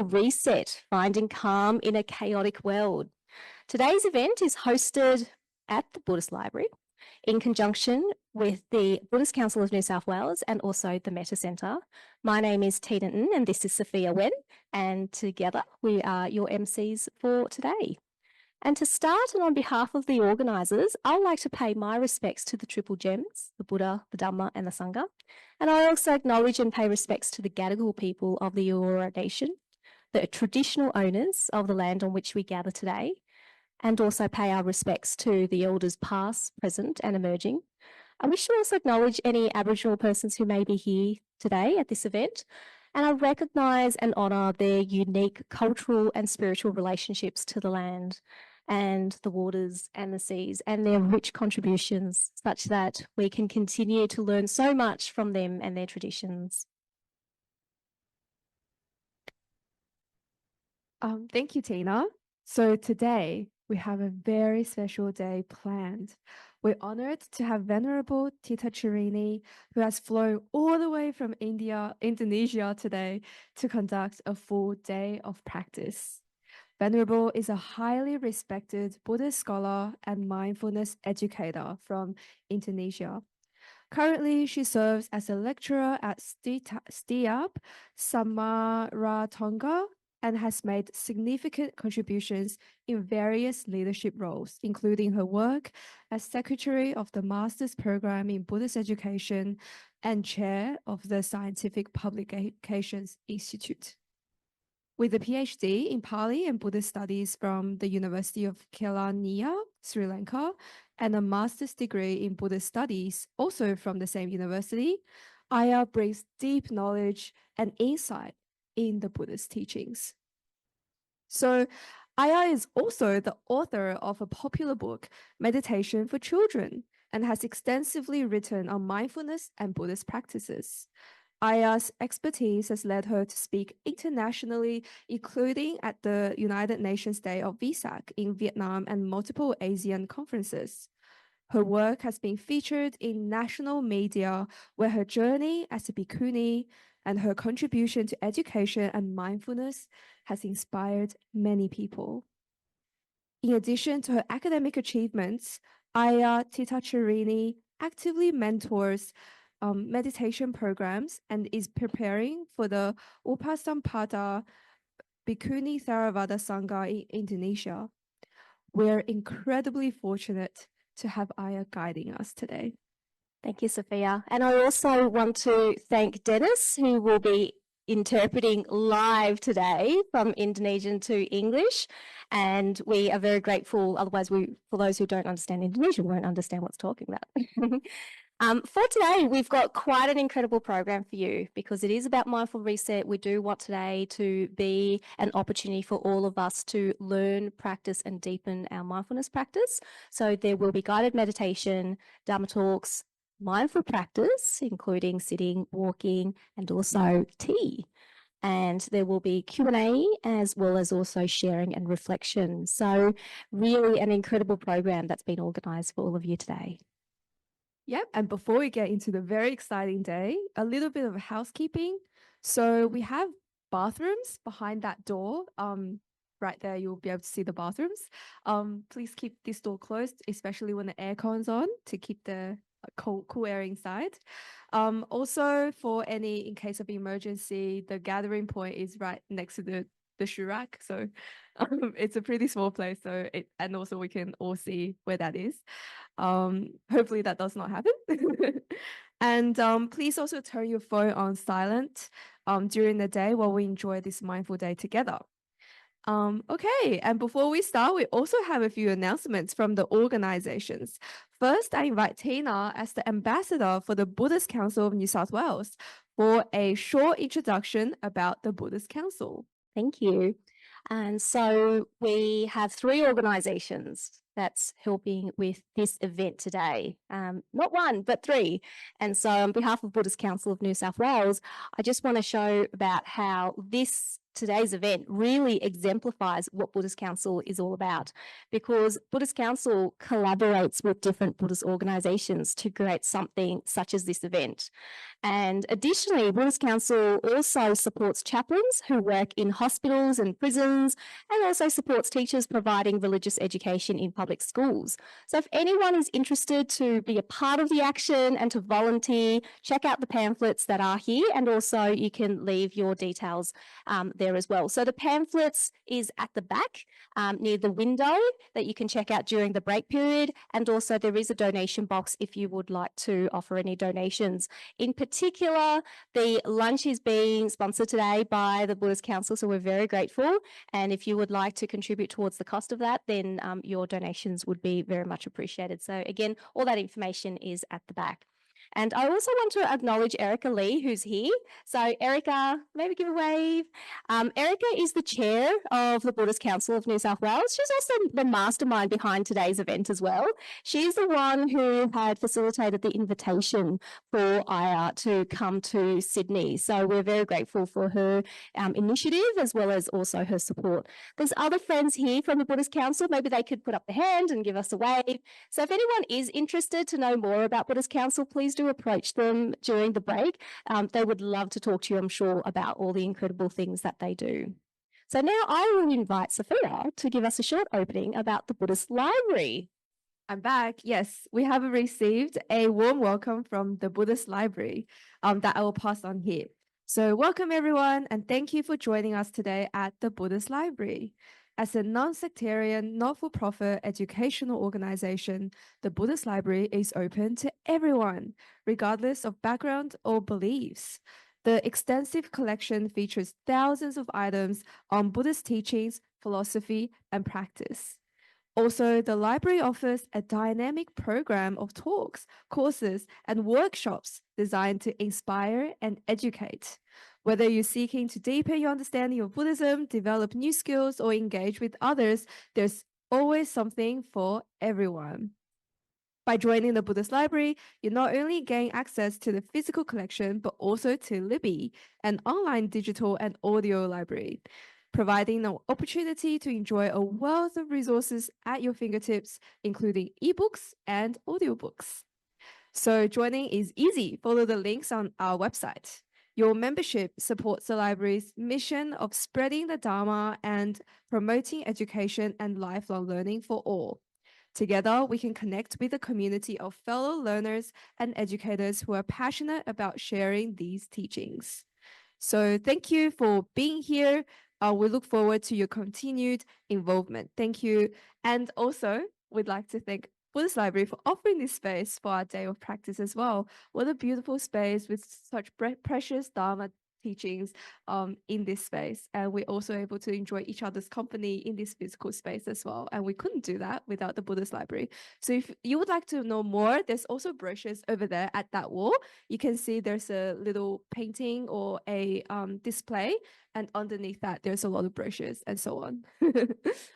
Mindful Reset, Finding Calm in a Chaotic World. Today's event is hosted at the Buddhist Library in conjunction with the Buddhist Council of New South Wales and also the Metta Centre. My name is Thitacarini and this is Sophia and together we are your MCs for today. And to start, and on behalf of the organisers, I'd like to pay my respects to the Triple Gems, the Buddha, the Dhamma and the Sangha. And I also acknowledge and pay respects to the Gadigal people of the Eora Nation, the traditional owners of the land on which we gather today, and also pay our respects to the elders past, present and emerging. I wish to also acknowledge any Aboriginal persons who may be here today at this event, and I recognise and honour their unique cultural and spiritual relationships to the land and the waters and the seas and their rich contributions, such that we can continue to learn so much from them and their traditions. Thank you, Tina. So today we have a very special day planned. We're honoured to have Venerable Thitacarini, who has flown all the way from Indonesia today to conduct a full day of practice. Venerable is a highly respected Buddhist scholar and mindfulness educator from Indonesia. Currently, she serves as a lecturer at Stiap Samaratonga and has made significant contributions in various leadership roles, including her work as Secretary of the Master's Program in Buddhist Education and Chair of the Scientific Publications Institute. With a PhD in Pali and Buddhist Studies from the University of Kelaniya, Sri Lanka, and a master's degree in Buddhist Studies, also from the same university, Aya brings deep knowledge and insight in the Buddhist teachings. So Aya is also the author of a popular book, Meditation for Children, and has extensively written on mindfulness and Buddhist practices. Aya's expertise has led her to speak internationally, including at the United Nations Day of Vesak in Vietnam and multiple ASEAN conferences. Her work has been featured in national media, where her journey as a Bhikkhuni and her contribution to education and mindfulness has inspired many people. In addition to her academic achievements, Aya Thitacarini actively mentors meditation programs and is preparing for the Upasampada Bhikkhuni Theravada Sangha in Indonesia. We're incredibly fortunate to have Aya guiding us today. Thank you, Sophia. And I also want to thank Dennis, who will be interpreting live today from Indonesian to English. And we are very grateful. Otherwise, for those who don't understand Indonesian, won't understand what's talking about. For today, we've got quite an incredible program for you because it is about Mindful Reset. We do want today to be an opportunity for all of us to learn, practice and deepen our mindfulness practice. So there will be guided meditation, Dharma talks, mindful practice, including sitting, walking and also tea. And there will be Q&A as well as also sharing and reflection. So really an incredible program that's been organised for all of you today. Yep, and before we get into the very exciting day, a little bit of housekeeping. So we have bathrooms behind that door. Right there, you'll be able to see the bathrooms. Please keep this door closed, especially when the aircon's on, to keep the cool air inside. Also, in case of emergency, the gathering point is right next to the shoe rack. So it's a pretty small place. And also we can all see where that is. Hopefully that does not happen. And please also turn your phone on silent during the day while we enjoy this mindful day together. Okay, and before we start, we also have a few announcements from the organizations. First, I invite Tina as the ambassador for the Buddhist Council of New South Wales for a short introduction about the Buddhist Council. Thank you. And so we have 3 organisations that's helping with this event today. Not 1, but 3. And so on behalf of Buddhist Council of New South Wales, I just want to show about how this today's event really exemplifies what Buddhist Council is all about, because Buddhist Council collaborates with different Buddhist organisations to create something such as this event. And additionally, Buddhist Council also supports chaplains who work in hospitals and prisons, and also supports teachers providing religious education in public schools. So if anyone is interested to be a part of the action and to volunteer, check out the pamphlets that are here, and also you can leave your details there as well. So the pamphlets is at the back near the window that you can check out during the break period, and also there is a donation box if you would like to offer any donations. In particular, the lunch is being sponsored today by the Buddhist Council, so we're very grateful. And if you would like to contribute towards the cost of that, then your donations would be very much appreciated. So again, all that information is at the back. And I also want to acknowledge Erica Lee, who's here. So Erica, maybe give a wave. Erica is the chair of the Buddhist Council of New South Wales. She's also the mastermind behind today's event as well. She's the one who had facilitated the invitation for Aya to come to Sydney. So we're very grateful for her initiative, as well as also her support. There's other friends here from the Buddhist Council. Maybe they could put up their hand and give us a wave. So if anyone is interested to know more about Buddhist Council, please do approach them during the break. They would love to talk to you, I'm sure, about all the incredible things that they do. So now I will invite Sophia to give us a short opening about the Buddhist Library. I'm back. Yes, we have received a warm welcome from the Buddhist Library that I will pass on here. So welcome everyone, and thank you for joining us today at the Buddhist Library. As a non-sectarian, not-for-profit educational organization, the Buddhist Library is open to everyone, regardless of background or beliefs. The extensive collection features thousands of items on Buddhist teachings, philosophy, and practice. Also, the library offers a dynamic program of talks, courses, and workshops designed to inspire and educate. Whether you're seeking to deepen your understanding of Buddhism, develop new skills, or engage with others, there's always something for everyone. By joining the Buddhist Library, you not only gain access to the physical collection, but also to Libby, an online digital and audio library, providing an opportunity to enjoy a wealth of resources at your fingertips, including ebooks and audiobooks. So joining is easy. Follow the links on our website. Your membership supports the library's mission of spreading the Dharma and promoting education and lifelong learning for all. Together, we can connect with a community of fellow learners and educators who are passionate about sharing these teachings. So thank you for being here. We look forward to your continued involvement. Thank you. And also, we'd like to thank Buddhist Library for offering this space for our day of practice as well. What a beautiful space with such precious Dharma teachings in this space. And we're also able to enjoy each other's company in this physical space as well. And we couldn't do that without the Buddhist Library. So if you would like to know more, there's also brochures over there at that wall. You can see there's a little painting or a display. And underneath that, there's a lot of brochures and so on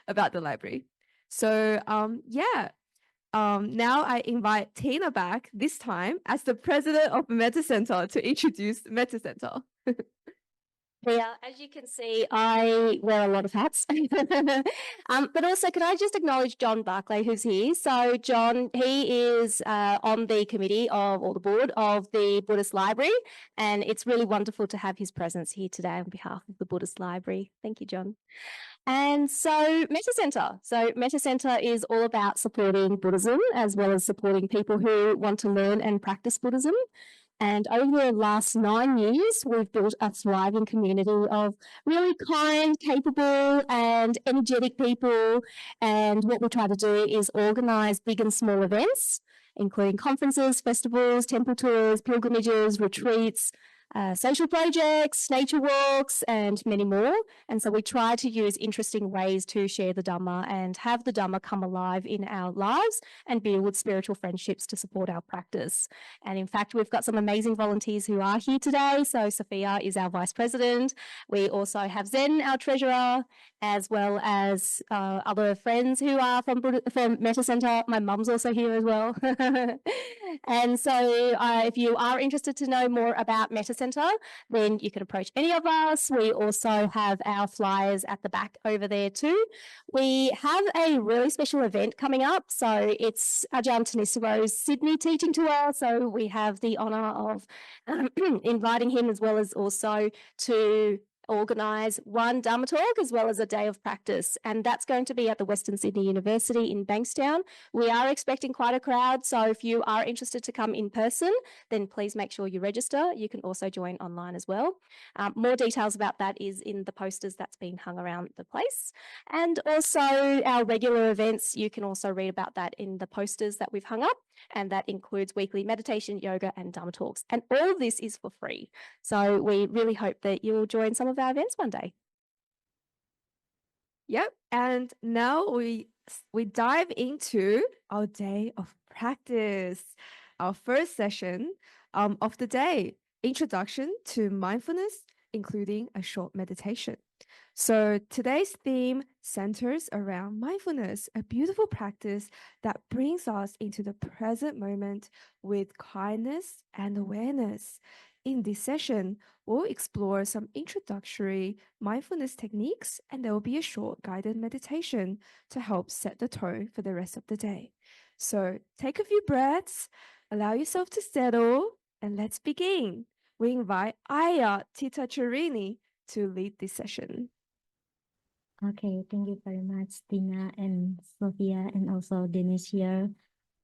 about the library. So now I invite Tina back, this time as the president of Metta Center, to introduce Metta Center. Yeah, as you can see, I wear a lot of hats. But also, can I just acknowledge John Barclay, who's here? So John, he is on the committee of, or the board of the Buddhist Library, and it's really wonderful to have his presence here today on behalf of the Buddhist Library. Thank you, John. And so Metta Center. So Metta Center is all about supporting Buddhism, as well as supporting people who want to learn and practice Buddhism. And over the last 9 years, we've built a thriving community of really kind, capable, and energetic people. And what we try to do is organise big and small events, including conferences, festivals, temple tours, pilgrimages, retreats, social projects, nature walks, and many more. And so we try to use interesting ways to share the Dhamma and have the Dhamma come alive in our lives and build spiritual friendships to support our practice. And in fact, we've got some amazing volunteers who are here today. So Sophia is our vice president. We also have Zen, our treasurer, as well as other friends who are from Metta Center. My mum's also here as well. And so if you are interested to know more about Metta Centre, then you can approach any of us. We also have our flyers at the back over there too. We have a really special event coming up. So it's Ajahn Tanissaro's Sydney teaching tour. So we have the honour of inviting him, as well as also to organise one Dharma talk as well as a day of practice. And that's going to be at the Western Sydney University in Bankstown. We are expecting quite a crowd. So if you are interested to come in person, then please make sure you register. You can also join online as well. More details about that is in the posters that's been hung around the place. And also our regular events, you can also read about that in the posters that we've hung up. And that includes weekly meditation, yoga, and Dharma talks. And all of this is for free. So we really hope that you'll join some of our events one day. Yep. And now we dive into our day of practice, our first session of the day, introduction to mindfulness, including a short meditation. So today's theme centers around mindfulness, a beautiful practice that brings us into the present moment with kindness and awareness. In this session, we'll explore some introductory mindfulness techniques, and there will be a short guided meditation to help set the tone for the rest of the day. So take a few breaths, allow yourself to settle, and let's begin. We invite Aya Thitacarini to lead this session. Okay, thank you very much, Tina and Sophia, and also Denise here,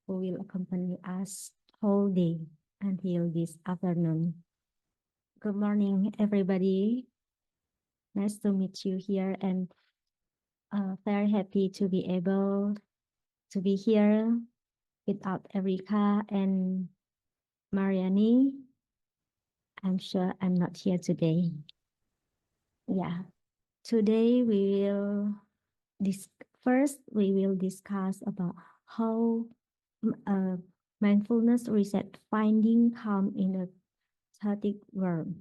who will accompany us whole day until this afternoon. Good morning, everybody. Nice to meet you here, and very happy to be able to be here without Erika and Mariani. I'm sure I'm not here today. Yeah, today we will first we will discuss about how mindfulness reset finding calm in a static world.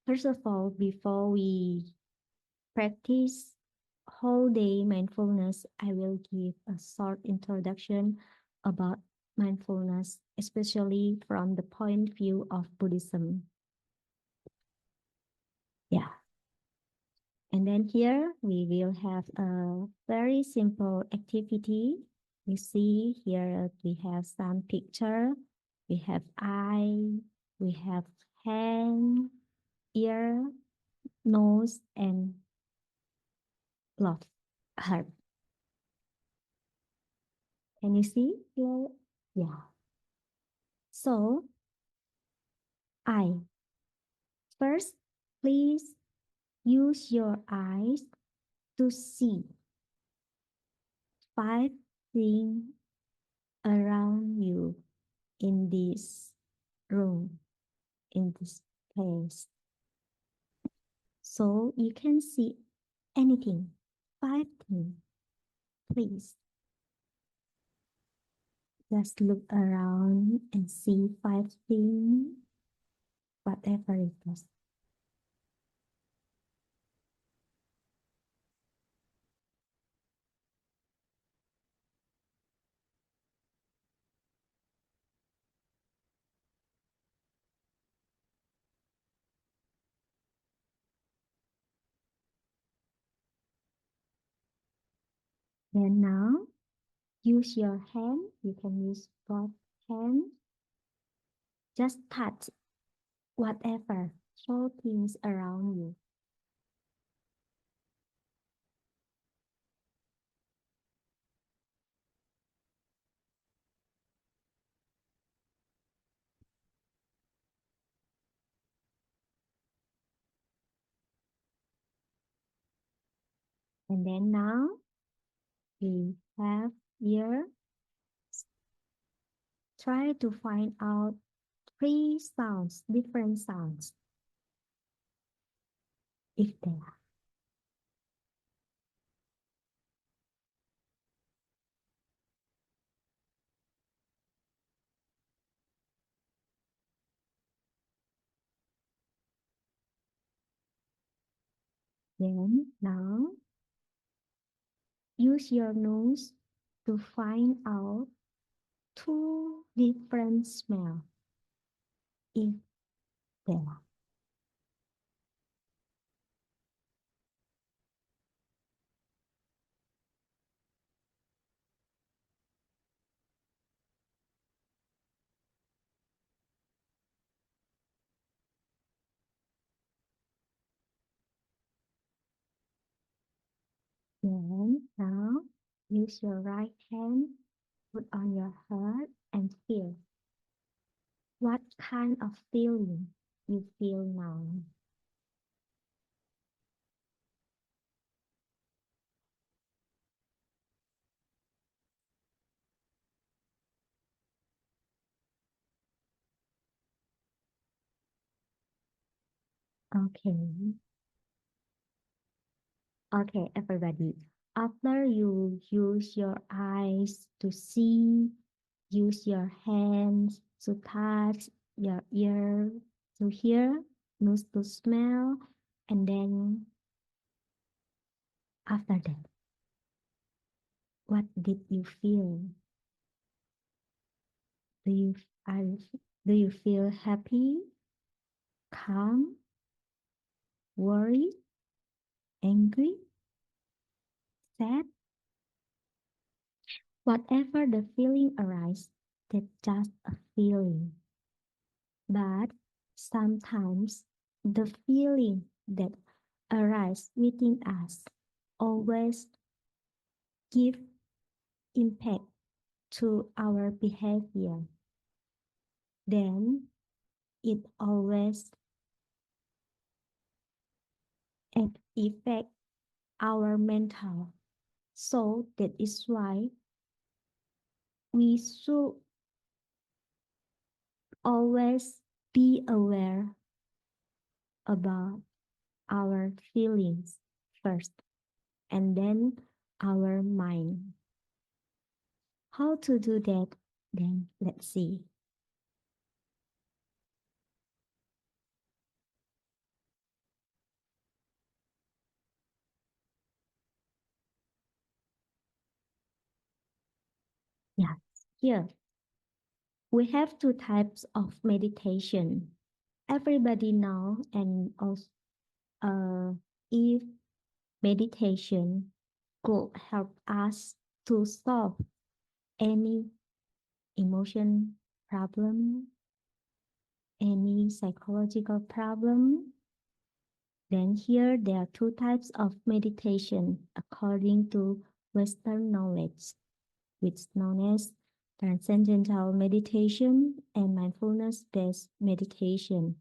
First of all, before we practice whole day mindfulness, I will give a short introduction about mindfulness, especially from the point of view of Buddhism. Yeah. And then here we will have a very simple activity. You see here we have some picture. We have eye, we have hand, ear, nose, and love, heart. Can you see here? Yeah. So, eye. First, please use your eyes to see 5 things around you in this room, in this place. So you can see anything, 5 things. Please just look around and see 5 things, whatever it is. Then now, use your hand. You can use both hands. Just touch whatever, show things around you. And then now, we have here, try to find out 3 sounds, different sounds, if there are. Then now, use your nose to find out two different smells if there. Then now use your right hand, put on your heart and feel. What kind of feeling you feel now? Okay. Okay, everybody. After you use your eyes to see, use your hands to touch, your ear to hear, nose to smell, and then after that, what did you feel? Do you are you- do you feel happy, calm, worried, angry, sad? Whatever the feeling arises, that's just a feeling. But sometimes the feeling that arises within us always give impact to our behavior. Then it always affect our mental. So that is why we should always be aware about our feelings first and then our mind. How to do that? Then let's see. Yeah, here we have two types of meditation. Everybody know and also if meditation could help us to solve any emotion problem, any psychological problem, then here there are two types of meditation according to Western knowledge, which is known as transcendental meditation and mindfulness-based meditation.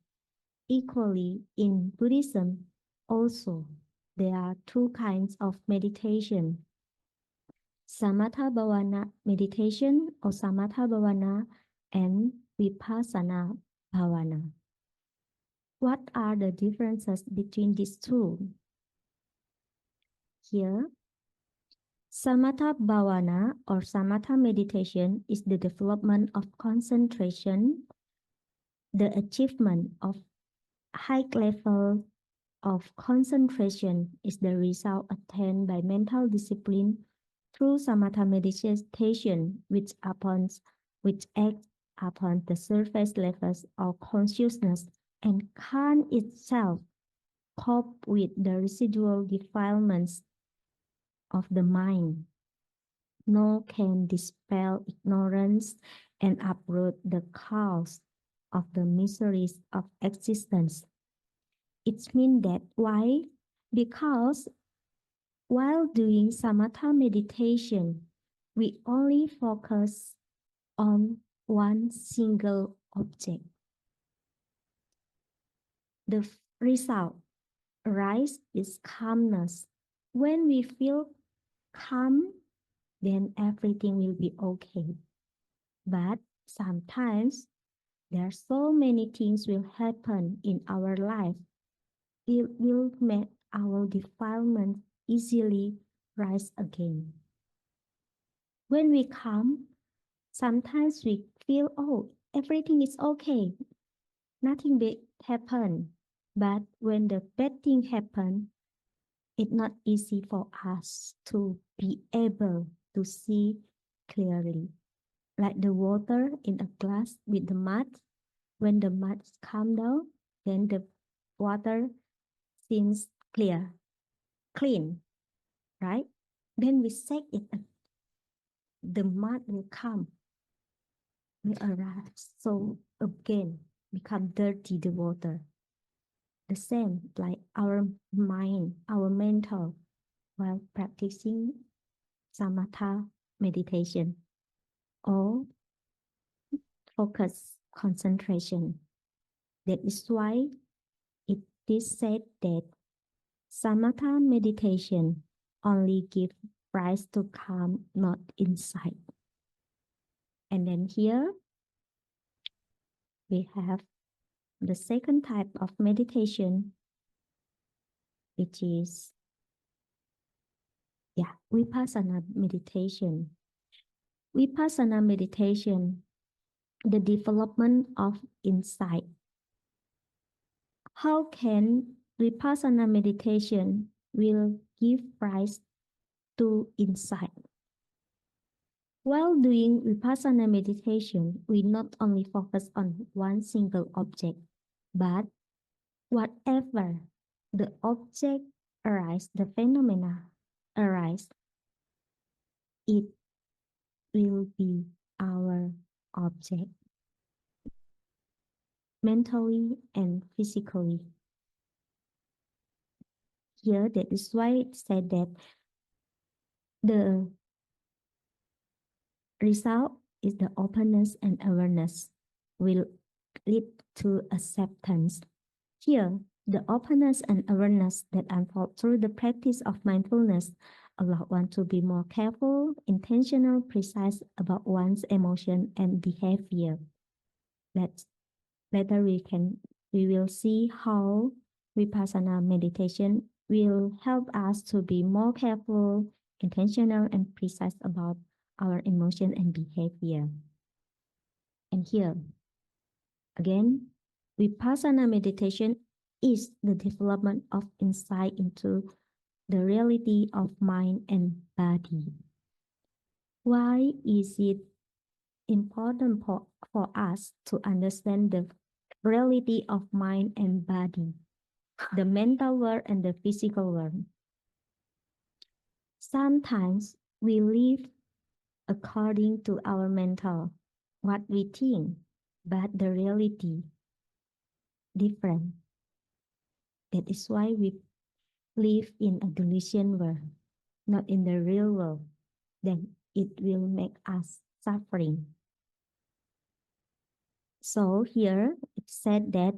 Equally, in Buddhism, also, there are two kinds of meditation. Samatha Bhavana meditation or Samatha Bhavana and Vipassana Bhavana. What are the differences between these two? Here, Samatha Bhavana or Samatha meditation is the development of concentration, the achievement of high level of concentration is the result attained by mental discipline through samatha meditation, which acts upon the surface levels of consciousness and can itself cope with the residual defilements of the mind. Nor can dispel ignorance and uproot the cause of the miseries of existence. It means that why? Because while doing samatha meditation, we only focus on one single object. The result arise is calmness. When we feel calm, then everything will be okay. But sometimes there are so many things will happen in our life. It will make our defilement easily rise again. When we calm, sometimes we feel, oh, everything is okay. Nothing big happen. But when the bad thing happen, it's not easy for us to be able to see clearly. like the water in a glass with the mud. When the mud comes down, then the water seems clear, clean, right? Then we shake it, the mud will come, will arise. So again, become dirty, the water. The same like our mind, our mental, while practicing samatha meditation or focus concentration. That is why it is said that samatha meditation only gives rise to calm, not insight. And then here we have the second type of meditation, which is vipassana meditation. Vipassana meditation, the development of insight. How can vipassana meditation will give rise to insight? While doing vipassana meditation, we not only focus on one single object, but whatever the object arise, the phenomena arise, it will be our object, mentally and physically. Here, that is why it said that the result is the openness and awareness will lead to acceptance. Here, the openness and awareness that unfold through the practice of mindfulness allow one to be more careful, intentional, precise about one's emotion and behavior. Later we will see how vipassana meditation will help us to be more careful, intentional, and precise about our emotion and behavior. And here, again, vipassana meditation is the development of insight into the reality of mind and body. Why is it important for us to understand the reality of mind and body, the mental world and the physical world? Sometimes we live according to our mental, what we think, but the reality different. That is why we live in a delusion world, not in the real world. Then it will make us suffering. So here it said that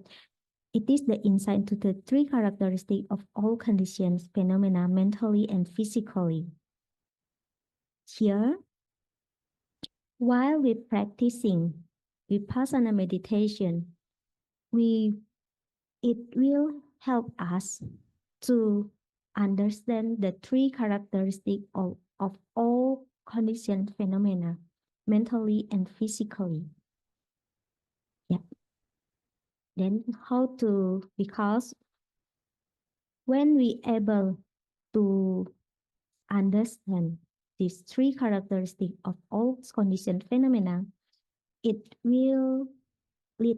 it is the insight into the three characteristics of all conditions, phenomena, mentally and physically. Here, while we're practicing vipassana meditation, it will help us to understand the three characteristics of all conditioned phenomena, mentally and physically. Yeah. Then how to, because when we able to understand these three characteristics of all conditioned phenomena, it will lead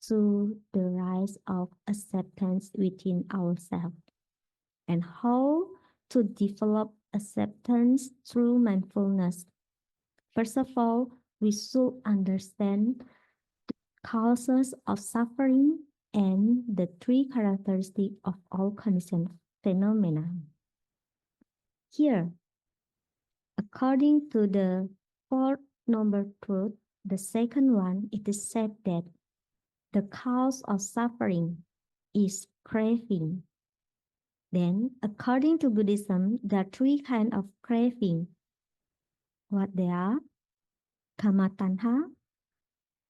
to the rise of acceptance within ourselves. And how to develop acceptance through mindfulness. First of all, we should understand the causes of suffering and the three characteristics of all conditioned phenomena. Here, according to the fourth noble truth, the second one, it is said that the cause of suffering is craving. Then, according to Buddhism, there are three kinds of craving. What they are? Kama tanha,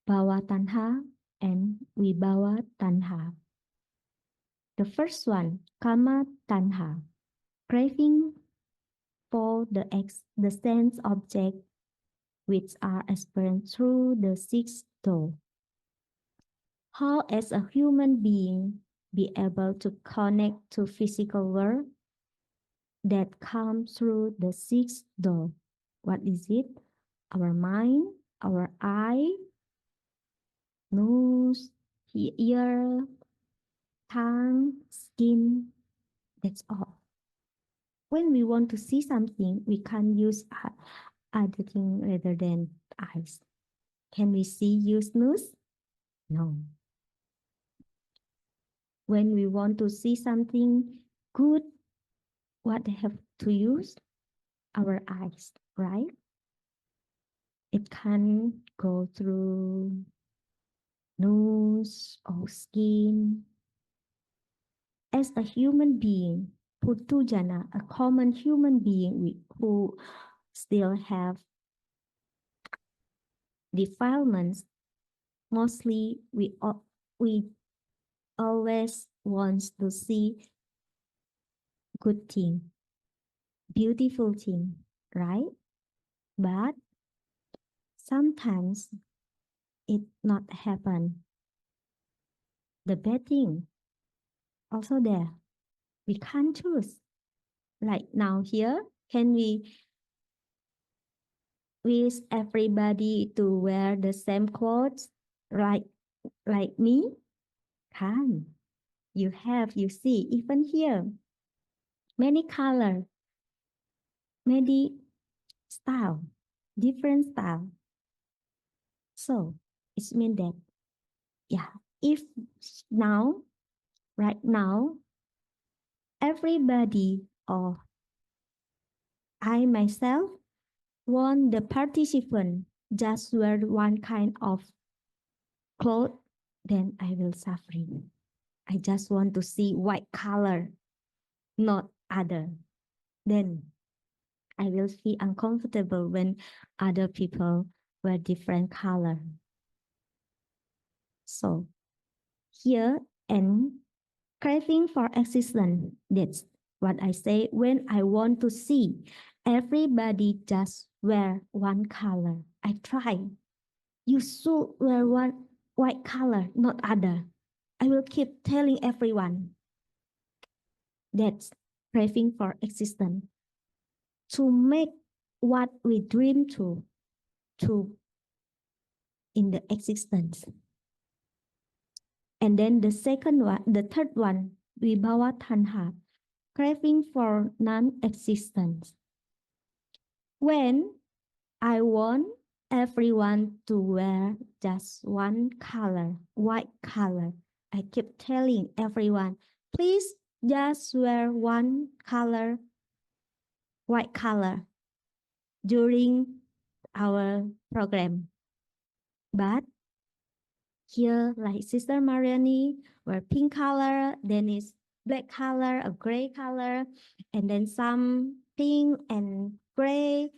bhava tanha, and vibhava tanha. The first one, kama tanha, craving for the sense object which are experienced through the sixth door. How as a human being be able to connect to physical world that comes through the sixth door? What is it? Our mind, our eye, nose, ear, tongue, skin. That's all. When we want to see something, we can't use other thing rather than eyes. Can we see use nose? No. When we want to see something good, what they have to use? Our eyes, right? It can go through nose or skin. As a human being, Putujana, a common human being who still have defilements, mostly we always want to see good thing, beautiful thing, right? But sometimes it not happen. The bad thing also there. We can't choose. Like now here, can we wish everybody to wear the same clothes like me? Can. You see, even here, many color, many style, different style. So it means that, yeah, if now, right now, everybody or I myself want the participant just wear one kind of clothes, then I will suffering. I just want to see white color, not other. Then I will feel uncomfortable when other people wear different color. So here and craving for existence, that's what I say when I want to see everybody just wear one color. I try. You should wear one white color, not other. I will keep telling everyone. That's craving for existence. To make what we dream to in the existence. And then the third one, vibhava tanha, craving for non-existence. When I want everyone to wear just one color, white color, I keep telling everyone, please just wear one color, white color during our program. But here, like Sister Mariani, wear pink color, then is black color, a gray color, and then some pink and gray,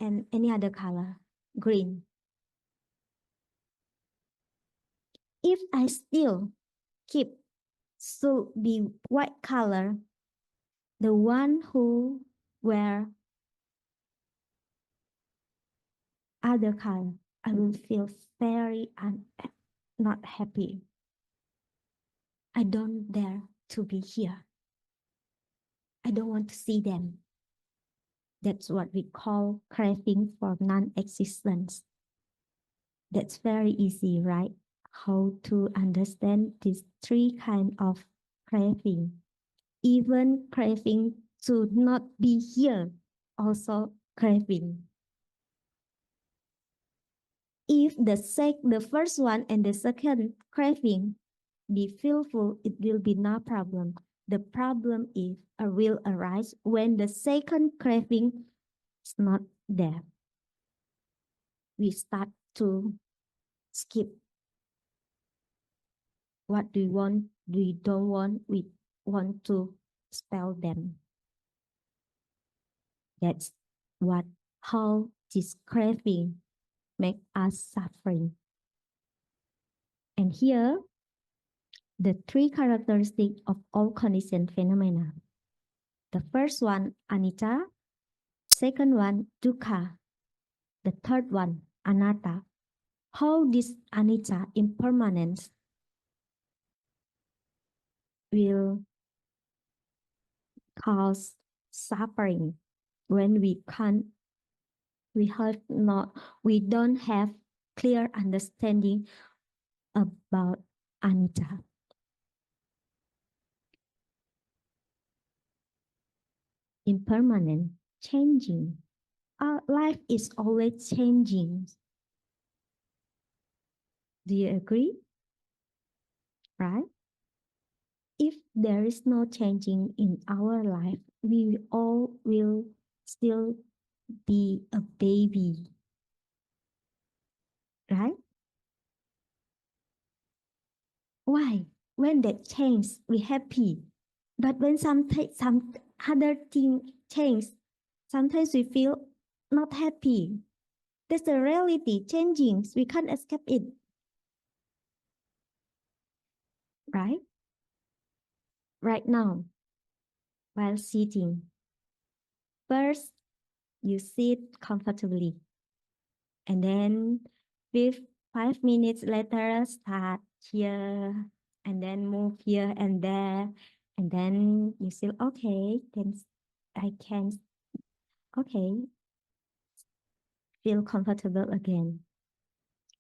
and any other color, green. If I still keep should be white color, the one who wear other color, I will feel very not happy. I don't dare to be here. I don't want to see them. That's what we call craving for non-existence. That's very easy, right? How to understand these three kinds of craving. Even craving to not be here, also craving. If the first one and the second craving be fulfilled, it will be no problem. The problem is will arise when the second craving is not there. We start to skip. What do we want? We don't want. We want to spell them. That's how this craving make us suffering. And here, the three characteristics of all conditioned phenomena. The first one, anicca. Second one, dukkha. The third one, anatta. How this anicca, impermanence, will cause suffering when we can't we don't have clear understanding about anicca. Impermanent, changing. Our life is always changing. Do you agree? Right? If there is no changing in our life, we all will still be a baby. Right? Why? When that changes, we happy. But when some other thing change, sometimes we feel not happy. That's the reality, changing. We can't escape it. Right? Right now, while sitting, first you sit comfortably. And then 5 minutes later, start here and then move here and there. And then you feel okay, then I can, okay, feel comfortable again.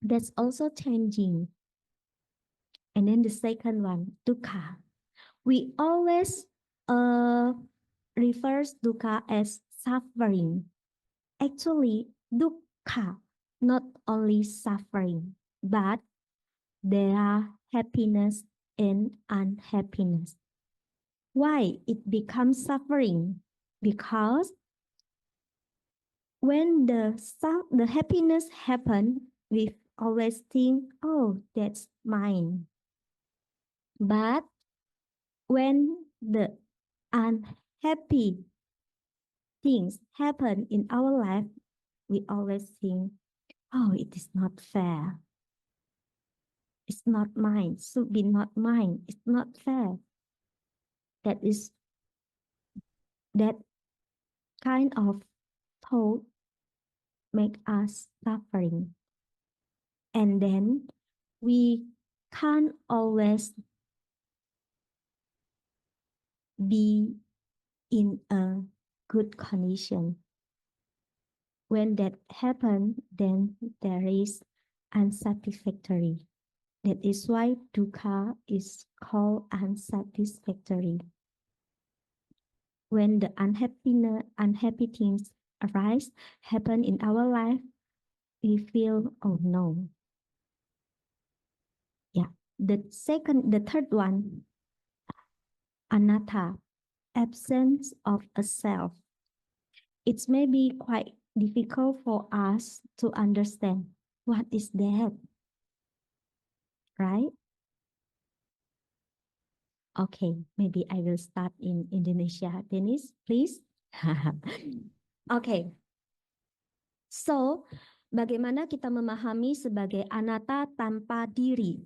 That's also changing. And then the second one, dukkha. We always refers dukkha as suffering. Actually, dukkha, not only suffering, but there are happiness and unhappiness. Why it becomes suffering? Because when the happiness happen, we always think, oh, that's mine. But when the unhappy things happen in our life, we always think, oh, it is not fair. It's not mine, should be not mine. It's not fair. That kind of thought make us suffering. And then we can't always be in a good condition. When that happens, then there is unsatisfactory. That is why dukkha is called unsatisfactory. When the unhappy things arise, happen in our life, we feel, oh no. Yeah. The third one, anatta, absence of a self. It may be quite difficult for us to understand what is that, right? Okay, maybe I will start in Indonesia. Dennis, please. Okay. So, bagaimana kita memahami sebagai anatta tanpa diri?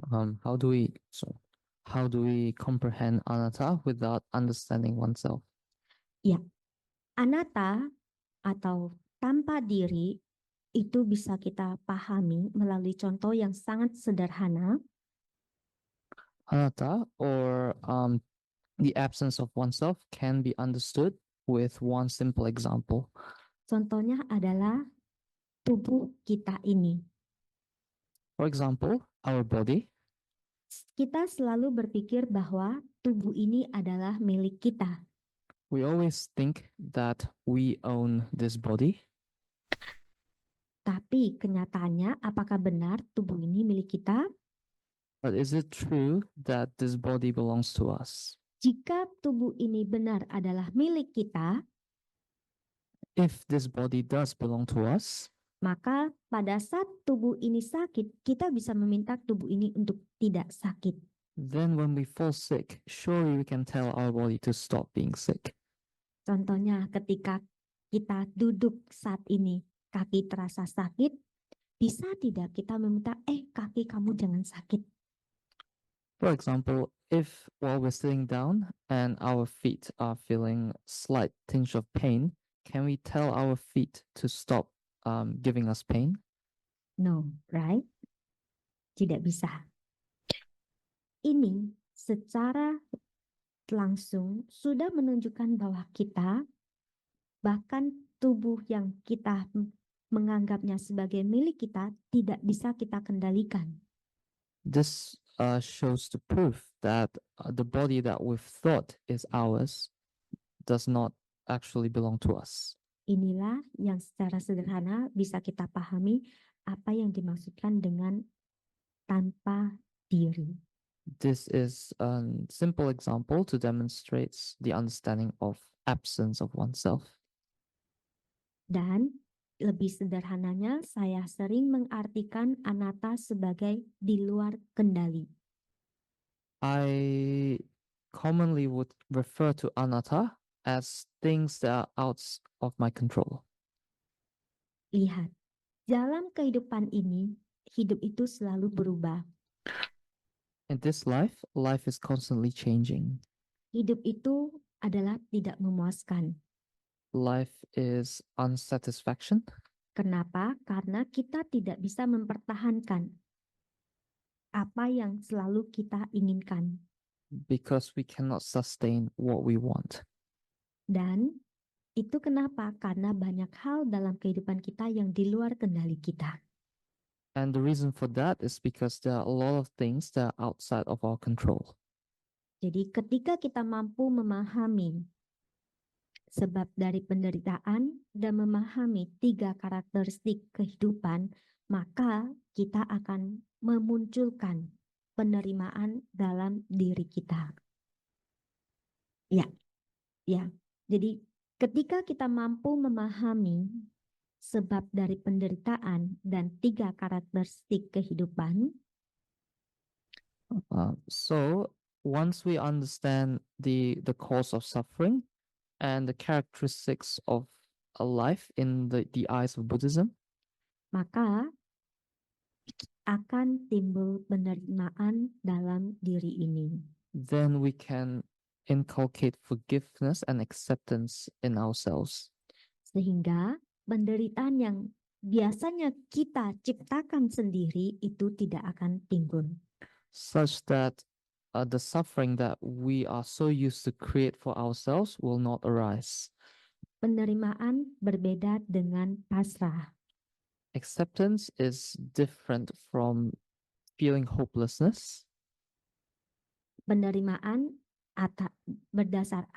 How do we comprehend anatta without understanding oneself? Ya, anatta atau tanpa diri itu bisa kita pahami melalui contoh yang sangat sederhana. Anatta, or the absence of oneself, can be understood with one simple example. Contohnya adalah tubuh kita ini. For example, our body. Kita selalu berpikir bahwa tubuh ini adalah milik kita. We always think that we own this body. Tapi kenyataannya, apakah benar tubuh ini milik kita? But is it true that this body belongs to us? Jika tubuh ini benar adalah milik kita, if this body does belong to us, maka pada saat tubuh ini sakit, kita bisa meminta tubuh ini untuk tidak sakit. then when we fall sick, surely we can tell our body to stop being sick. Contohnya ketika kita duduk saat ini, kaki terasa sakit, bisa tidak kita meminta, kaki kamu jangan sakit. For example, if while we're sitting down and our feet are feeling slight tinge of pain, can we tell our feet to stop giving us pain? No, right? Tidak bisa. Ini secara langsung sudah menunjukkan bahwa kita, bahkan tubuh yang kita menganggapnya sebagai milik kita tidak bisa kita kendalikan. This shows the proof that the body that we've thought is ours does not actually belong to us. Inilah yang secara sederhana bisa kita pahami apa yang dimaksudkan dengan tanpa diri. This is a simple example to demonstrate the understanding of absence of oneself. Dan lebih sederhananya, saya sering mengartikan anatta sebagai di luar kendali. I commonly would refer to anatta as things that are out of my control. Lihat, dalam kehidupan ini, hidup itu selalu berubah. In this life, life is constantly changing. Hidup itu adalah tidak memuaskan. Life is unsatisfaction. Kenapa? Karena kita tidak bisa mempertahankan apa yang selalu kita inginkan. Because we cannot sustain what we want. Dan itu kenapa? Karena banyak hal dalam kehidupan kita yang di luar kendali kita. And the reason for that is because there are a lot of things that are outside of our control. Jadi ketika kita mampu memahami sebab dari penderitaan dan memahami 3 karakteristik kehidupan, maka kita akan memunculkan penerimaan dalam diri kita. Ya. Jadi ketika kita mampu memahami sebab dari penderitaan dan 3 karakteristik kehidupan, So once we understand the cause of suffering and the characteristics of a life in the eyes of Buddhism, maka akan timbul penerimaan dalam diri ini. then we can inculcate forgiveness and acceptance in ourselves. Sehingga penderitaan yang biasanya kita ciptakan sendiri itu tidak akan timbul. Such that the suffering that we are so used to create for ourselves will not arise. Penerimaan berbeda dengan pasrah. Acceptance is different from feeling hopelessness. Penerimaan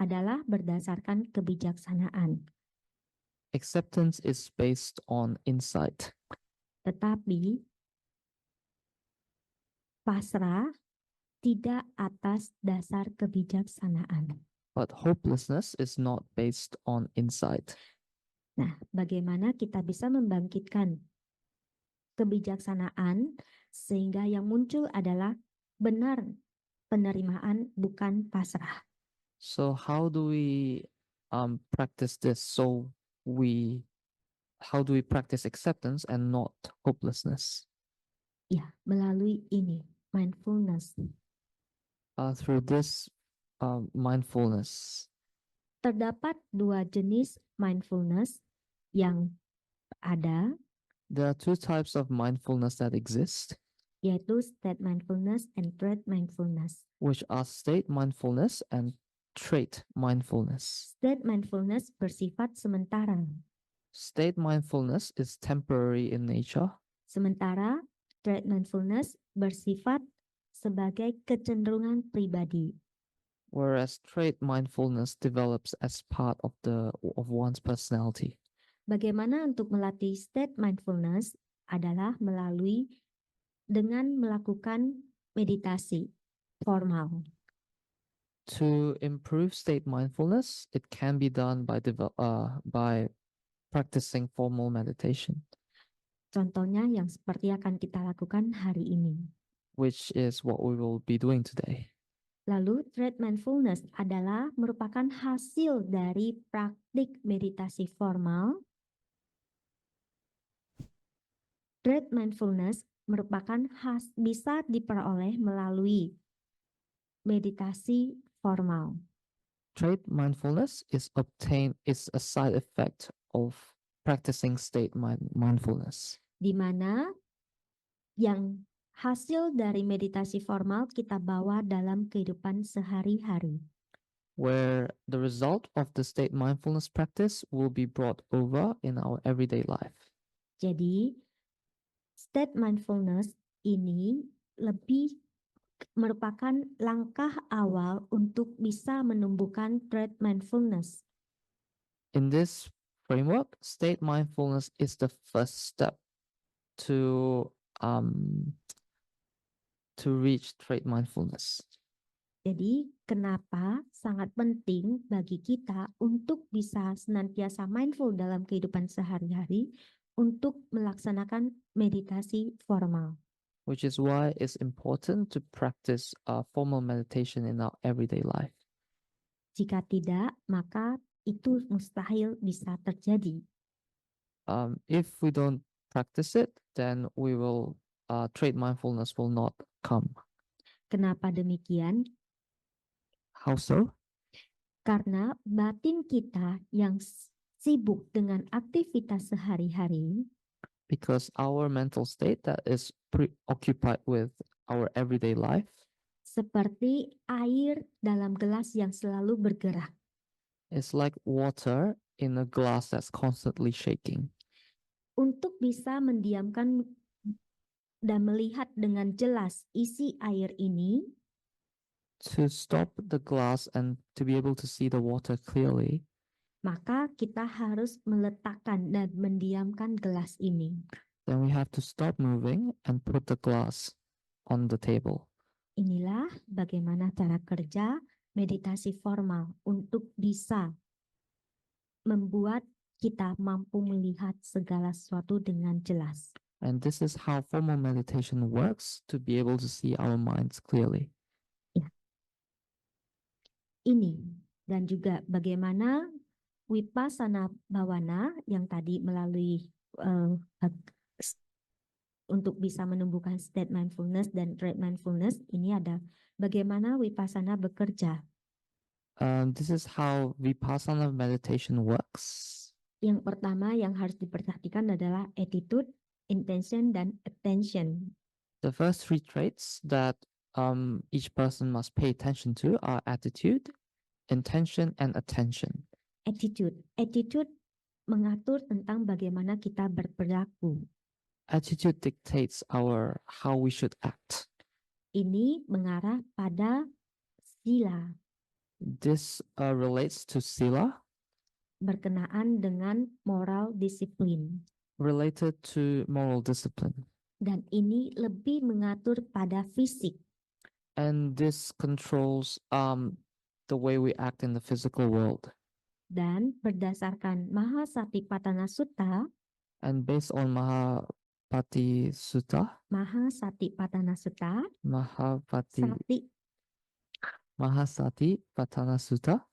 adalah berdasarkan kebijaksanaan. Acceptance is based on insight. Tetapi pasrah tidak atas dasar kebijaksanaan. But hopelessness is not based on insight. Nah, bagaimana kita bisa membangkitkan kebijaksanaan sehingga yang muncul adalah benar penerimaan, bukan pasrah. So how do we practice this? How do we practice acceptance and not hopelessness? Ya, melalui ini, mindfulness. Through this mindfulness. Terdapat 2 jenis mindfulness yang ada, There are 2 types of mindfulness that exist, yaitu state mindfulness and trait mindfulness. which are state mindfulness and trait mindfulness. State mindfulness bersifat sementara, State mindfulness is temporary in nature, sementara trait mindfulness bersifat sebagai kecenderungan pribadi. whereas trait mindfulness develops as part of one's personality. Bagaimana untuk melatih state mindfulness adalah melalui dengan melakukan meditasi formal. To improve state mindfulness, it can be done by practicing formal meditation, Contohnya yang seperti akan kita lakukan hari ini. which is what we will be doing today. Lalu trait mindfulness adalah merupakan hasil dari praktik meditasi formal. Trait mindfulness merupakan bisa diperoleh melalui meditasi formal. Trait mindfulness is a side effect of practicing state mindfulness, Di mana yang hasil dari meditasi formal kita bawa dalam kehidupan sehari-hari. where the result of the state mindfulness practice will be brought over in our everyday life. Jadi, state mindfulness ini lebih merupakan langkah awal untuk bisa menumbuhkan trait mindfulness. In this framework, state mindfulness is the first step to reach trait mindfulness. Jadi, kenapa sangat penting bagi kita untuk bisa senantiasa mindful dalam kehidupan sehari-hari untuk melaksanakan meditasi formal. Which is why it's important to practice formal meditation in our everyday life. Jika tidak, maka itu mustahil bisa terjadi. If we don't practice it, then we will trait mindfulness will not come. Kenapa demikian? How so? Karena batin kita yang sibuk dengan aktivitas sehari-hari Because our mental state that is preoccupied with our everyday life seperti air dalam gelas yang selalu bergerak. is like water in a glass that's constantly shaking. Untuk bisa mendiamkan dan melihat dengan jelas isi air ini, To stop the glass and to be able to see the water clearly, maka kita harus meletakkan dan mendiamkan gelas ini. then we have to stop moving and put the glass on the table. Inilah bagaimana cara kerja meditasi formal untuk bisa membuat kita mampu melihat segala sesuatu dengan jelas. And this is how formal meditation works to be able to see our minds clearly. Ini dan juga bagaimana Vipassana Bhavana yang tadi melalui untuk bisa menumbuhkan state mindfulness dan trait mindfulness, ini ada bagaimana Vipassana bekerja. This is how Vipassana meditation works. Yang pertama yang harus diperhatikan adalah attitude, intention, dan attention. The first three traits that each person must pay attention to are attitude, intention, and attention. Attitude mengatur tentang bagaimana kita berperilaku. Attitude dictates how we should act. Ini mengarah pada sila, This relates to sila, berkenaan dengan moral disiplin. related to moral discipline. Dan ini lebih mengatur pada fisik. And this controls the way we act in the physical world. Dan berdasarkan Mahasatipatthana Sutta, And based on Mahapati Sutta, Mahasatipatthana Sutta, Mahasati Patana Sutta,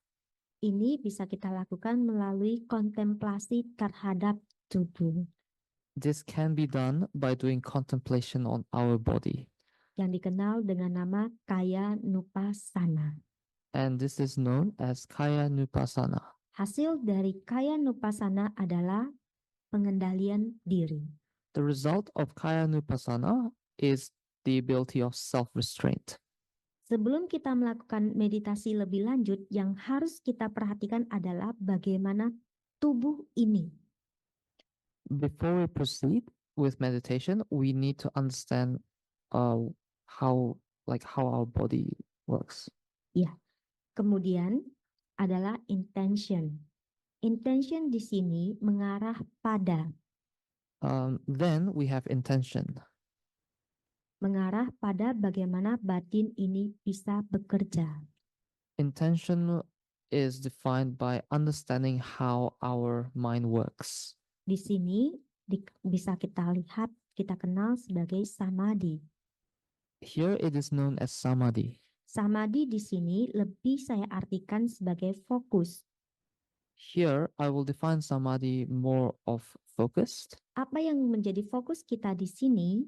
ini bisa kita lakukan melalui kontemplasi terhadap tubuh this can be done by doing contemplation on our body. yang dikenal dengan nama Kaya Nupassana. And this is known as Kaya Nupassana. Hasil dari Kaya Nupassana adalah pengendalian diri. The result of Kaya Nupassana is the ability of self-restraint. Sebelum kita melakukan meditasi lebih lanjut, yang harus kita perhatikan adalah bagaimana tubuh ini. Before we proceed with meditation, we need to understand how our body works. Kemudian adalah intention. Intention di sini mengarah pada, Then we have intention. mengarah pada bagaimana batin ini bisa bekerja. Intention is defined by understanding how our mind works. Di sini bisa kita lihat, kita kenal sebagai samadhi. Here it is known as samadhi. Samadhi di sini lebih saya artikan sebagai fokus. Here I will define samadhi more of focused. Apa yang menjadi fokus kita di sini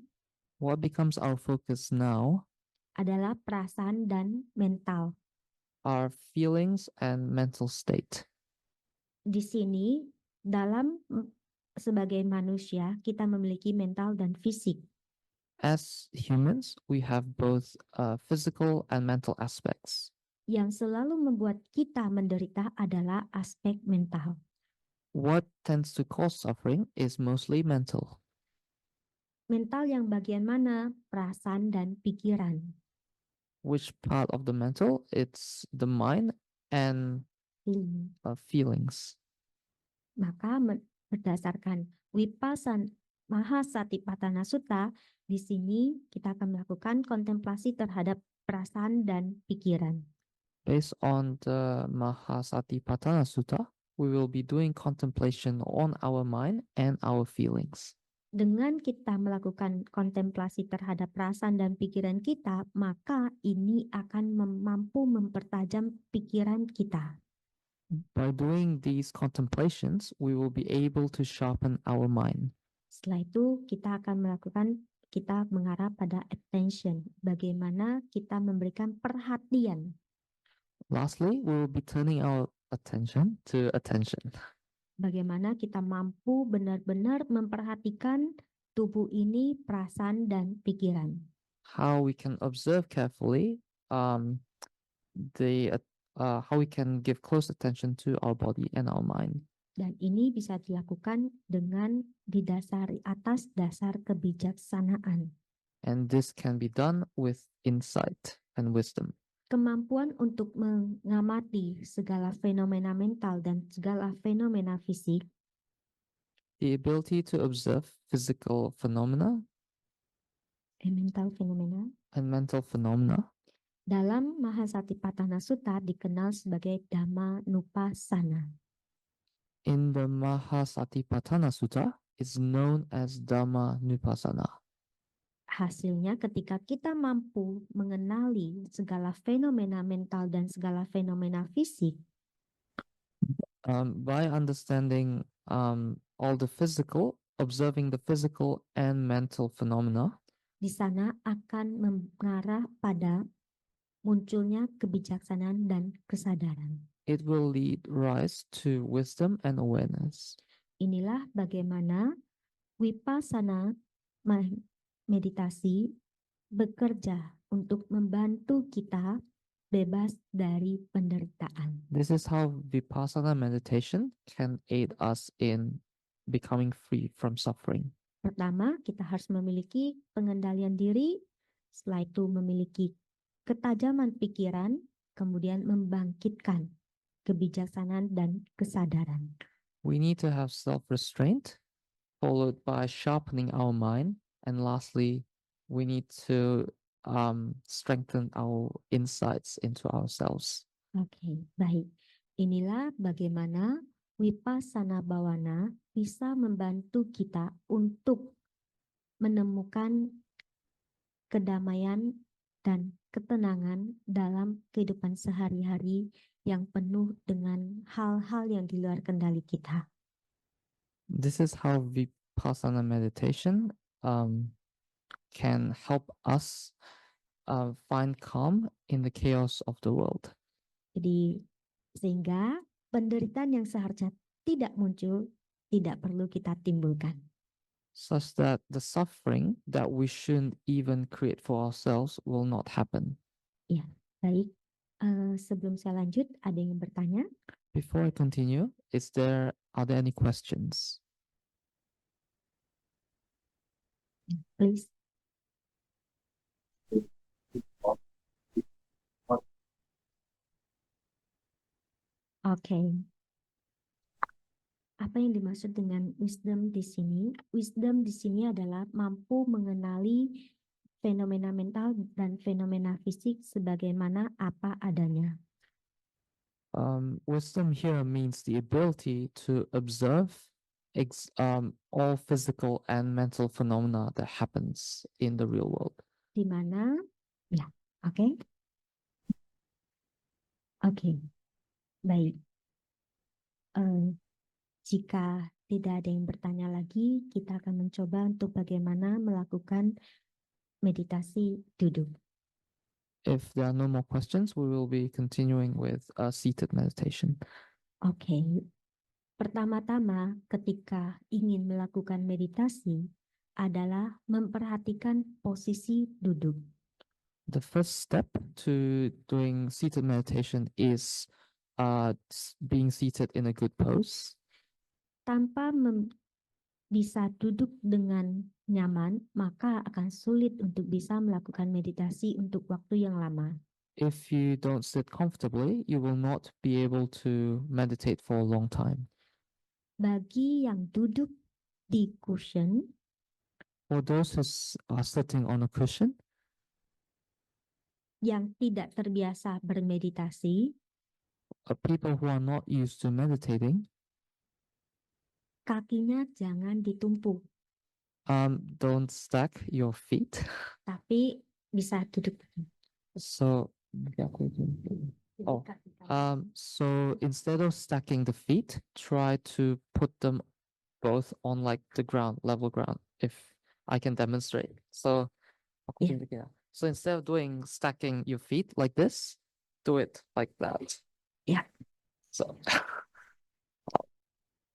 What becomes our focus now adalah perasaan dan mental. are feelings and mental state. Di sini dalam sebagai manusia kita memiliki mental dan fisik. As humans, we have both physical and mental aspects. Yang selalu membuat kita menderita adalah aspek mental. What tends to cause suffering is mostly mental. Mental yang bagian mana? Perasaan dan pikiran. Which part of the mental? It's the mind and Feeling. feelings. Maka berdasarkan Vipassana Mahasatipatthana Sutta, di sini kita akan melakukan kontemplasi terhadap perasaan dan pikiran. Based on the Mahasatipatthana Sutta, we will be doing contemplation on our mind and our feelings. Dengan kita melakukan kontemplasi terhadap perasaan dan pikiran kita, maka ini akan mampu mempertajam pikiran kita. By doing these contemplations, we will be able to sharpen our mind. Setelah itu kita mengarah pada attention, bagaimana kita memberikan perhatian. Lastly, we will be turning our attention to attention. Bagaimana kita mampu benar-benar memperhatikan tubuh ini, perasaan dan pikiran. How we can observe carefully how we can give close attention to our body and our mind. Dan ini bisa dilakukan dengan didasari atas dasar kebijaksanaan. And this can be done with insight and wisdom. Kemampuan untuk mengamati segala fenomena mental dan segala fenomena fisik. The ability to observe physical phenomena mental fenomena and mental phenomena dalam Mahasatipatthana Sutta dikenal sebagai Dhamma Nupassana. in the Mahasatipatthana Sutta is known as Dhamma Nupassana. Hasilnya ketika kita mampu mengenali segala fenomena mental dan segala fenomena fisik, by understanding all the physical, observing the physical and mental phenomena, di sana akan mengarah pada munculnya kebijaksanaan dan kesadaran. it will rise to wisdom and awareness. Inilah bagaimana Vipassana meditasi bekerja untuk membantu kita bebas dari penderitaan. This is how Vipassana meditation can aid us in becoming free from suffering. Pertama, kita harus memiliki pengendalian diri, setelah itu memiliki ketajaman pikiran, kemudian membangkitkan kebijaksanaan dan kesadaran. We need to have self-restraint, followed by sharpening our mind, and lastly, we need to strengthen our insights into ourselves. Oke, baik. Inilah bagaimana Vipassana Bhavana bisa membantu kita untuk menemukan kedamaian dan ketenangan dalam kehidupan sehari-hari yang penuh dengan hal-hal yang di luar kendali kita. This is how Vipassana meditation can help us find calm in the chaos of the world. Jadi sehingga penderitaan yang seharusnya tidak muncul tidak perlu kita timbulkan. Such that the suffering that we shouldn't even create for ourselves will not happen. Ya, baik. Sebelum saya lanjut, ada yang bertanya? Before I continue, are there any questions? Please. Oke. Apa yang dimaksud dengan wisdom di sini? Wisdom di sini adalah mampu mengenali fenomena mental dan fenomena fisik sebagaimana apa adanya. Wisdom here means the ability to observe all physical and mental phenomena that happens in the real world. Di mana? Ya, oke. Oke, baik. Jika tidak ada yang bertanya lagi, kita akan mencoba untuk bagaimana melakukan meditasi duduk. If there are no more questions, we will be continuing with a seated meditation. Oke. Pertama-tama, ketika ingin melakukan meditasi adalah memperhatikan posisi duduk. The first step to doing seated meditation is being seated in a good pose. Tanpa bisa duduk dengan nyaman, maka akan sulit untuk bisa melakukan meditasi untuk waktu yang lama. If you don't sit comfortably, you will not be able to meditate for a long time. Bagi yang duduk di cushion, For those who are sitting on a cushion, yang tidak terbiasa bermeditasi, people who are not used to meditating, kakinya jangan ditumpuk, don't stack your feet. tapi bisa duduk. So, Oh, so instead of stacking the feet, try to put them both on like the ground, level ground, if I can demonstrate. So, so instead of doing stacking your feet like this, do it like that. Yeah. So,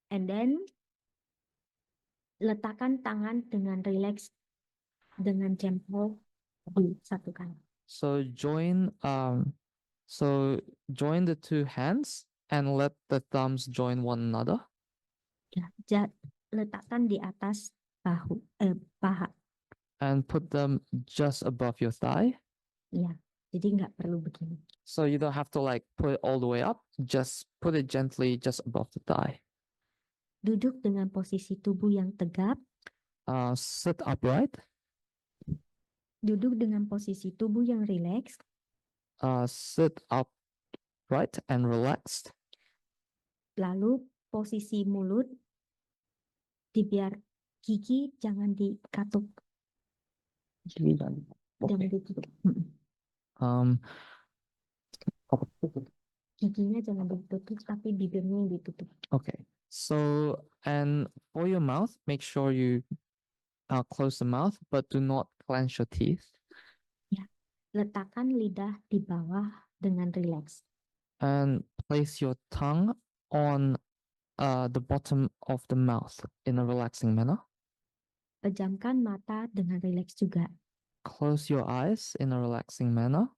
And then letakkan tangan dengan relax, dengan jempol disatukan. so join the two hands and let the thumbs join one another. Ya, letakkan di atas paha. And put them just above your thigh. Ya, jadi nggak perlu begini. So you don't have to like put it all the way up. Just put it gently just above the thigh. Duduk dengan posisi tubuh yang tegap. Sit upright. Duduk dengan posisi tubuh yang rileks. Sit upright and relaxed. Lalu posisi mulut dibiar gigi jangan dikatuk. Jangan ditutup. Giginya jangan ditutup, tapi bibirnya yang ditutup. Okay. So, and for your mouth, make sure you close the mouth, but do not clench your teeth. Ya, letakkan lidah di bawah dengan rileks. And place your tongue on the bottom of the mouth in a relaxing manner. Pejamkan mata dengan rileks juga. Close your eyes in a relaxing manner.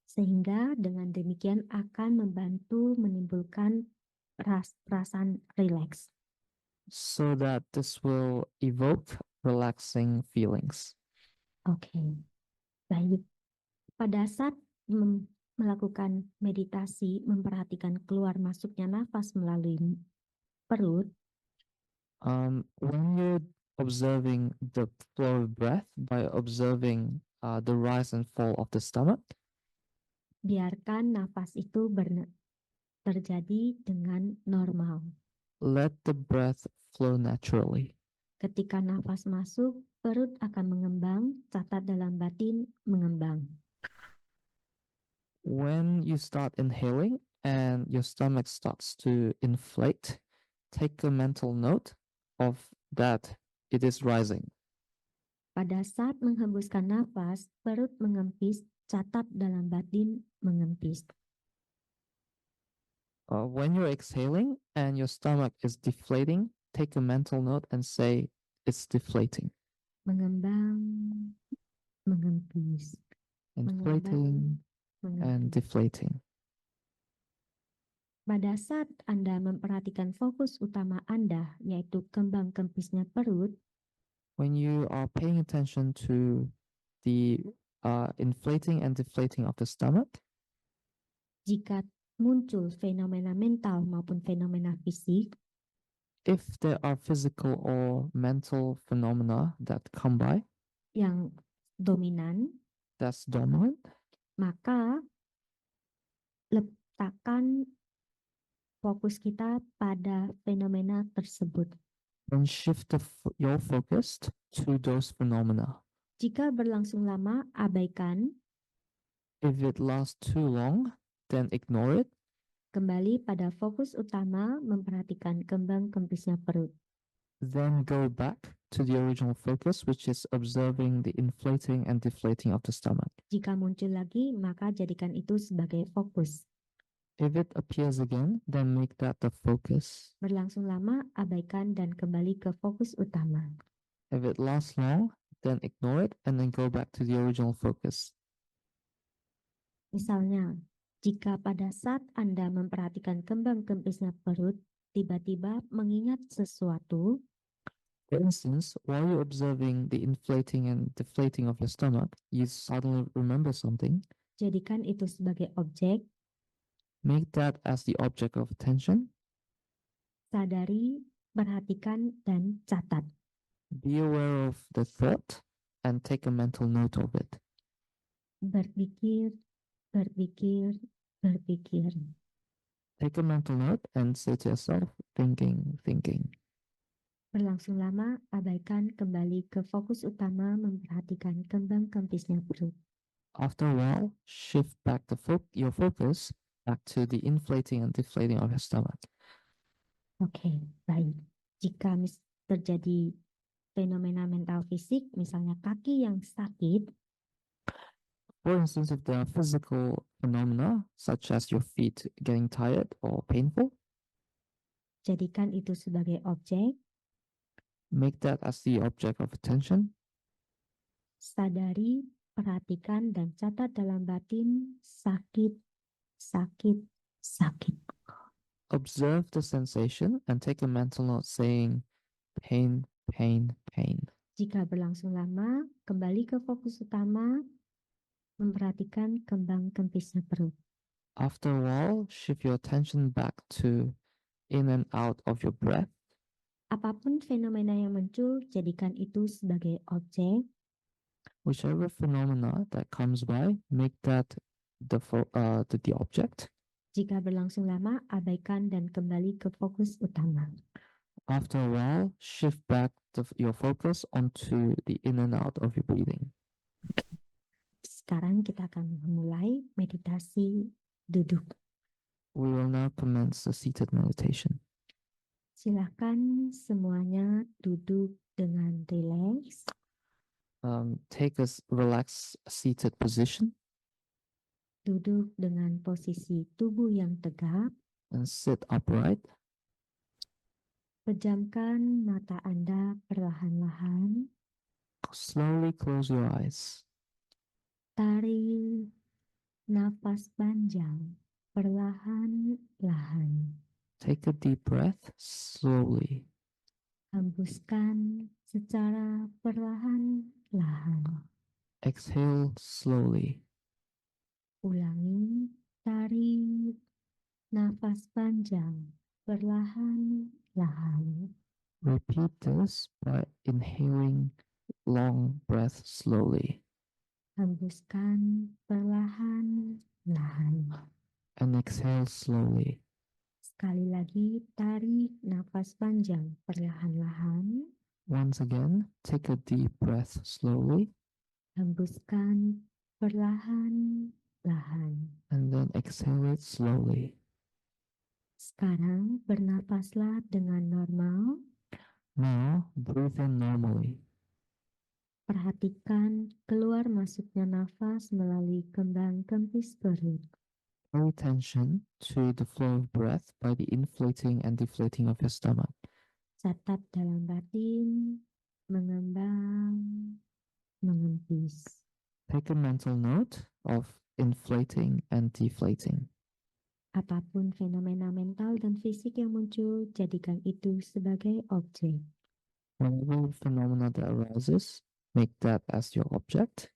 Sehingga dengan demikian akan membantu menimbulkan perasaan rileks. So that this will evoke relaxing feelings. Oke, baik. Pada saat melakukan meditasi, memperhatikan keluar masuknya nafas melalui perut. When you're observing the flow of breath by observing the rise and fall of the stomach, biarkan nafas itu terjadi dengan normal. Let the breath flow naturally. Ketika nafas masuk, perut akan mengembang, catat dalam batin mengembang. When you start inhaling and your stomach starts to inflate, take a mental note of that it is rising. Pada saat menghembuskan nafas, perut mengempis, catat dalam batin mengempis. When you're exhaling and your stomach is deflating, take a mental note and say it's deflating. Mengembang, mengempis. Inflating and deflating. Pada saat Anda memperhatikan fokus utama Anda, yaitu kembang kempisnya perut, when you are paying attention to the inflating and deflating of the stomach, jika muncul fenomena mental maupun fenomena fisik, if there are physical or mental phenomena that come by, yang dominan, that's dominant, maka letakkan fokus kita pada fenomena tersebut. then shift your focus to those phenomena. Jika berlangsung lama, abaikan. If it lasts too long, then ignore it. Kembali pada fokus utama memperhatikan kembang kempisnya perut. Then go back to the original focus, which is observing the inflating and deflating of the stomach. Jika muncul lagi, maka jadikan itu sebagai fokus. If it appears again, then make that the focus. Berlangsung lama, abaikan dan kembali ke fokus utama. If it lasts long, then ignore it, and then go back to the original focus. Misalnya, jika pada saat Anda memperhatikan kembang kempisnya perut, tiba-tiba mengingat sesuatu, For instance, while you're observing the inflating and deflating of your stomach, you suddenly remember something. jadikan itu sebagai objek, Make that as the object of attention. sadari, perhatikan, dan catat. Be aware of the thought and take a mental note of it. Berpikir, berpikir, berpikir. Take a mental note and say to yourself, thinking, thinking. Berlangsung lama, abaikan kembali ke fokus utama memperhatikan kembang kempisnya perut. After a while, shift back your focus back to the inflating and deflating of your stomach. Oke, baik. Jika terjadi fenomena mental fisik, misalnya kaki yang sakit, For instance, if there are physical phenomena, such as your feet getting tired or painful, jadikan itu sebagai objek, make that as the object of attention. sadari, perhatikan, dan catat dalam batin sakit, sakit, sakit. Observe the sensation and take a mental note saying pain, pain, pain. Jika berlangsung lama, kembali ke fokus utama, memperhatikan kembang kempisnya perut. After a while, shift your attention back to in and out of your breath. Apapun fenomena yang muncul, jadikan itu sebagai objek, Whichever phenomena that comes by, make that the object. jika berlangsung lama, abaikan dan kembali ke fokus utama. After a while, shift back your focus onto the in and out of your breathing. Sekarang kita akan memulai meditasi duduk. We will now commence the seated meditation. Silakan semuanya duduk dengan rileks. Take a relaxed seated position Duduk dengan posisi tubuh yang tegap. and sit upright. Pejamkan mata Anda perlahan-lahan. Slowly close your eyes. Tarik nafas panjang perlahan-lahan. Take a deep breath slowly. Hembuskan secara perlahan-lahan. Exhale slowly. Ulangi, tarik nafas panjang perlahan-lahan. Repeat this by inhaling long breath slowly Hembuskan perlahan-lahan. and exhale slowly. Sekali lagi, tarik nafas panjang perlahan-lahan. Once again, take a deep breath slowly Hembuskan perlahan-lahan. and then exhale it slowly. Sekarang bernafaslah dengan normal. Now, breathe in normally. Perhatikan keluar masuknya nafas melalui kembang kempis perut. Pay attention to the flow of breath by the inflating and deflating of your stomach. Catat dalam batin, mengembang, mengempis. Take a mental note of inflating and deflating. Apapun fenomena mental dan fisik yang muncul, jadikan itu sebagai objek. Whenever phenomena that arises, make that as your object.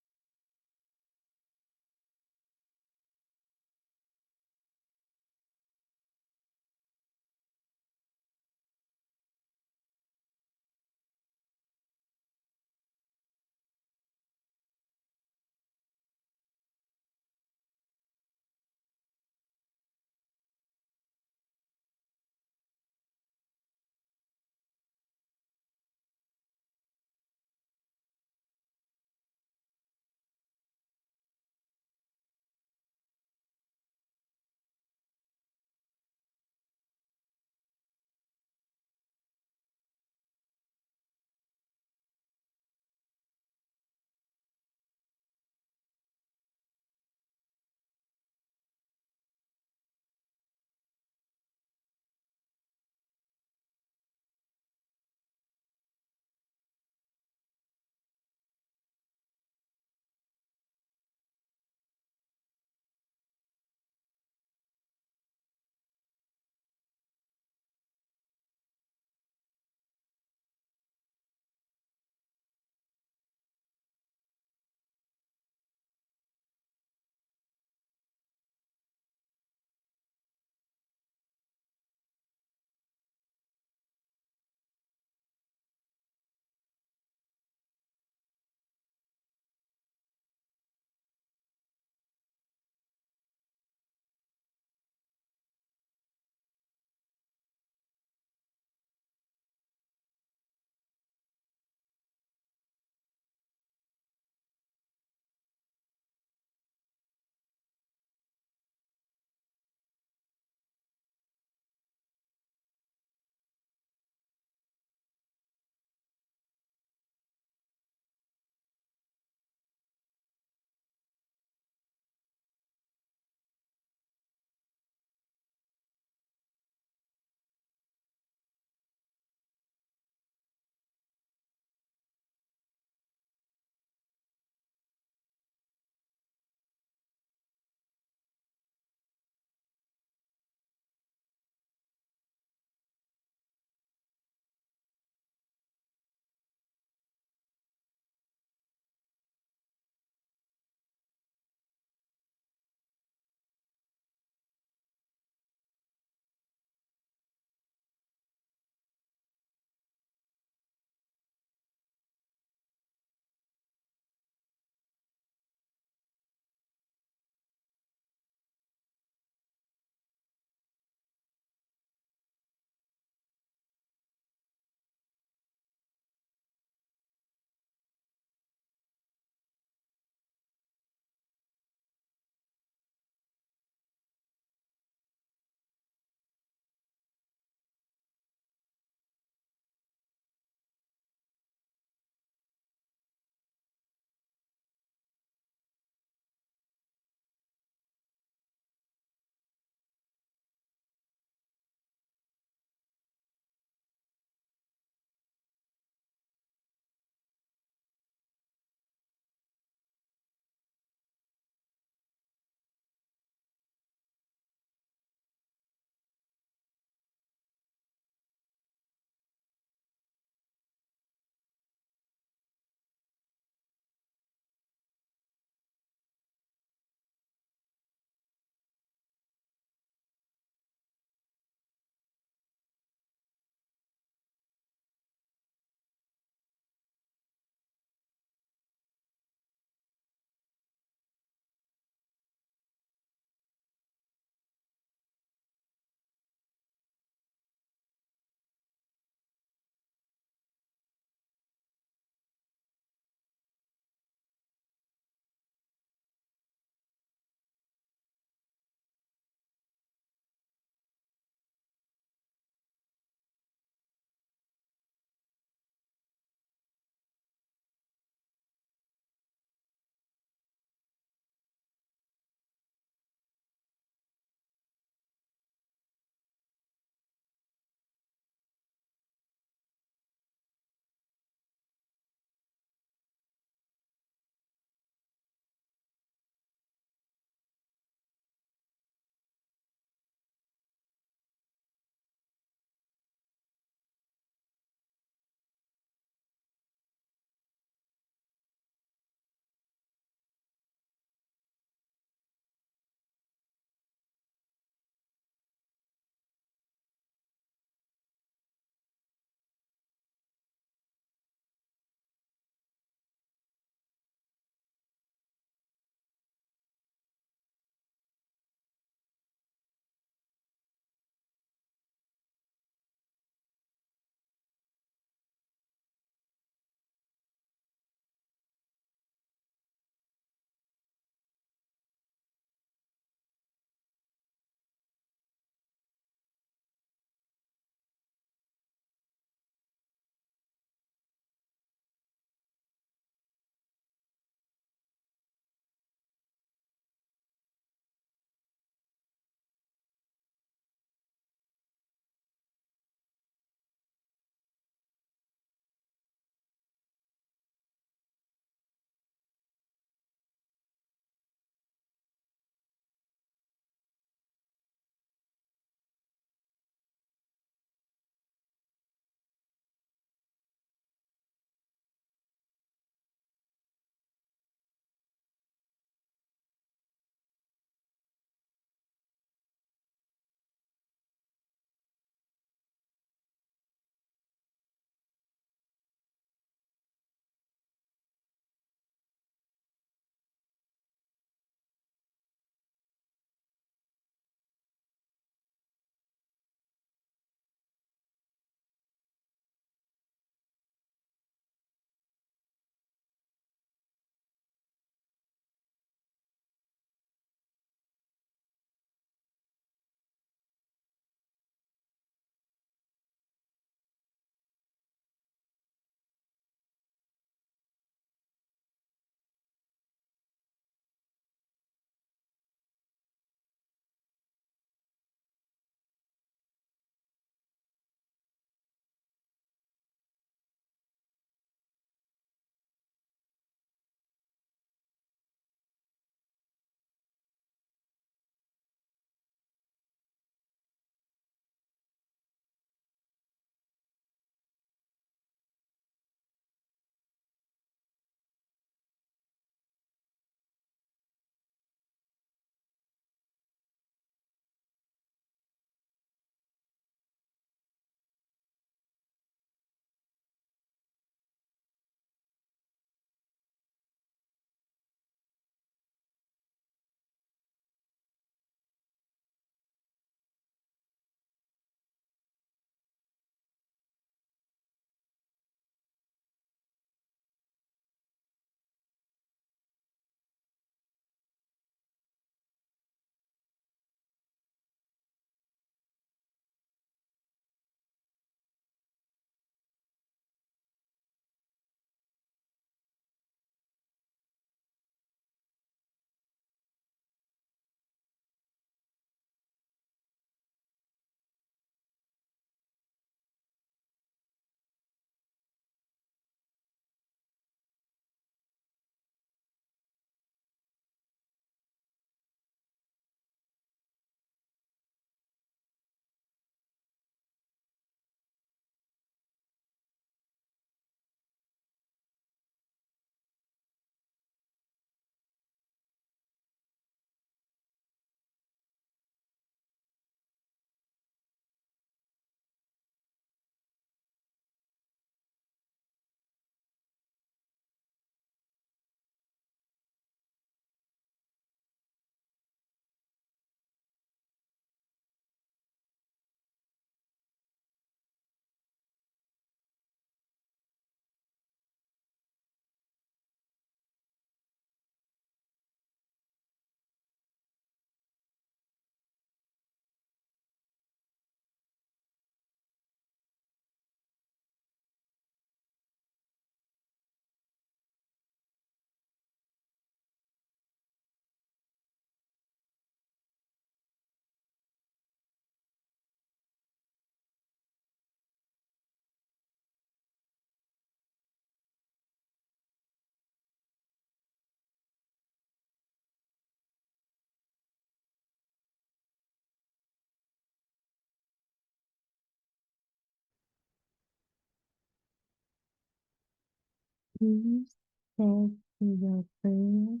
Please take your breath,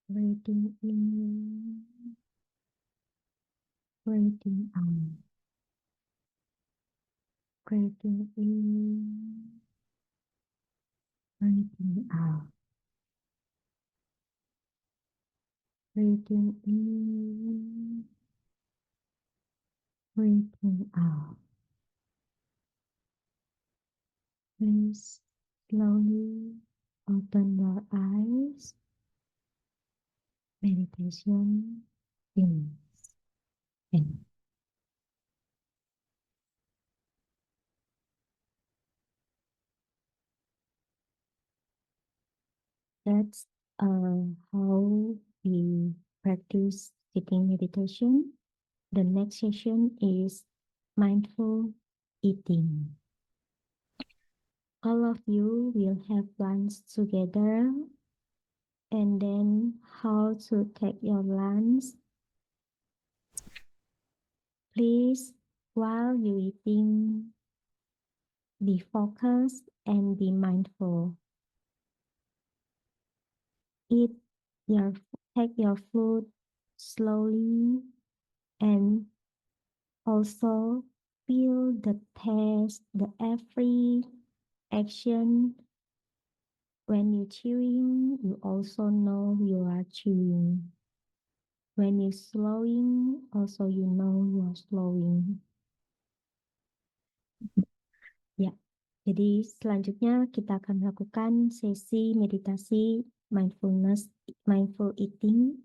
breathing in, breathing out, breathing in, breathing out, breathing in, breathing out. Please slowly open your eyes. Meditation begins. That's how we practice sitting meditation. The next session is mindful eating. All of you will have lunch together, and then how to take your lunch. Please, while you eating, be focused and be mindful. Take your food slowly and also feel the taste, the every action. When you're chewing, you also know you are chewing. When you're slowing, also you know you are slowing. Ya, jadi selanjutnya kita akan melakukan sesi meditasi mindful eating.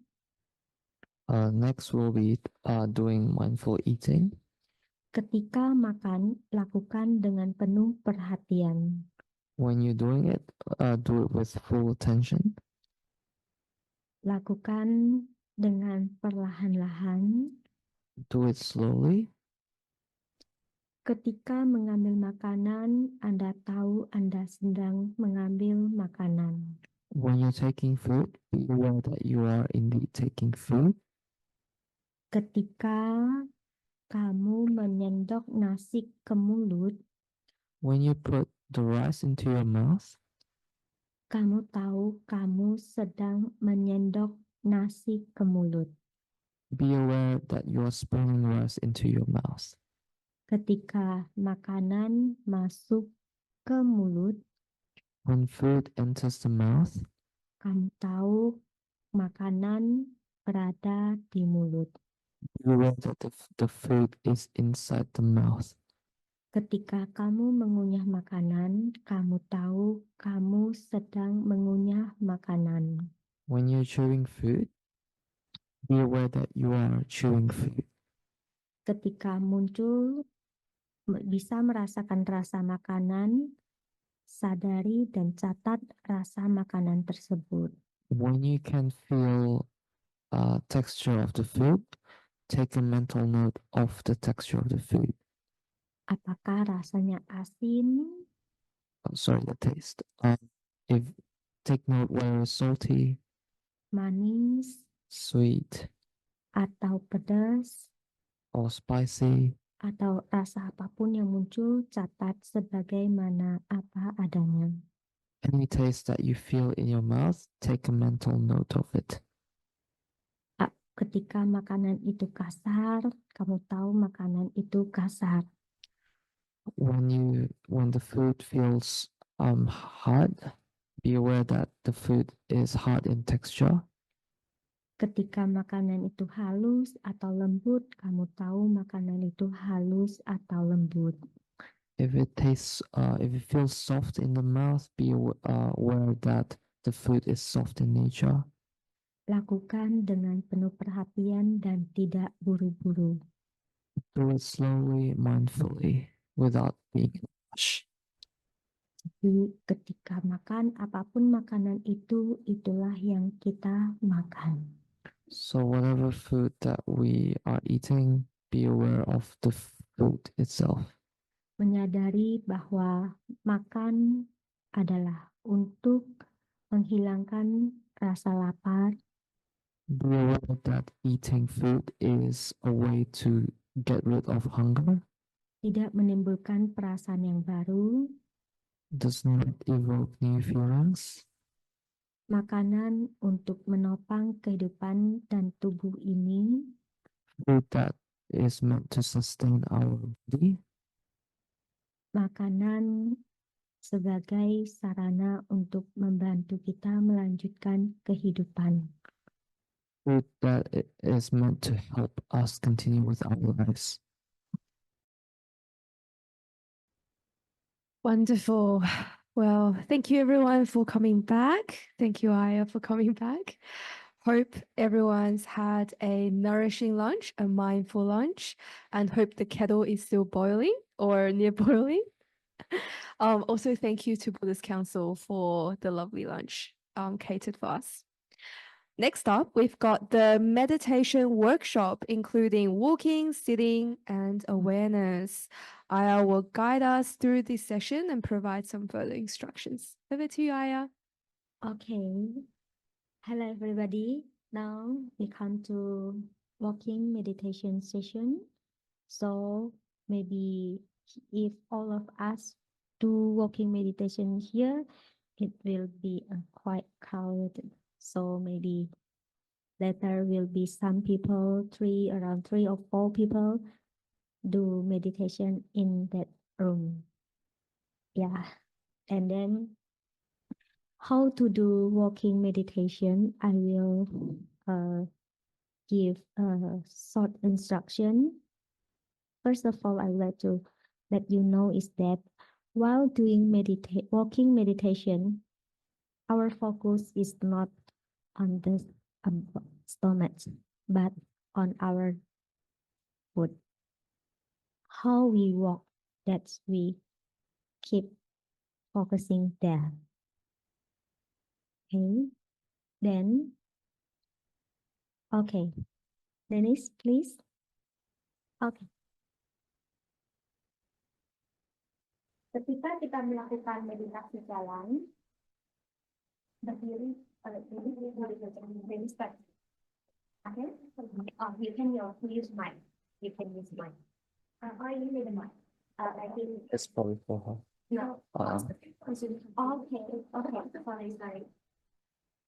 Next, we'll be doing mindful eating. Ketika makan, lakukan dengan penuh perhatian. When you're doing it, do it with full attention. Lakukan dengan perlahan-lahan. Do it slowly. Ketika mengambil makanan, Anda tahu Anda sedang mengambil makanan. When you're taking food, be aware that you are indeed taking food. Ketika kamu menyendok nasi ke mulut, when you put the rice into your mouth, kamu tahu kamu sedang menyendok nasi ke mulut. be aware that you are spooning rice into your mouth. Ketika makanan masuk ke mulut, when food enters the mouth, kamu tahu makanan berada di mulut. be aware that the food is inside the mouth. Ketika kamu mengunyah makanan, kamu tahu kamu sedang mengunyah makanan. When you're chewing food, be aware that you are chewing food. Ketika muncul, bisa merasakan rasa makanan, sadari dan catat rasa makanan tersebut. When you can feel texture of the food, take a mental note of the texture of the food. Apakah rasanya asin? Sorry, the taste. If take note whether it's salty, Manis, sweet, atau pedas, or spicy, atau rasa apapun yang muncul, catat sebagaimana apa adanya. any taste that you feel in your mouth, take a mental note of it. Ketika makanan itu kasar, kamu tahu makanan itu kasar. When the food feels hard, be aware that the food is hard in texture. Ketika makanan itu halus atau lembut, kamu tahu makanan itu halus atau lembut. If it feels soft in the mouth, be aware that the food is soft in nature. Lakukan dengan penuh perhatian dan tidak buru-buru. Do it slowly, mindfully, without being in a rush. Jadi ketika makan, apapun makanan itu, itulah yang kita makan. So whatever food that we are eating, be aware of the food itself. Menyadari bahwa makan adalah untuk menghilangkan rasa lapar. Be aware that eating food is a way to get rid of hunger. Tidak menimbulkan perasaan yang baru. does not evoke new feelings. Makanan untuk menopang kehidupan dan tubuh ini Food that is meant to sustain our body. makanan sebagai sarana untuk membantu kita melanjutkan kehidupan. Food that is meant to help us continue with our lives. Wonderful. Well, thank you everyone for coming back. Thank you, Aya, for coming back. Hope everyone's had a nourishing lunch, a mindful lunch, and hope the kettle is still boiling or near boiling. Also, thank you to Buddhist Council for the lovely lunch catered for us. Next up, we've got the meditation workshop, including walking, sitting, and awareness. Aya will guide us through this session and provide some further instructions. Over to you, Aya. Okay. Hello, everybody. Now we come to walking meditation session. So maybe if all of us do walking meditation here, it will be quite crowded. So maybe later will be some people, around 3 or 4 people do meditation in that room. Yeah. And then how to do walking meditation, I will give a short instruction. First of all, I would like to let you know is that while doing walking meditation, our focus is not on the stomach, but on our foot. How we walk, that we keep focusing there. Okay, then, okay, Dennis, please. Okay. Ketika kita melakukan meditasi jalan, berdiri, start. Okay. You can use mic. You can use mic. Or you need a mic. I think It's probably for her. no. Okay. Sorry.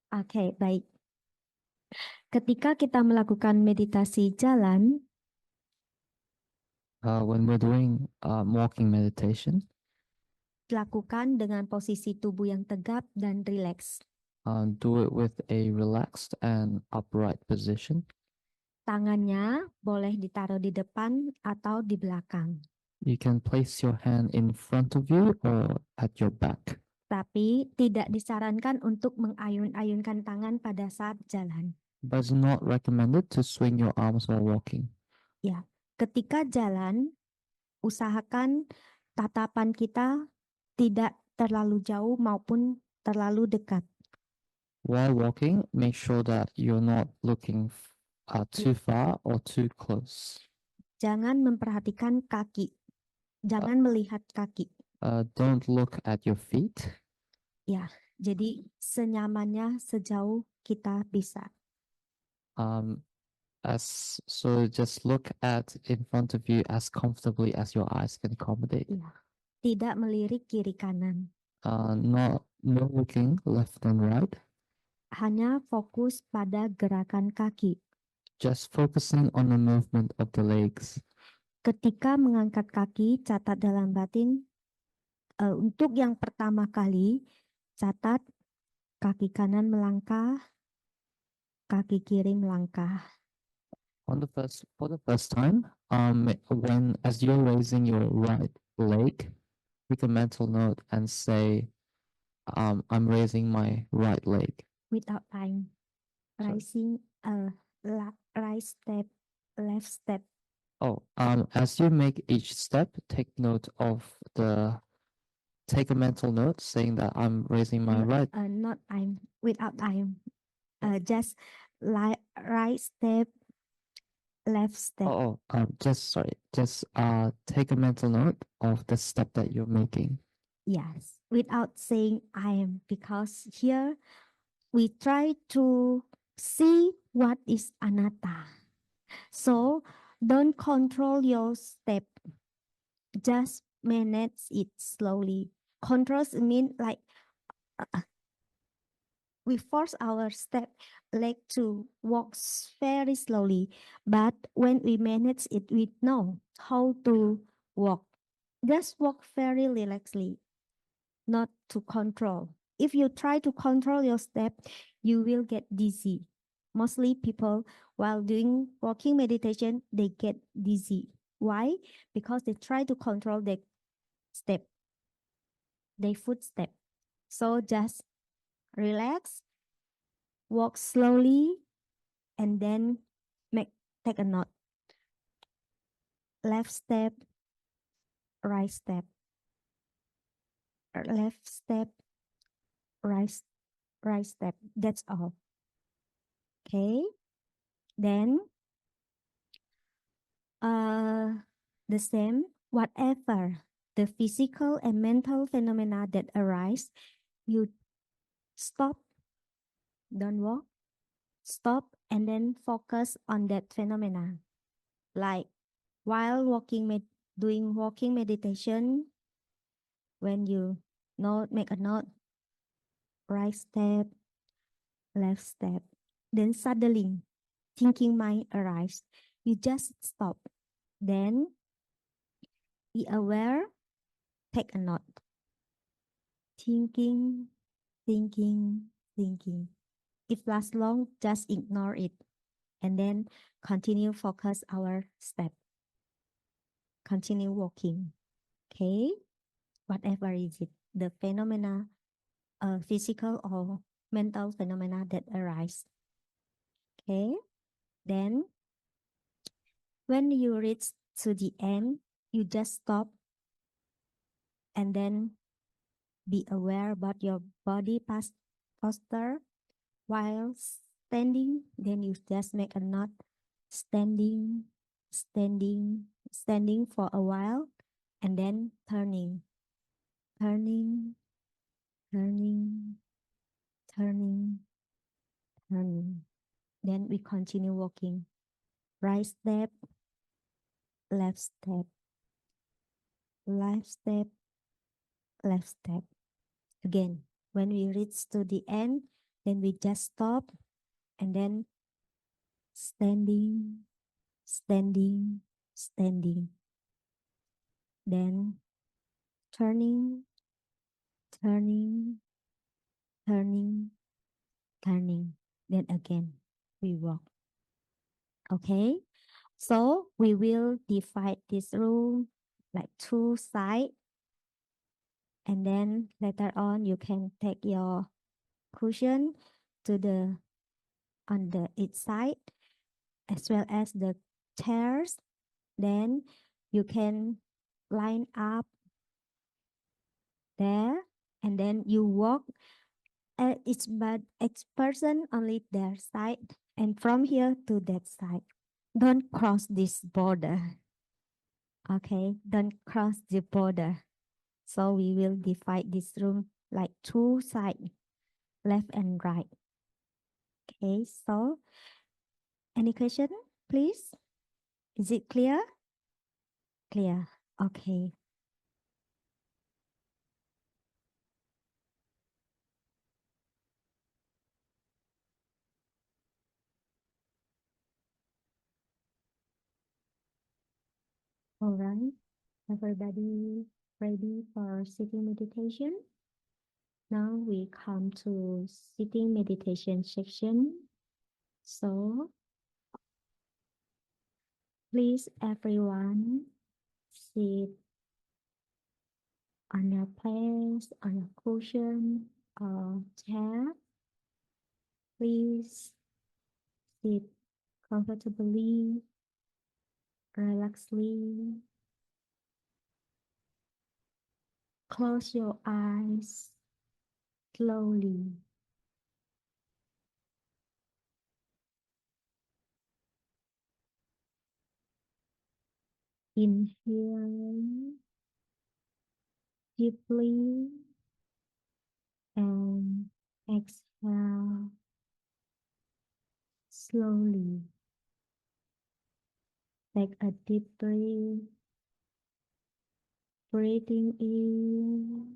Okay, baik. Ketika kita melakukan meditasi jalan, When we're doing walking meditation, lakukan dengan posisi tubuh yang tegap dan rileks. do it with a relaxed and upright position. Tangannya boleh ditaruh di depan atau di belakang. You can place your hand in front of you or at your back. Tapi tidak disarankan untuk mengayun-ayunkan tangan pada saat jalan. But it's not recommended to swing your arms while walking. Ya, ketika jalan, usahakan tatapan kita tidak terlalu jauh maupun terlalu dekat. While walking, make sure that you're not looking too far or too close. Jangan memperhatikan kaki. Jangan melihat kaki. Don't look at your feet. Ya, jadi senyamannya sejauh kita bisa. So just look at in front of you as comfortably as your eyes can accommodate. Ya. Tidak melirik kiri kanan. No looking left and right. Hanya fokus pada gerakan kaki. Just focusing on the movement of the legs. Ketika mengangkat kaki, catat dalam batin. Untuk yang pertama kali, catat kaki kanan melangkah, kaki kiri melangkah. For the first time, as you're raising your right leg, make a mental note and say, I'm raising my right leg. Without time. Rising, right step, left step. Oh, as you make each step, take a mental note saying that I'm raising my right. Not time, without time. Just right step, left step. Just take a mental note of the step that you're making. Yes, without saying I am, because here we try to see what is anatta. So don't control your step. Just manage it slowly. Controls mean like we force our step leg to walk very slowly, but when we manage it, we know how to walk. Just walk very relaxedly, not to control. If you try to control your step, you will get dizzy. Mostly people, while doing walking meditation, they get dizzy. Why? Because they try to control their step, their footstep. So just relax, walk slowly, and then take a note. Left step, right step, left step, right right step. That's all. Okay. Then the same, whatever the physical and mental phenomena that arise, you stop, don't walk, stop, and then focus on that phenomena. Like while doing walking meditation, when you make a note, right step, left step, then suddenly thinking mind arrives. You just stop. Then be aware, take a note. Thinking, thinking, thinking. If lasts long, just ignore it. And then continue focus our step. Continue walking. Okay? Whatever is it, the phenomena, physical or mental phenomena that arise. Okay? Then when you reach to the end, you just stop and then be aware about your body posture while standing. Then you just make a note, standing, standing, standing for a while, and then turning, turning, turning, turning, turning. Then we continue walking. Right step, left step, left step, left step. Again, when we reach to the end, then we just stop and then standing, standing, standing. Then turning, turning, turning, turning. Then again, we walk. Okay, so we will divide this room like two sides. And then later on, you can take your cushion to on the each side, as well as the chairs. Then you can line up there, and then you walk each person only their side, and from here to that side. Don't cross this border. Okay, don't cross the border. So we will divide this room like two sides, left and right. Okay, so any question, please? Is it clear? Clear. Okay. All right. Everybody ready for sitting meditation? Now we come to sitting meditation section. So please everyone sit on your place, on your cushion or chair. Please sit comfortably, relaxedly. Close your eyes slowly. Inhale deeply and exhale slowly. Take a deep breath, breathing in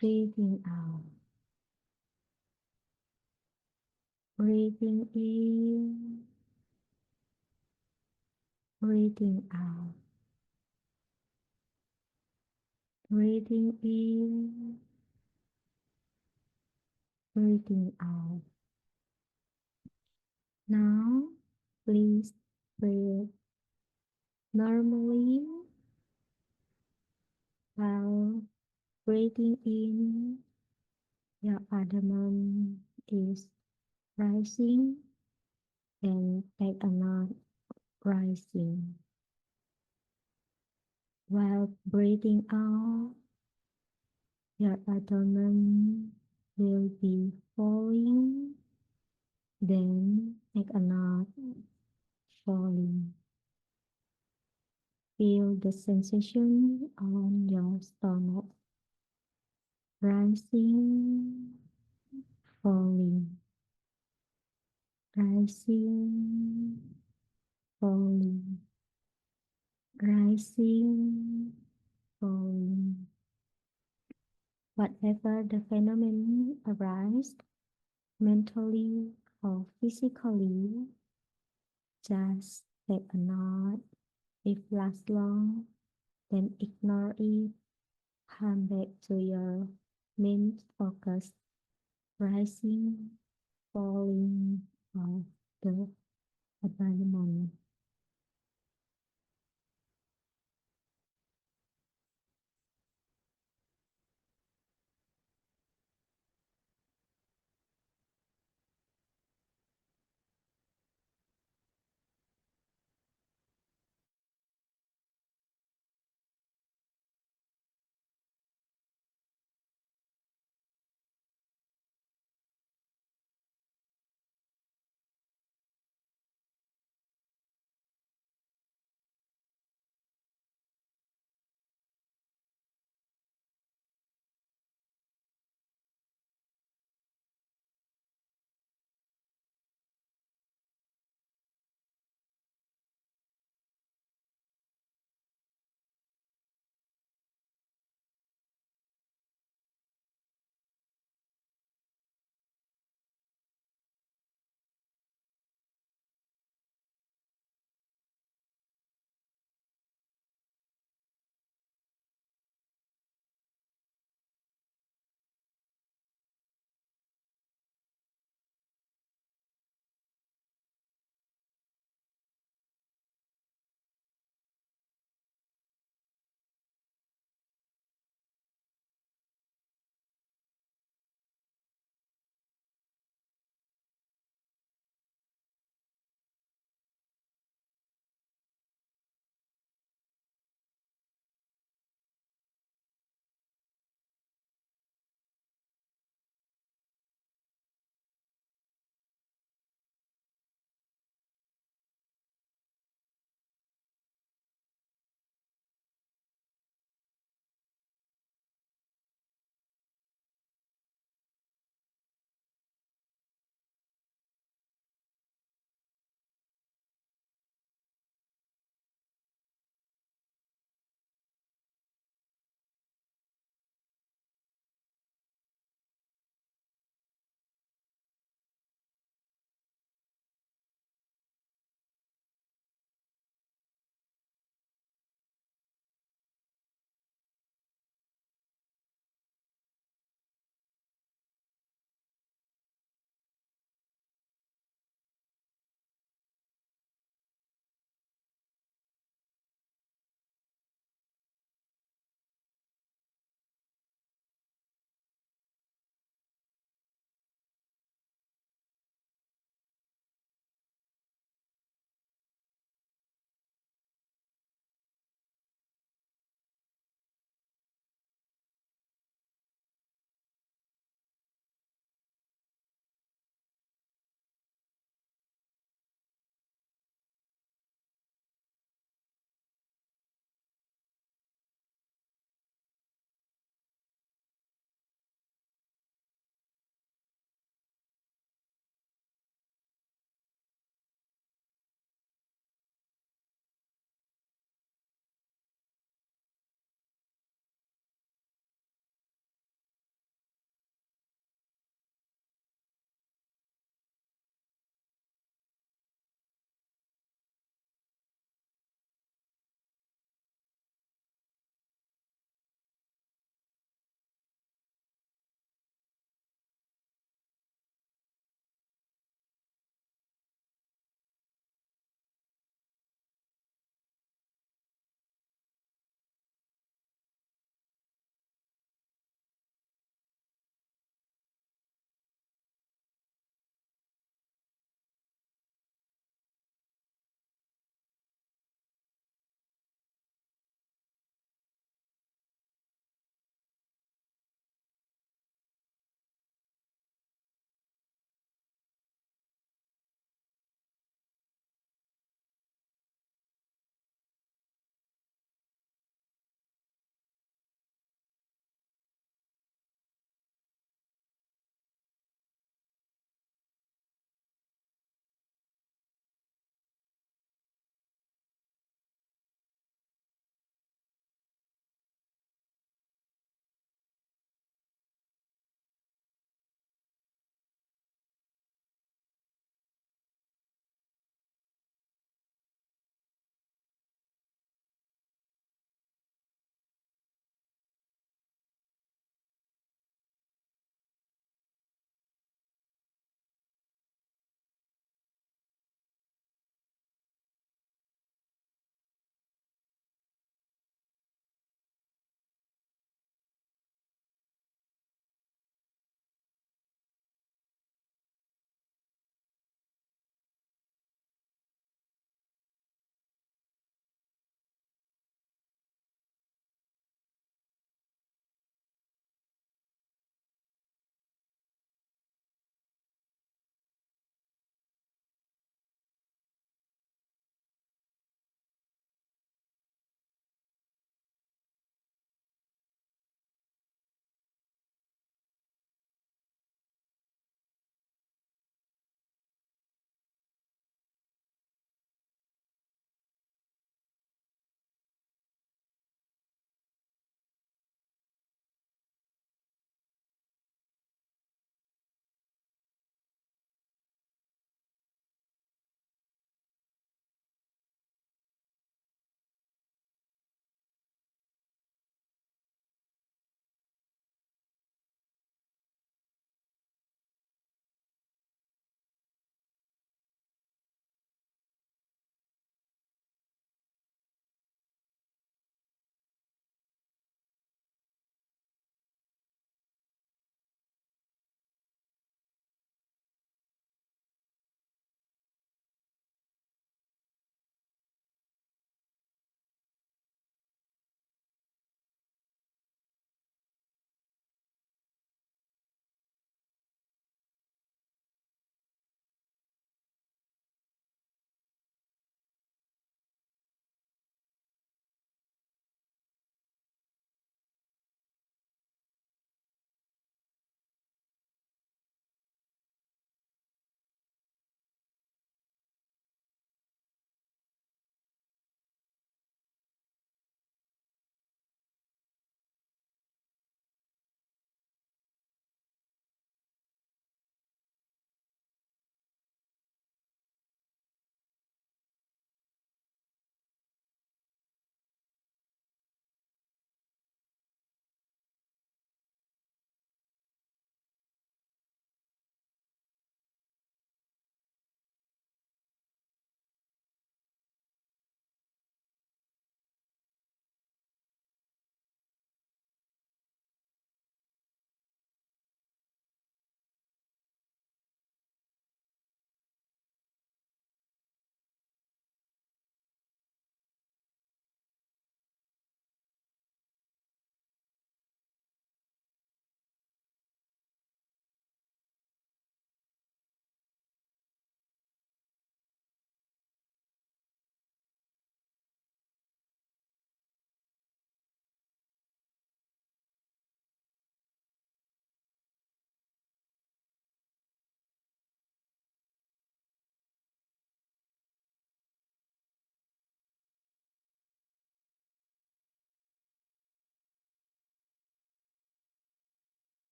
breathing out, breathing in, breathing out, breathing in, breathing out. Now, please breathe normally while breathing in. Your abdomen is rising and take a knot rising. While breathing out, your abdomen will be falling, then take a knot falling. Feel the sensation on your stomach, rising, falling, rising, falling, rising, falling. Whatever the phenomenon arises, mentally or physically, just take a knot. If lasts long, then ignore it. Come back to your main focus, rising, falling of the abdomen.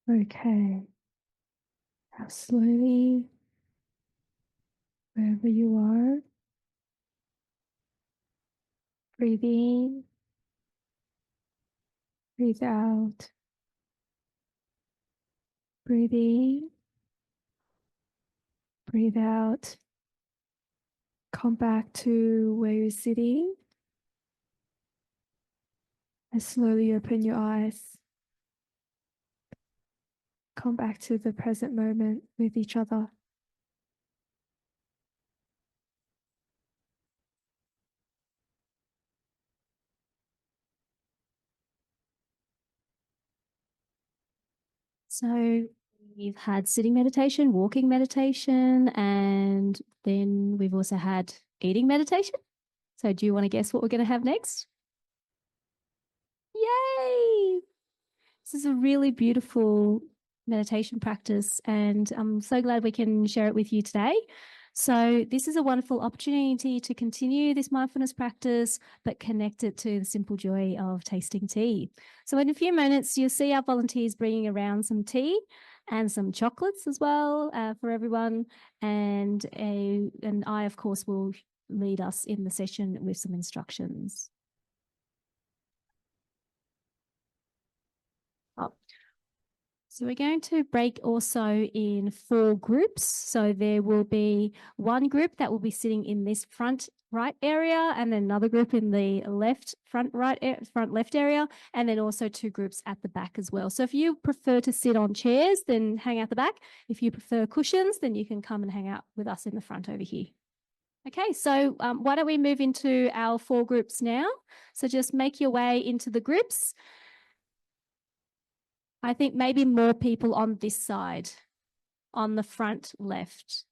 Okay. Now slowly, wherever you are, breathe in, breathe out. Breathe in, breathe out. Come back to where you're sitting and slowly open your eyes. Come back to the present moment with each other. So we've had sitting meditation, walking meditation, and then we've also had eating meditation. So do you want to guess what we're going to have next? Yay! This is a really beautiful meditation practice, and I'm so glad we can share it with you today. So this is a wonderful opportunity to continue this mindfulness practice, but connect it to the simple joy of tasting tea. So in a few minutes, you'll see our volunteers bringing around some tea and some chocolates as well for everyone. And I, of course, will lead us in the session with some instructions. So we're going to break also in 4 groups. So there will be one group that will be sitting in this front right area, and then another group in the front left area, and then also 2 groups at the back as well. So if you prefer to sit on chairs, then hang out the back. If you prefer cushions, then you can come and hang out with us in the front over here. Okay, so why don't we move into our 4 groups now? So just make your way into the groups. I think maybe more people on this side, on the front left.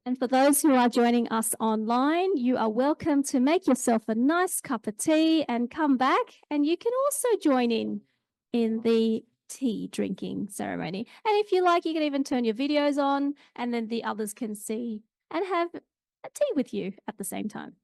And for those who are joining us online, you are welcome to make yourself a nice cup of tea and come back, and you can also join in the tea drinking ceremony. And if you like, you can even turn your videos on, and then the others can see and have a tea with you at the same time.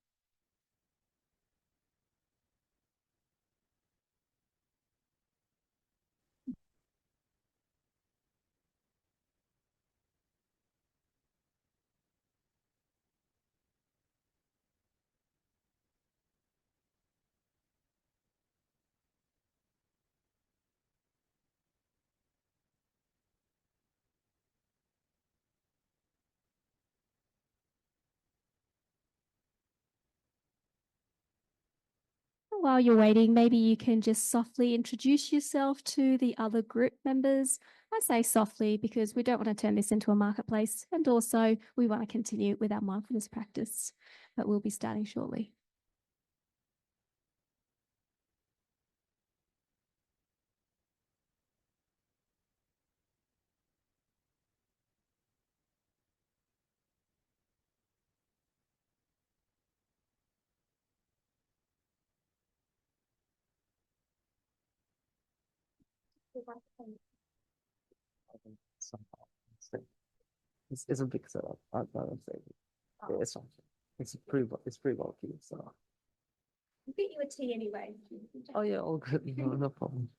While you're waiting, maybe you can just softly introduce yourself to the other group members. I say softly because we don't want to turn this into a marketplace, and also we want to continue with our mindfulness practice, but we'll be starting shortly. It's a big setup. I'd rather say it's fine. It's pretty bulky. So. We'll get you a tea anyway. Oh yeah, all good. No problem.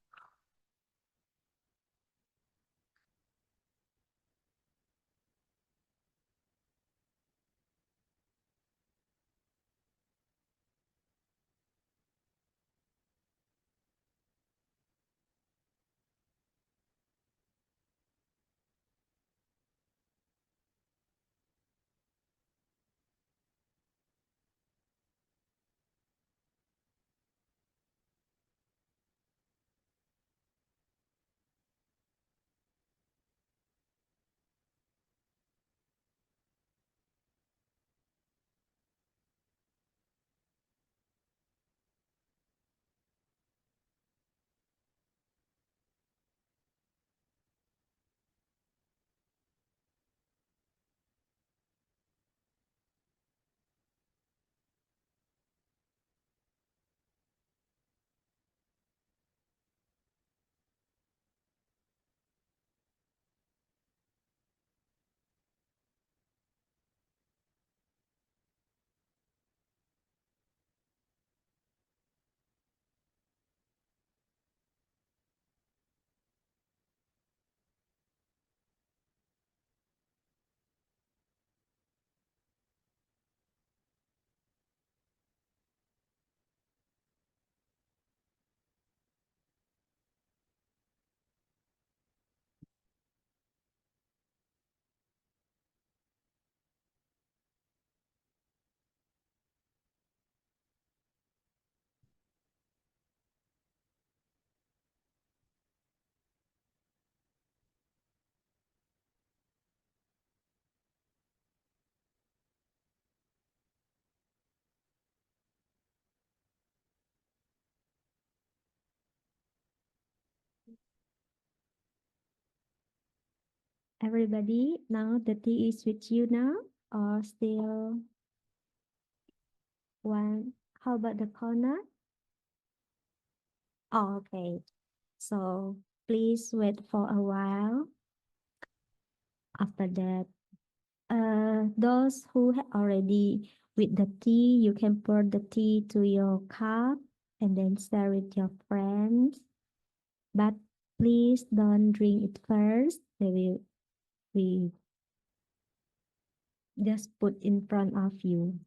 Everybody, now the tea is with you now, or still one? How about the corner? Oh, okay. So please wait for a while. After that, those who already with the tea, you can pour the tea to your cup and then share with your friends. But please don't drink it first. We just put in front of you.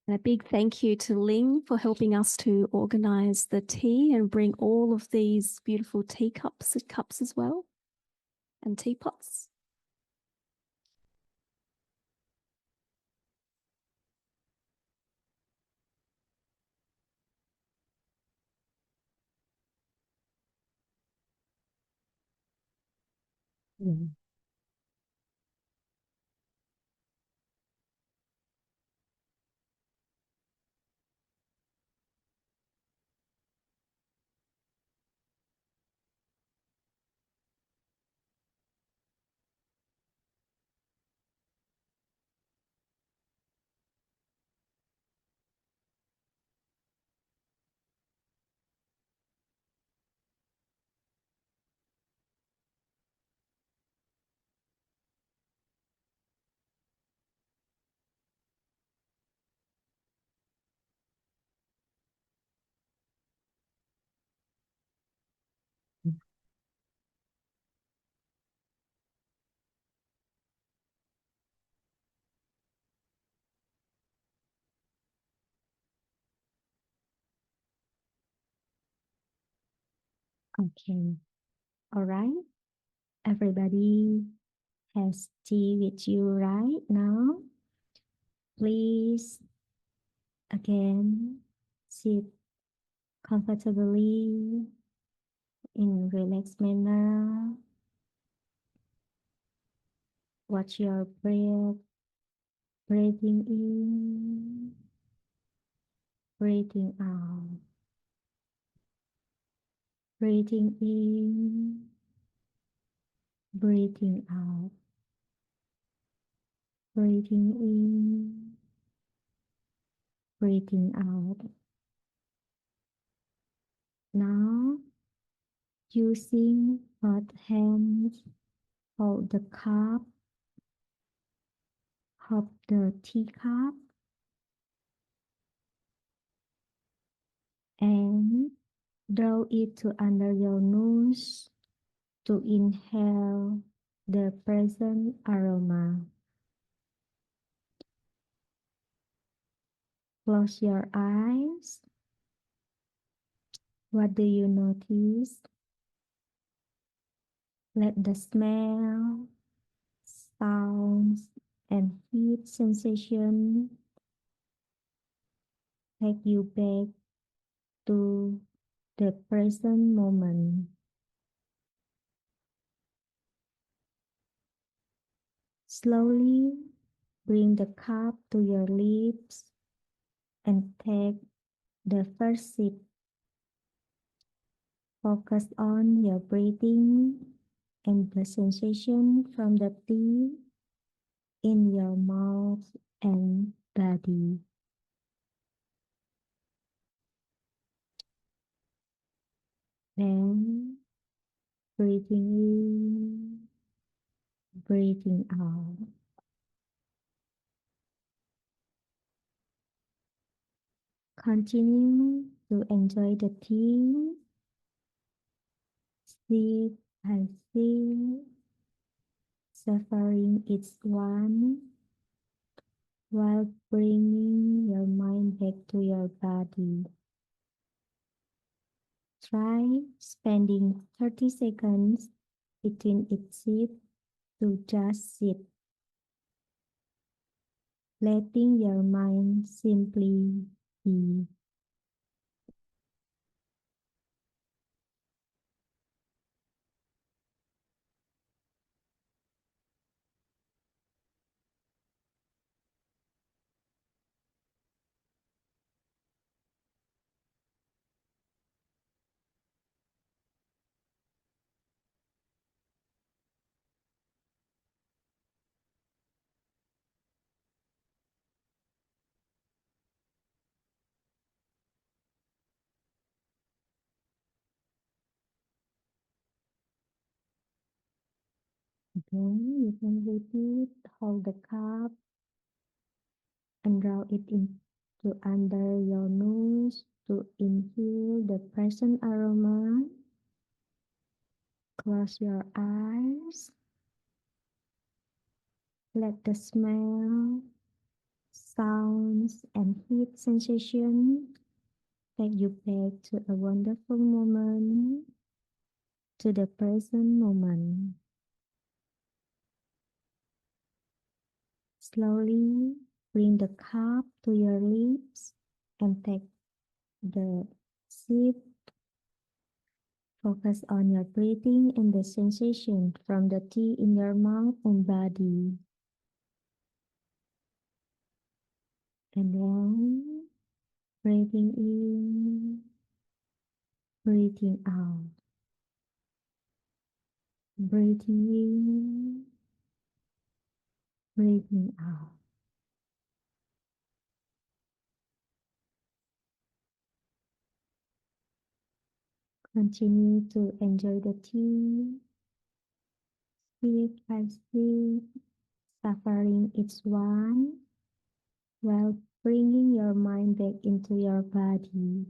And a big thank you to Ling for helping us to organize the tea and bring all of these beautiful teacups and cups as well, and teapots. Okay. All right. Everybody has tea with you right now. Please, again, sit comfortably in relaxed manner. Watch your breath, breathing in, breathing out, breathing in, breathing out, breathing in, breathing out. Now, using both hands, hold the cup, hold the teacup, and draw it to under your nose to inhale the present aroma. Close your eyes. What do you notice? Let the smell, sounds, and heat sensation take you back to the present moment. Slowly bring the cup to your lips and take the first sip. Focus on your breathing and the sensation from the tea in your mouth and body. Then breathing in, breathing out. Continue to enjoy the tea, sip by sip, savoring its warmth while bringing your mind back to your body. Try spending 30 seconds between each sip to just sit, letting your mind simply be. Then you can repeat, hold the cup and draw it into under your nose to inhale the present aroma. Close your eyes. Let the smell, sounds, and heat sensation take you back to a wonderful moment, to the present moment. Slowly bring the cup to your lips and take the sip. Focus on your breathing and the sensation from the tea in your mouth and body. And then breathing in, breathing out. Breathing in, breathing out. Continue to enjoy the tea, sip by sip, savoring its warmth while bringing your mind back into your body.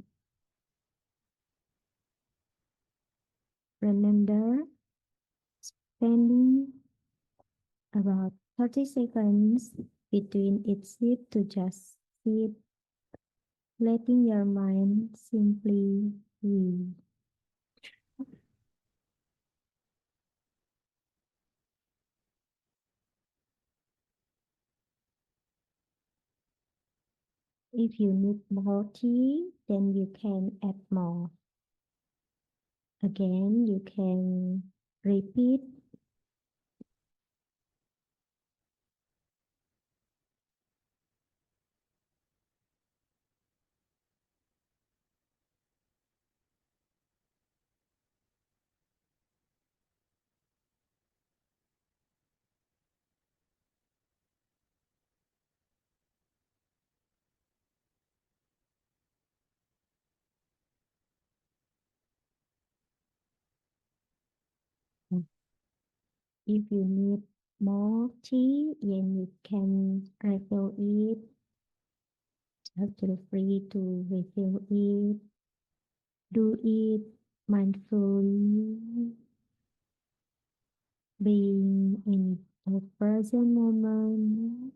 Remember, spending about 30 seconds between each sip to just sip, letting your mind simply be. If you need more tea, then you can add more. Again, you can repeat. If you need more tea, then you can refill it. Just feel free to refill it. Do it mindfully, being in the present moment.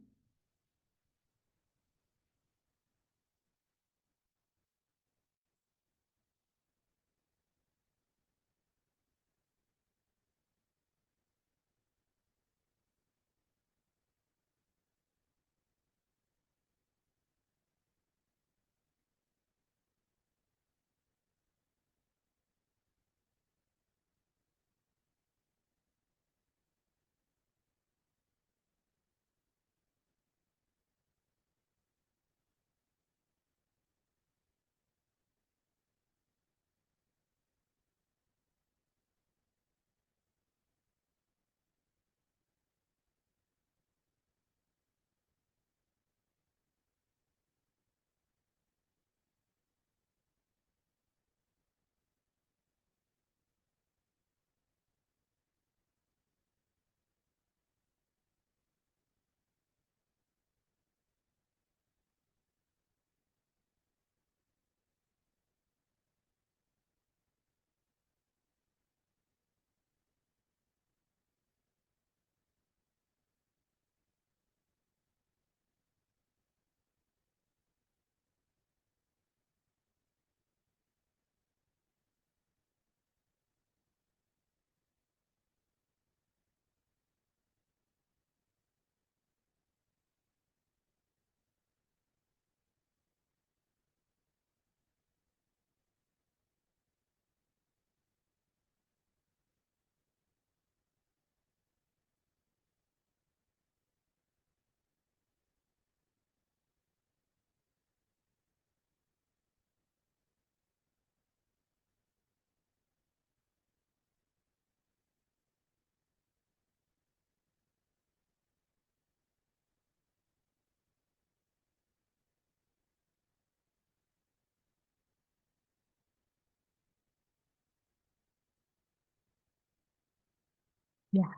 Yeah.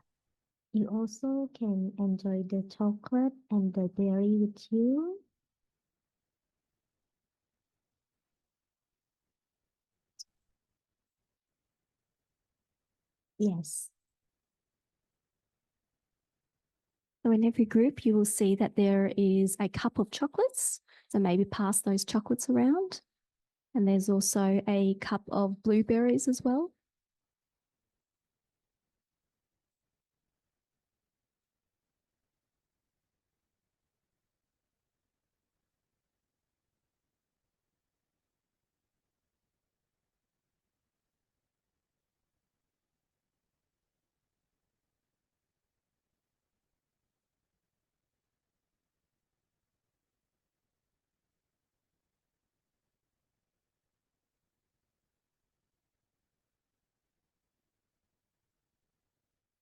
You also can enjoy the chocolate and the dairy with you. Yes. So in every group, you will see that there is a cup of chocolates. So maybe pass those chocolates around. And there's also a cup of blueberries as well.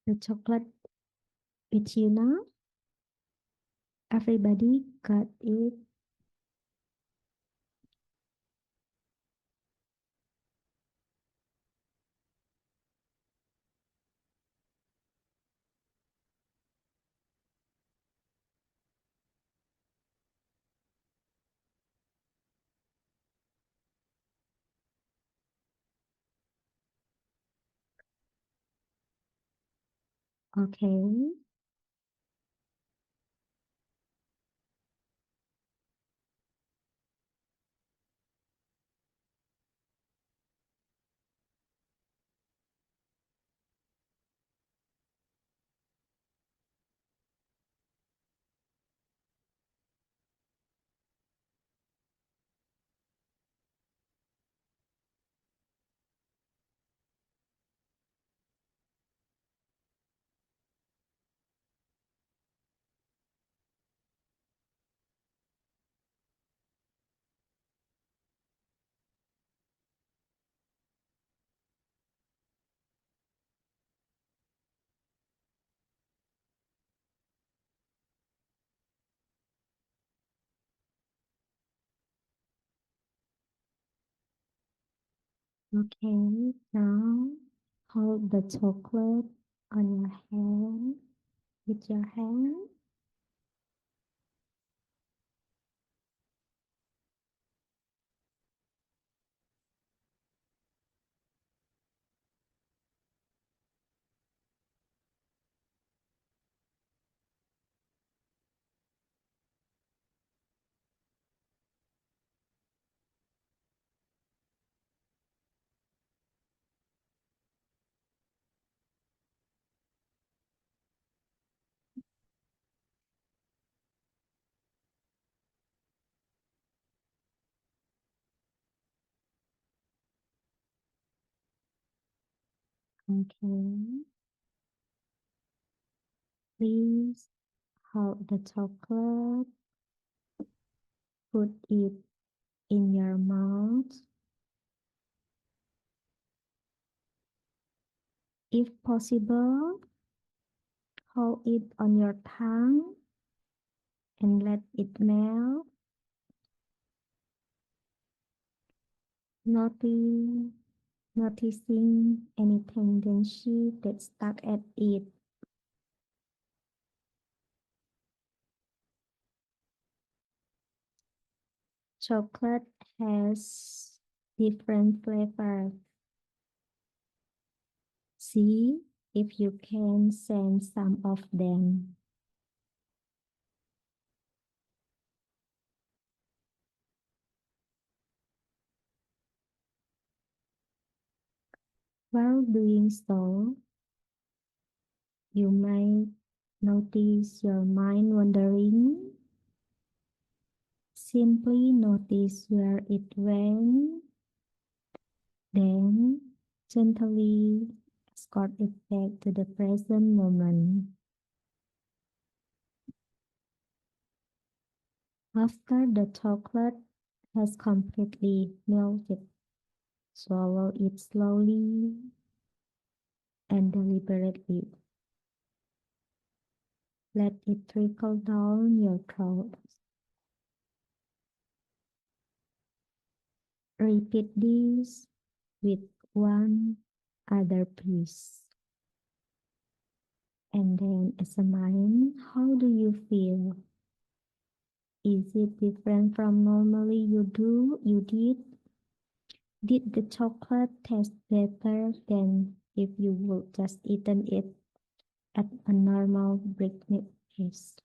The chocolate with you now. Everybody got it. Okay. Okay. Now hold the chocolate on your hand with your hand. Okay. Please hold the chocolate. Put it in your mouth. If possible, hold it on your tongue and let it melt. Noticing any tendency that stuck at it. Chocolate has different flavors. See if you can sense some of them. While doing so, you might notice your mind wandering. Simply notice where it went, then gently escort it back to the present moment. After the chocolate has completely melted, swallow it slowly and deliberately. Let it trickle down your throat. Repeat this with one other piece. And then examine, how do you feel? Is it different from normally you did? Did the chocolate taste better than if you would just eaten it at a normal breakneck pace?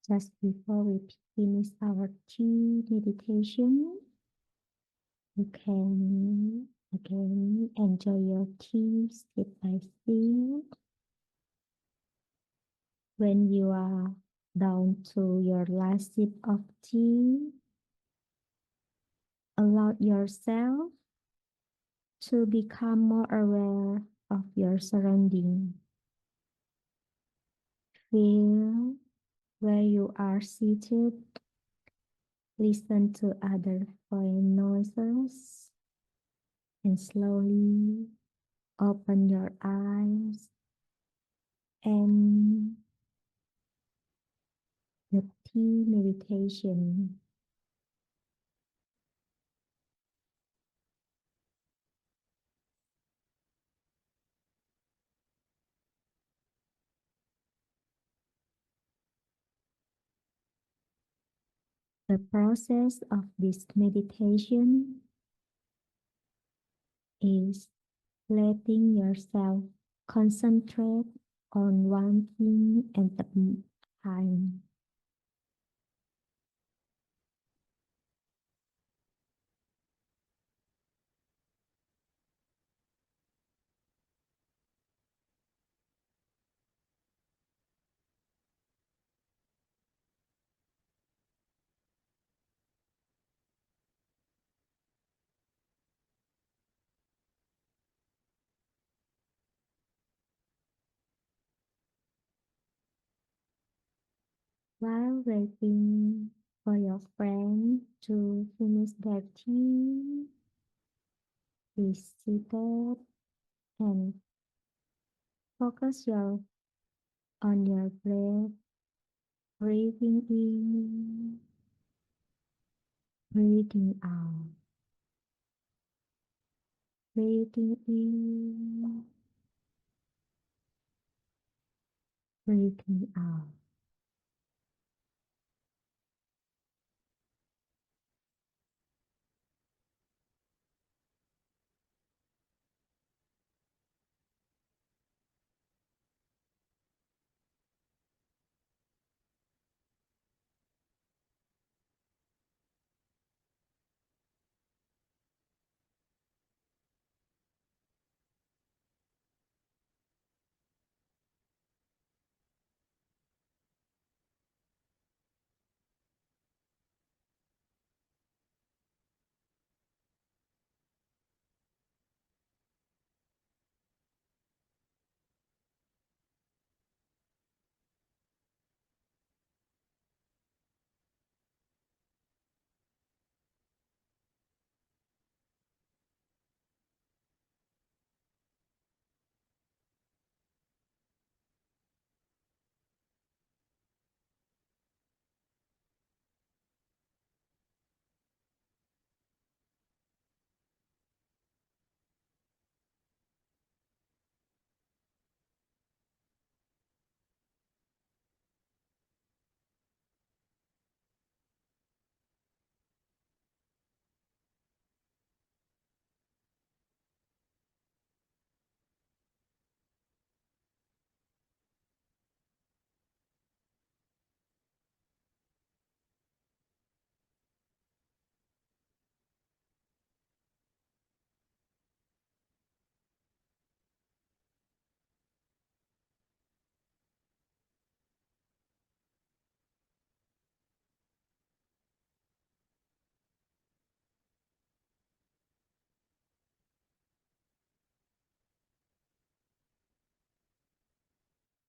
Just before we finish our tea meditation, you can again enjoy your tea step by step. When you are down to your last sip of tea, allow yourself to become more aware of your surrounding. Feel where you are seated. Listen to other foreign noises and slowly open your eyes and the tea meditation. The process of this meditation is letting yourself concentrate on one thing at a time. While waiting for your friend to finish their tea, be seated and focus on your breath, breathing in, breathing out, breathing in, breathing out.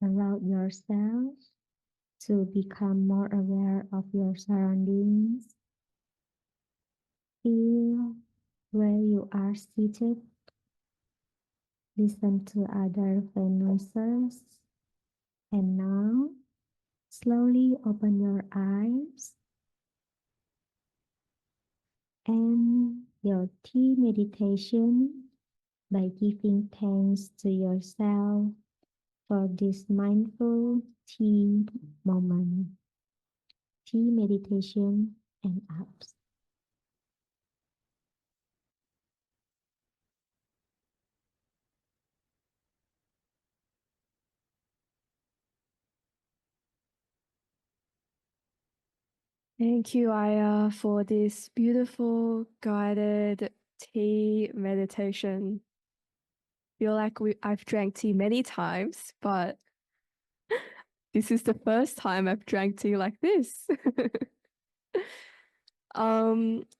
Allow yourself to become more aware of your surroundings. Feel where you are seated. Listen to other noises. And now, slowly open your eyes and your tea meditation by giving thanks to yourself for this mindful tea moment. Tea meditation and apps. Thank you, Aya, for this beautiful guided tea meditation. Feel like I've drank tea many times, but this is the first time I've drank tea like this.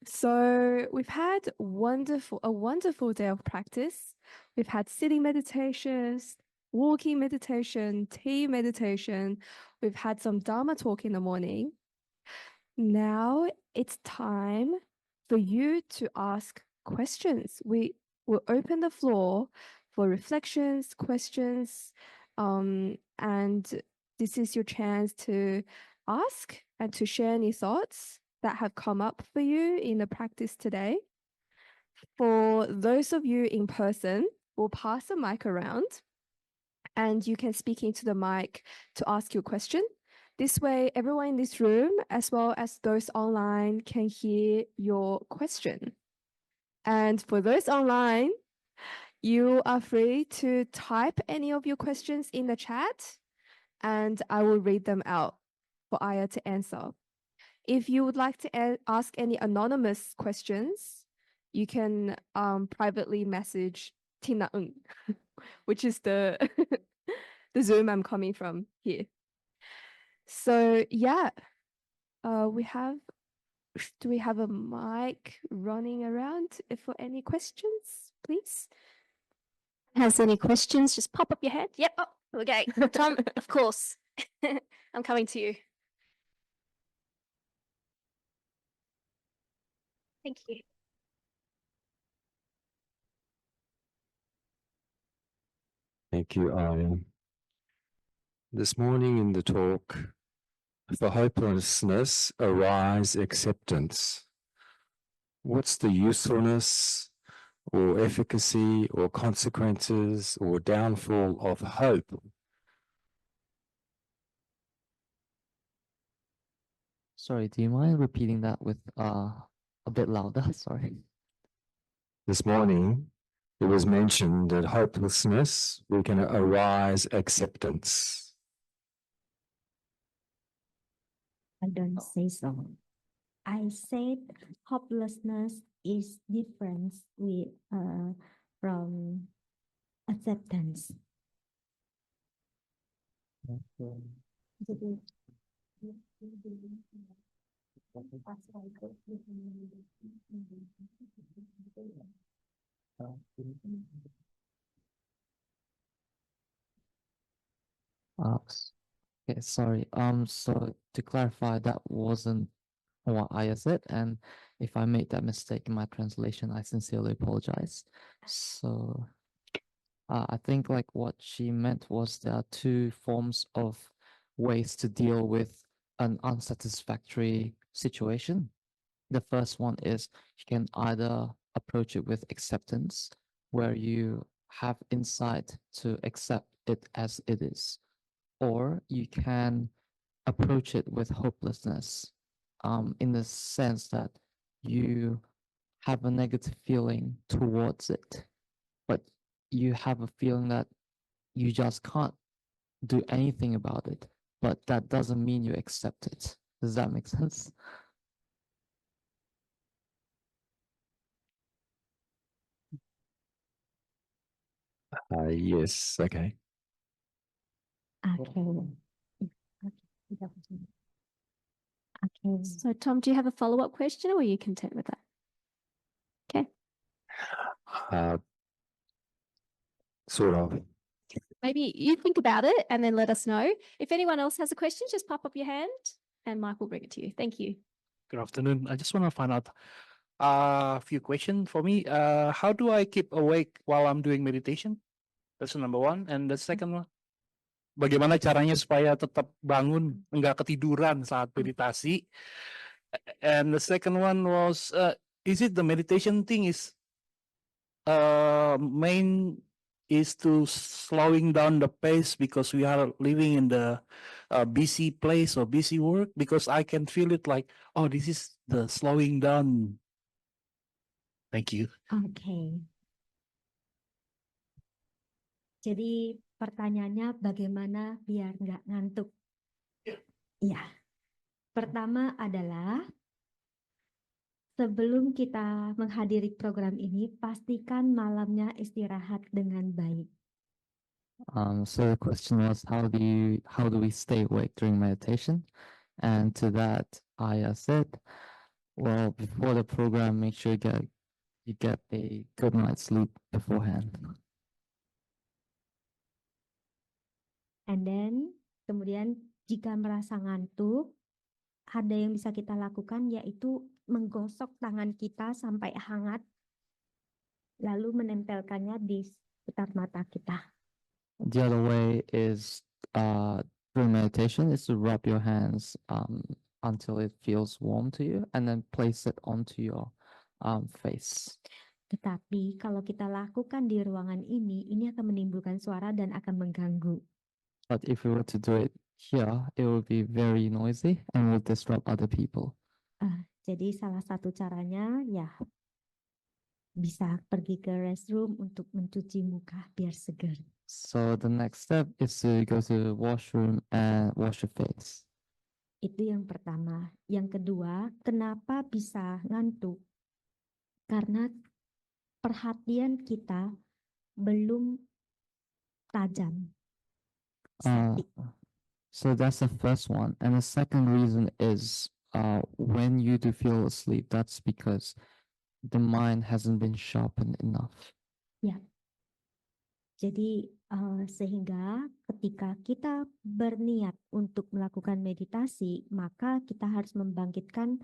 So we've had a wonderful day of practice. We've had sitting meditations, walking meditation, tea meditation. We've had some Dharma talk in the morning. Now it's time for you to ask questions. We will open the floor for reflections, questions, and this is your chance to ask and to share any thoughts that have come up for you in the practice today. For those of you in person, we'll pass the mic around and you can speak into the mic to ask your question. This way, everyone in this room, as well as those online, can hear your question. And for those online, you are free to type any of your questions in the chat, and I will read them out for Aya to answer. If you would like to ask any anonymous questions, you can privately message Tina Ng, which is the the Zoom I'm coming from here. So yeah, do we have a mic running around for any questions, please? Has any questions? Just pop up your hand. Yep. Oh, okay. Tom, of course. I'm coming to you. Thank you. Thank you, Aya. This morning in the talk, for hopelessness, arise acceptance. What's the usefulness or efficacy or consequences or downfall of hope? Sorry, do you mind repeating that with a bit louder? Sorry. This morning, it was mentioned that hopelessness, we can arise acceptance. I don't say so. I said hopelessness is different with from acceptance. Okay, sorry. So to clarify, that wasn't what Aya said, and if I made that mistake in my translation, I sincerely apologize. So I think like what she meant was there are two forms of ways to deal with an unsatisfactory situation. The first one is you can either approach it with acceptance, where you have insight to accept it as it is, or you can approach it with hopelessness, in the sense that you have a negative feeling towards it, but you have a feeling that you just can't do anything about it, but that doesn't mean you accept it. Does that make sense? Yes, okay. Okay. Okay. So, Tom, do you have a follow-up question, or are you content with that? Okay. Sort of. maybe you think about it and then let us know. If anyone else has a question, just pop up your hand and Mike will bring it to you. Thank you. Good afternoon. I just want to find out a few questions for me. How do I keep awake while I'm doing meditation? That's number one. And the second one, bagaimana caranya supaya tetap bangun, enggak ketiduran saat meditasi? And the second one was, is it the meditation thing is main is to slowing down the pace because we are living in the busy place or busy work? Because I can feel it like, oh, this is the slowing down. Thank you. Oke. Jadi pertanyaannya bagaimana biar nggak ngantuk? Iya. Pertama adalah sebelum kita menghadiri program ini, pastikan malamnya istirahat dengan baik. So the question was, how do we stay awake during meditation? And to that, I said, well, before the program, make sure you get a good night's sleep beforehand. And then, kemudian jika merasa ngantuk, ada yang bisa kita lakukan yaitu menggosok tangan kita sampai hangat, lalu menempelkannya di sekitar mata kita. The other way is during meditation is to rub your hands until it feels warm to you, and then place it onto your face. Tetapi kalau kita lakukan di ruangan ini akan menimbulkan suara dan akan mengganggu. But if we were to do it here, it would be very noisy and will disrupt other people. Jadi salah satu caranya ya bisa pergi ke restroom untuk mencuci muka biar segar. So the next step is to go to the washroom and wash your face. Itu yang pertama. Yang kedua, kenapa bisa ngantuk? Karena perhatian kita belum tajam. So that's the first one. And the second reason is when you do feel asleep, that's because the mind hasn't been sharpened enough. Ya. Jadi sehingga ketika kita berniat untuk melakukan meditasi, maka kita harus membangkitkan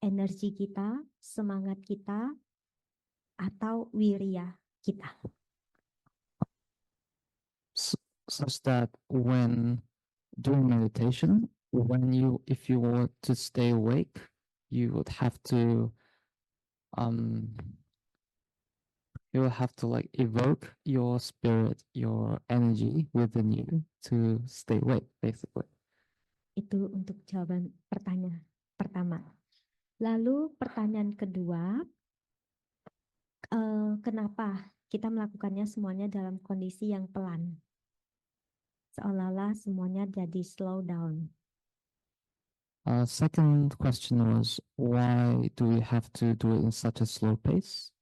energi kita, semangat kita, atau wirya kita. Such that when doing meditation, if you were to stay awake, you would have to like evoke your spirit, your energy within you to stay awake, basically. Itu untuk jawaban pertanyaan pertama. Lalu pertanyaan kedua, kenapa kita melakukannya semuanya dalam kondisi yang pelan? Seolah-olah semuanya jadi slow down. Second question was, why do we have to do it in such a slow pace?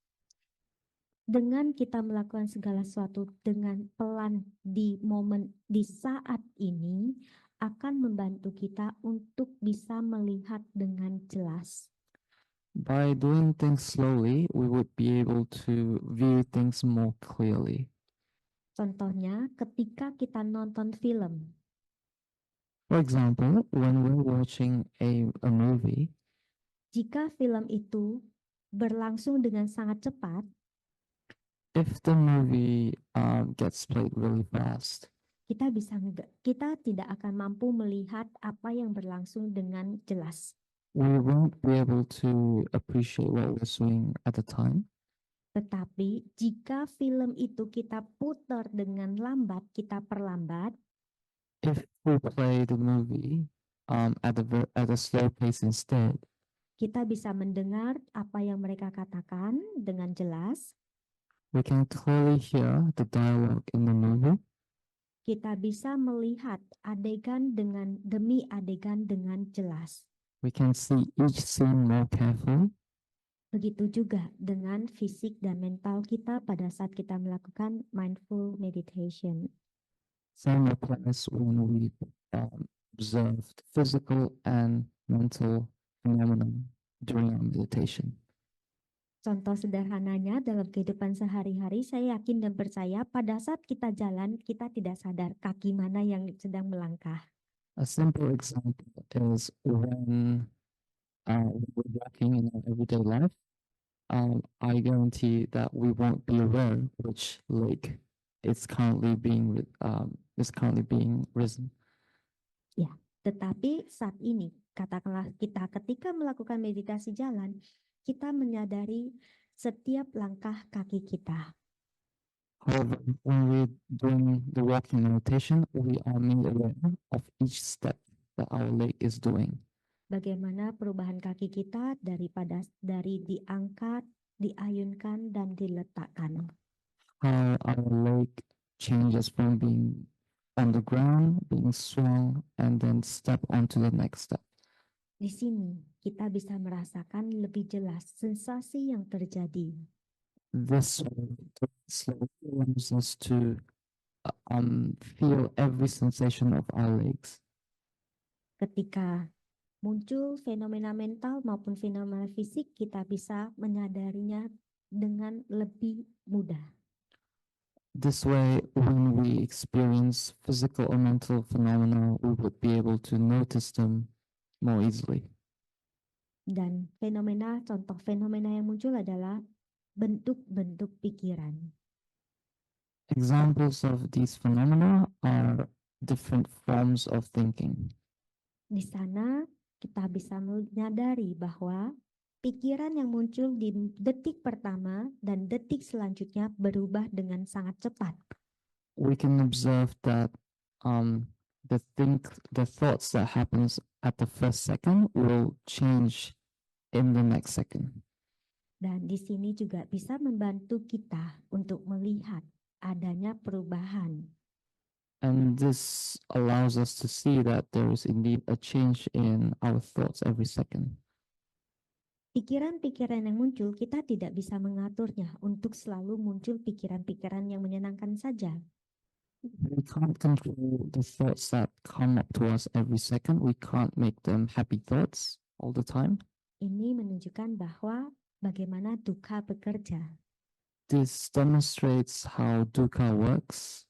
Dengan kita melakukan segala sesuatu dengan pelan di saat ini akan membantu kita untuk bisa melihat dengan jelas. By doing things slowly, we would be able to view things more clearly. Contohnya ketika kita nonton film. For example, when we're watching a movie, jika film itu berlangsung dengan sangat cepat, if the movie gets played really fast, kita tidak akan mampu melihat apa yang berlangsung dengan jelas. We won't be able to appreciate what we're seeing at the time. Tetapi jika film itu kita putar dengan lambat, kita perlambat. If we play the movie at a slow pace instead, kita bisa mendengar apa yang mereka katakan dengan jelas. We can clearly hear the dialogue in the movie. Kita bisa melihat adegan demi adegan dengan jelas. We can see each scene more carefully. Begitu juga dengan fisik dan mental kita pada saat kita melakukan mindful meditation. Same applies when we observe physical and mental phenomena during our meditation. Contoh sederhananya dalam kehidupan sehari-hari, saya yakin dan percaya pada saat kita jalan, kita tidak sadar kaki mana yang sedang melangkah. A simple example is when we're walking in our everyday life. I guarantee that we won't be aware which leg is currently being risen. Tetapi saat ini, katakanlah kita ketika melakukan meditasi jalan, kita menyadari setiap langkah kaki kita. However, when we're doing the walking meditation, we are made aware of each step that our leg is doing. Bagaimana perubahan kaki kita dari diangkat, diayunkan, dan diletakkan. How our leg changes from being on the ground, being swung, and then step onto the next step. Di sini kita bisa merasakan lebih jelas sensasi yang terjadi. This slowly allows us to feel every sensation of our legs. Ketika muncul fenomena mental maupun fenomena fisik, kita bisa menyadarinya dengan lebih mudah. This way, when we experience physical or mental phenomena, we would be able to notice them more easily. Dan contoh fenomena yang muncul adalah bentuk-bentuk pikiran. Examples of these phenomena are different forms of thinking. Di sana kita bisa menyadari bahwa pikiran yang muncul di detik pertama dan detik selanjutnya berubah dengan sangat cepat. We can observe that the thoughts that happens at the first second will change in the next second. Dan di sini juga bisa membantu kita untuk melihat adanya perubahan. And this allows us to see that there is indeed a change in our thoughts every second. Pikiran-pikiran yang muncul, kita tidak bisa mengaturnya untuk selalu muncul pikiran-pikiran yang menyenangkan saja. We can't control the thoughts that come up to us every second. We can't make them happy thoughts all the time. Ini menunjukkan bahwa bagaimana dukkha bekerja. This demonstrates how dukkha works.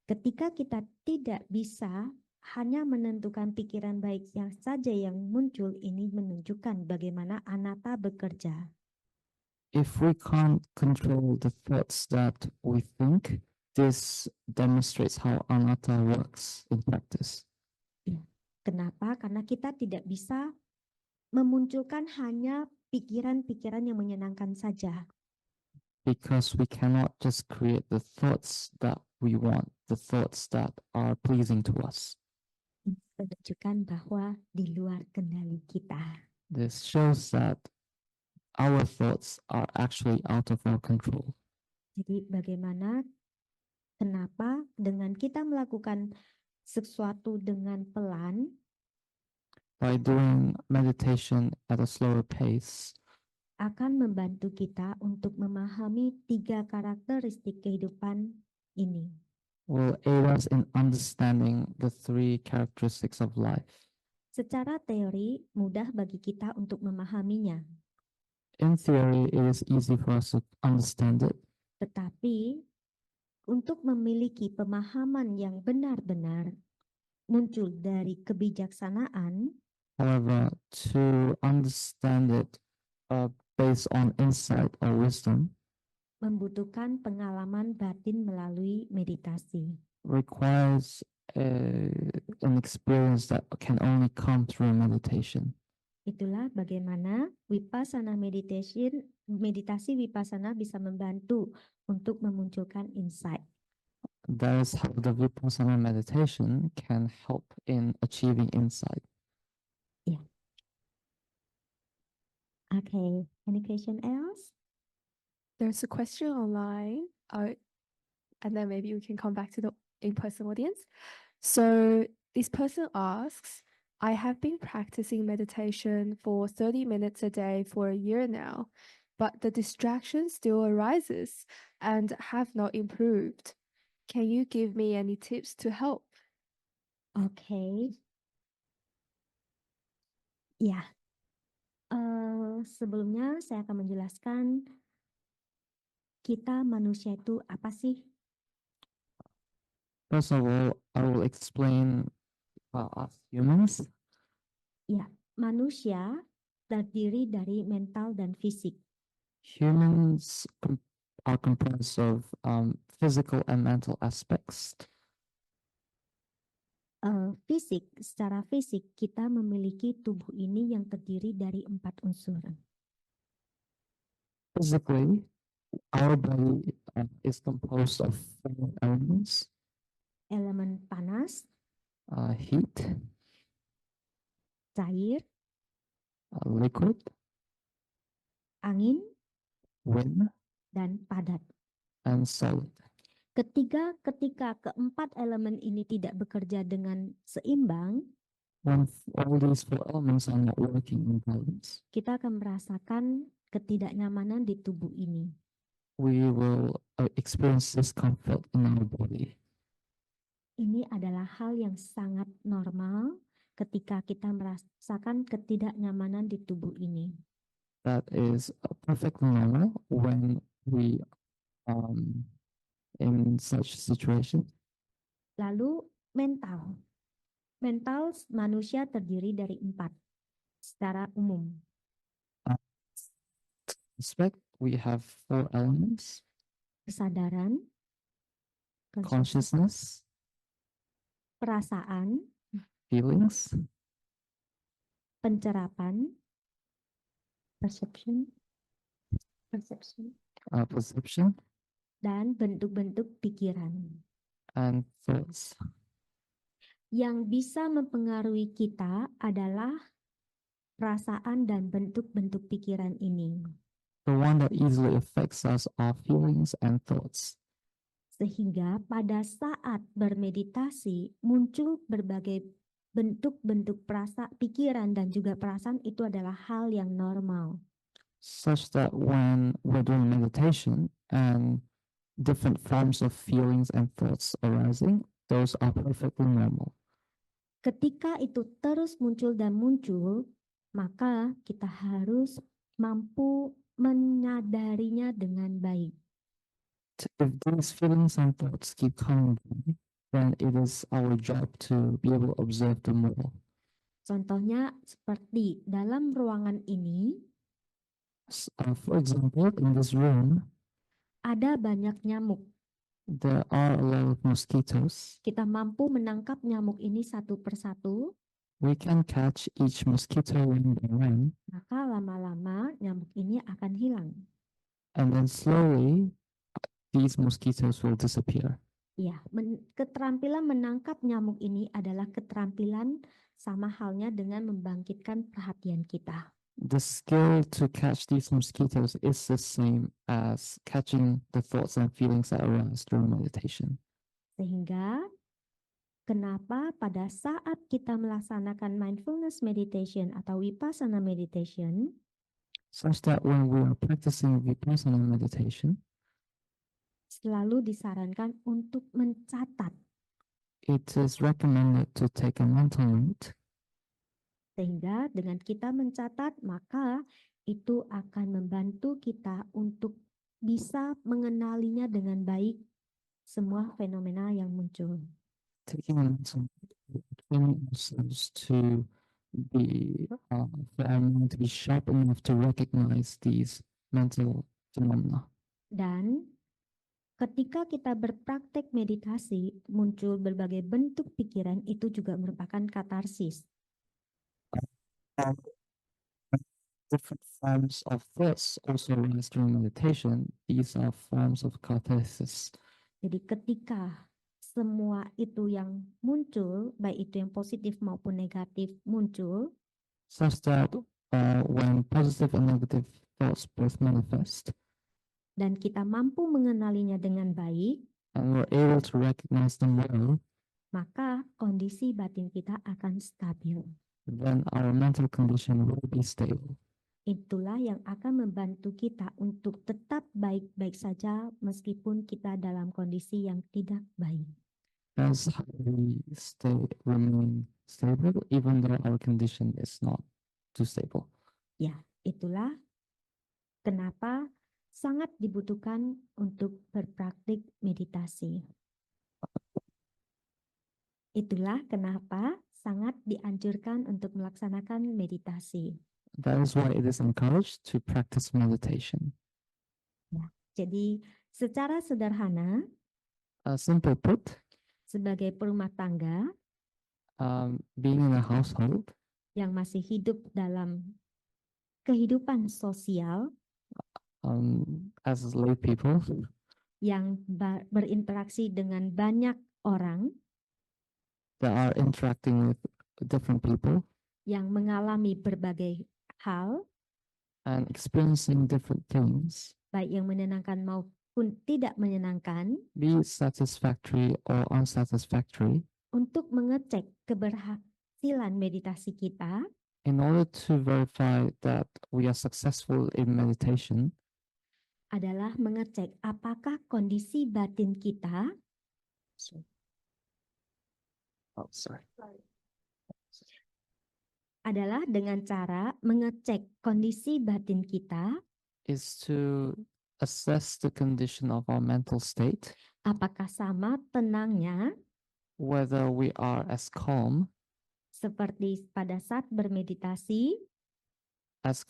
Ketika kita tidak bisa hanya menentukan pikiran baik yang saja yang muncul, ini menunjukkan bagaimana anatta bekerja. If we can't control the thoughts that we think, this demonstrates how anatta works in practice. Kenapa? Karena kita tidak bisa memunculkan hanya pikiran-pikiran yang menyenangkan saja. Because we cannot just create the thoughts that we want, the thoughts that are pleasing to us. Menunjukkan bahwa di luar kendali kita. This shows that our thoughts are actually out of our control. Jadi kenapa dengan kita melakukan sesuatu dengan pelan, By doing meditation at a slower pace, akan membantu kita untuk memahami 3 karakteristik kehidupan ini. will aid us in understanding the 3 characteristics of life. Secara teori, mudah bagi kita untuk memahaminya. In theory, it is easy for us to understand it. Tetapi, untuk memiliki pemahaman yang benar-benar muncul dari kebijaksanaan, However, to understand it based on insight or wisdom membutuhkan pengalaman batin melalui meditasi. requires an experience that can only come through meditation. Itulah bagaimana meditasi vipassana bisa membantu untuk memunculkan insight. That is how the vipassana meditation can help in achieving insight. Okay, any question else? There's a question online, and then maybe we can come back to the in-person audience. So this person asks, I have been practicing meditation for 30 minutes a day for a year now, but the distraction still arises and have not improved. Can you give me any tips to help? Okay. Ya, sebelumnya saya akan menjelaskan kita manusia itu apa sih? First of all, I will explain us humans. Ya, manusia terdiri dari mental dan fisik. Humans are comprised of physical and mental aspects. Secara fisik kita memiliki tubuh ini yang terdiri dari 4 unsur. Physically, our body is composed of 4 elements: Elemen panas, heat, cair, liquid, angin, wind, dan padat. and solid. Ketika keempat elemen ini tidak bekerja dengan seimbang, When all these 4 elements are not working in balance, kita akan merasakan ketidaknyamanan di tubuh ini. we will experience discomfort in our body. Ini adalah hal yang sangat normal ketika kita merasakan ketidaknyamanan di tubuh ini. That is perfectly normal when we in such situation. Lalu mental. Mental manusia terdiri dari 4 secara umum. Aspect, we have 4 elements: Kesadaran, consciousness, perasaan, feelings, pencerapan, perception, perception, dan bentuk-bentuk pikiran. and thoughts. Yang bisa mempengaruhi kita adalah perasaan dan bentuk-bentuk pikiran ini. The one that easily affects us are feelings and thoughts. Sehingga pada saat bermeditasi muncul berbagai bentuk-bentuk pikiran dan juga perasaan itu adalah hal yang normal. Such that when we're doing meditation and different forms of feelings and thoughts arising, those are perfectly normal. Ketika itu terus muncul dan muncul, maka kita harus mampu menyadarinya dengan baik. If these feelings and thoughts keep coming, then it is our job to be able to observe them more. Contohnya seperti dalam ruangan ini For example, in this room, ada banyak nyamuk. there are a lot of mosquitoes. Kita mampu menangkap nyamuk ini satu persatu, We can catch each mosquito one by one, maka lama-lama nyamuk ini akan hilang. and then slowly these mosquitoes will disappear. Ya, keterampilan menangkap nyamuk ini adalah keterampilan sama halnya dengan membangkitkan perhatian kita. The skill to catch these mosquitoes is the same as catching the thoughts and feelings that arise during meditation. Sehingga kenapa pada saat kita melaksanakan mindfulness meditation atau vipassana meditation, Such that when we are practicing vipassana meditation, selalu disarankan untuk mencatat, it is recommended to take a mental note, sehingga dengan kita mencatat maka itu akan membantu kita untuk bisa mengenalinya dengan baik semua fenomena yang muncul. taking a mental note, training ourselves to be for our mind to be sharp enough to recognize these mental phenomena. Dan ketika kita berpraktek meditasi muncul berbagai bentuk pikiran, itu juga merupakan katarsis. Different forms of thoughts also arise during meditation. These are forms of catharsis. Jadi ketika semua itu yang muncul, baik itu yang positif maupun negatif muncul, Such that when positive and negative thoughts both manifest, dan kita mampu mengenalinya dengan baik, and we're able to recognize them well, maka kondisi batin kita akan stabil. then our mental condition will be stable. Itulah yang akan membantu kita untuk tetap baik-baik saja meskipun kita dalam kondisi yang tidak baik. That's how we remain stable, even though our condition is not too stable. Ya, itulah Kenapa sangat dibutuhkan untuk berpraktik meditasi. Itulah kenapa sangat dianjurkan untuk melaksanakan meditasi. That is why it is encouraged to practice meditation. Ya, jadi secara sederhana, Simply put, sebagai perumah tangga being in a household yang masih hidup dalam kehidupan sosial, as lay people yang berinteraksi dengan banyak orang, that are interacting with different people yang mengalami berbagai hal, and experiencing different things, baik yang menyenangkan maupun tidak menyenangkan, be it satisfactory or unsatisfactory, untuk mengecek keberhasilan meditasi kita, in order to verify that we are successful in meditation, adalah mengecek apakah kondisi batin kita adalah dengan cara mengecek kondisi batin kita, is to assess the condition of our mental state, apakah sama tenangnya whether we are as calm seperti pada saat bermeditasi, as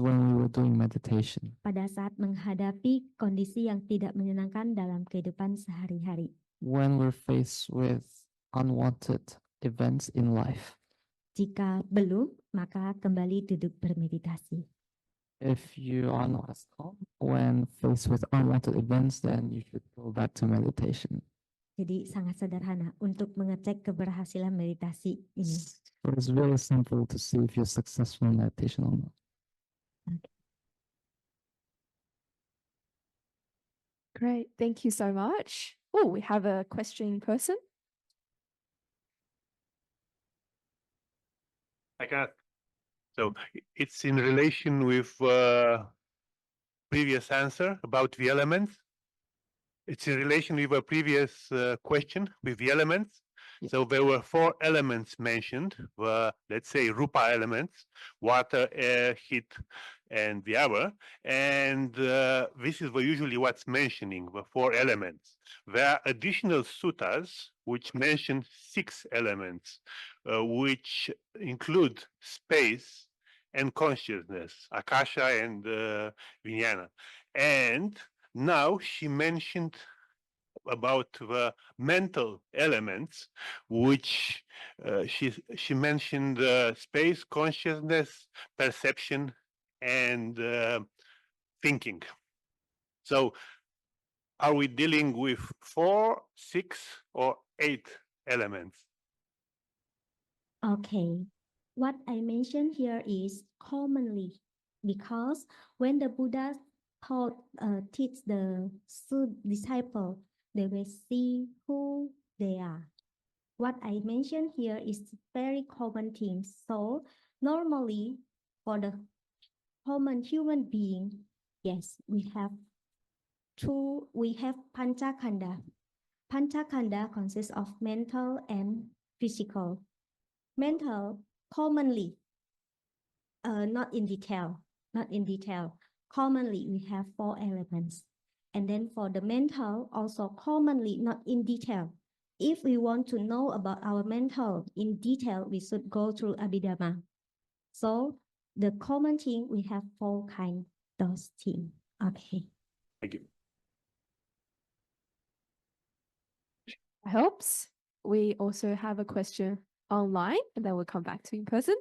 when we were doing meditation, pada saat menghadapi kondisi yang tidak menyenangkan dalam kehidupan sehari-hari. when we're faced with unwanted events in life. Jika belum, maka kembali duduk bermeditasi. If you are not as calm when faced with unwanted events, then you should go back to meditation. Jadi sangat sederhana untuk mengecek keberhasilan meditasi ini. So it's very simple to see if you're successful in meditation or not. Great, thank you so much. Oh, we have a question person. I can. So it's in relation with previous answer about the elements. It's in relation with a previous question with the elements. Yeah. So there were 4 elements mentioned, let's say rupa elements, water, air, heat, and the other. And this is usually what's mentioning, the 4 elements. There are additional suttas which mention 6 elements, which include space and consciousness, akasha and vijnana. And now she mentioned about the mental elements, which she mentioned space, consciousness, perception, and thinking. So are we dealing with 4, 6, or 8 elements? Okay, what I mentioned here is commonly, because when the Buddha teach the disciple, they will see who they are. What I mentioned here is very common things. So normally for the common human being, yes, we have panchakanda. Panchakanda consists of mental and physical. Mental commonly, not in detail. Commonly, we have 4 elements. And then for the mental, also commonly, not in detail. If we want to know about our mental in detail, we should go through Abhidhamma. So the common thing, we have 4 kinds of things. Okay. Thank you. Helps. We also have a question online and then we'll come back to in person.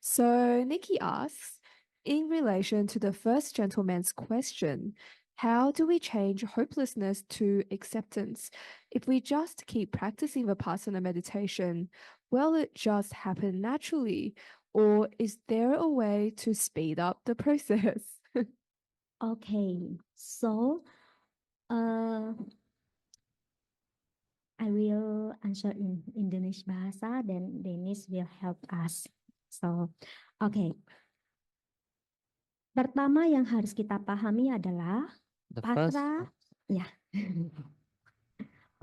So Nikki asks, in relation to the first gentleman's question, how do we change hopelessness to acceptance? If we just keep practicing Vipassana meditation, will it just happen naturally? Or is there a way to speed up the process? Okay, so I will answer in Indonesian bahasa, then Dennis will help us. So, okay. Pertama yang harus kita pahami adalah pasrah. Ya.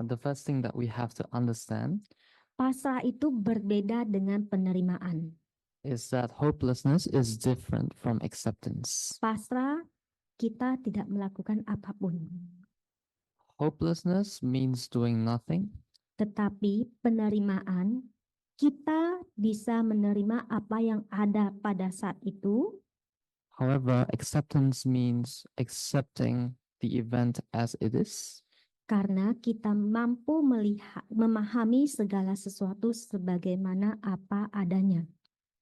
The first thing that we have to understand Pasrah itu berbeda dengan penerimaan. is that hopelessness is different from acceptance. Pasrah kita tidak melakukan apapun. Hopelessness means doing nothing. Tetapi penerimaan, kita bisa menerima apa yang ada pada saat itu. However, acceptance means accepting the event as it is. Karena kita mampu memahami segala sesuatu sebagaimana apa adanya.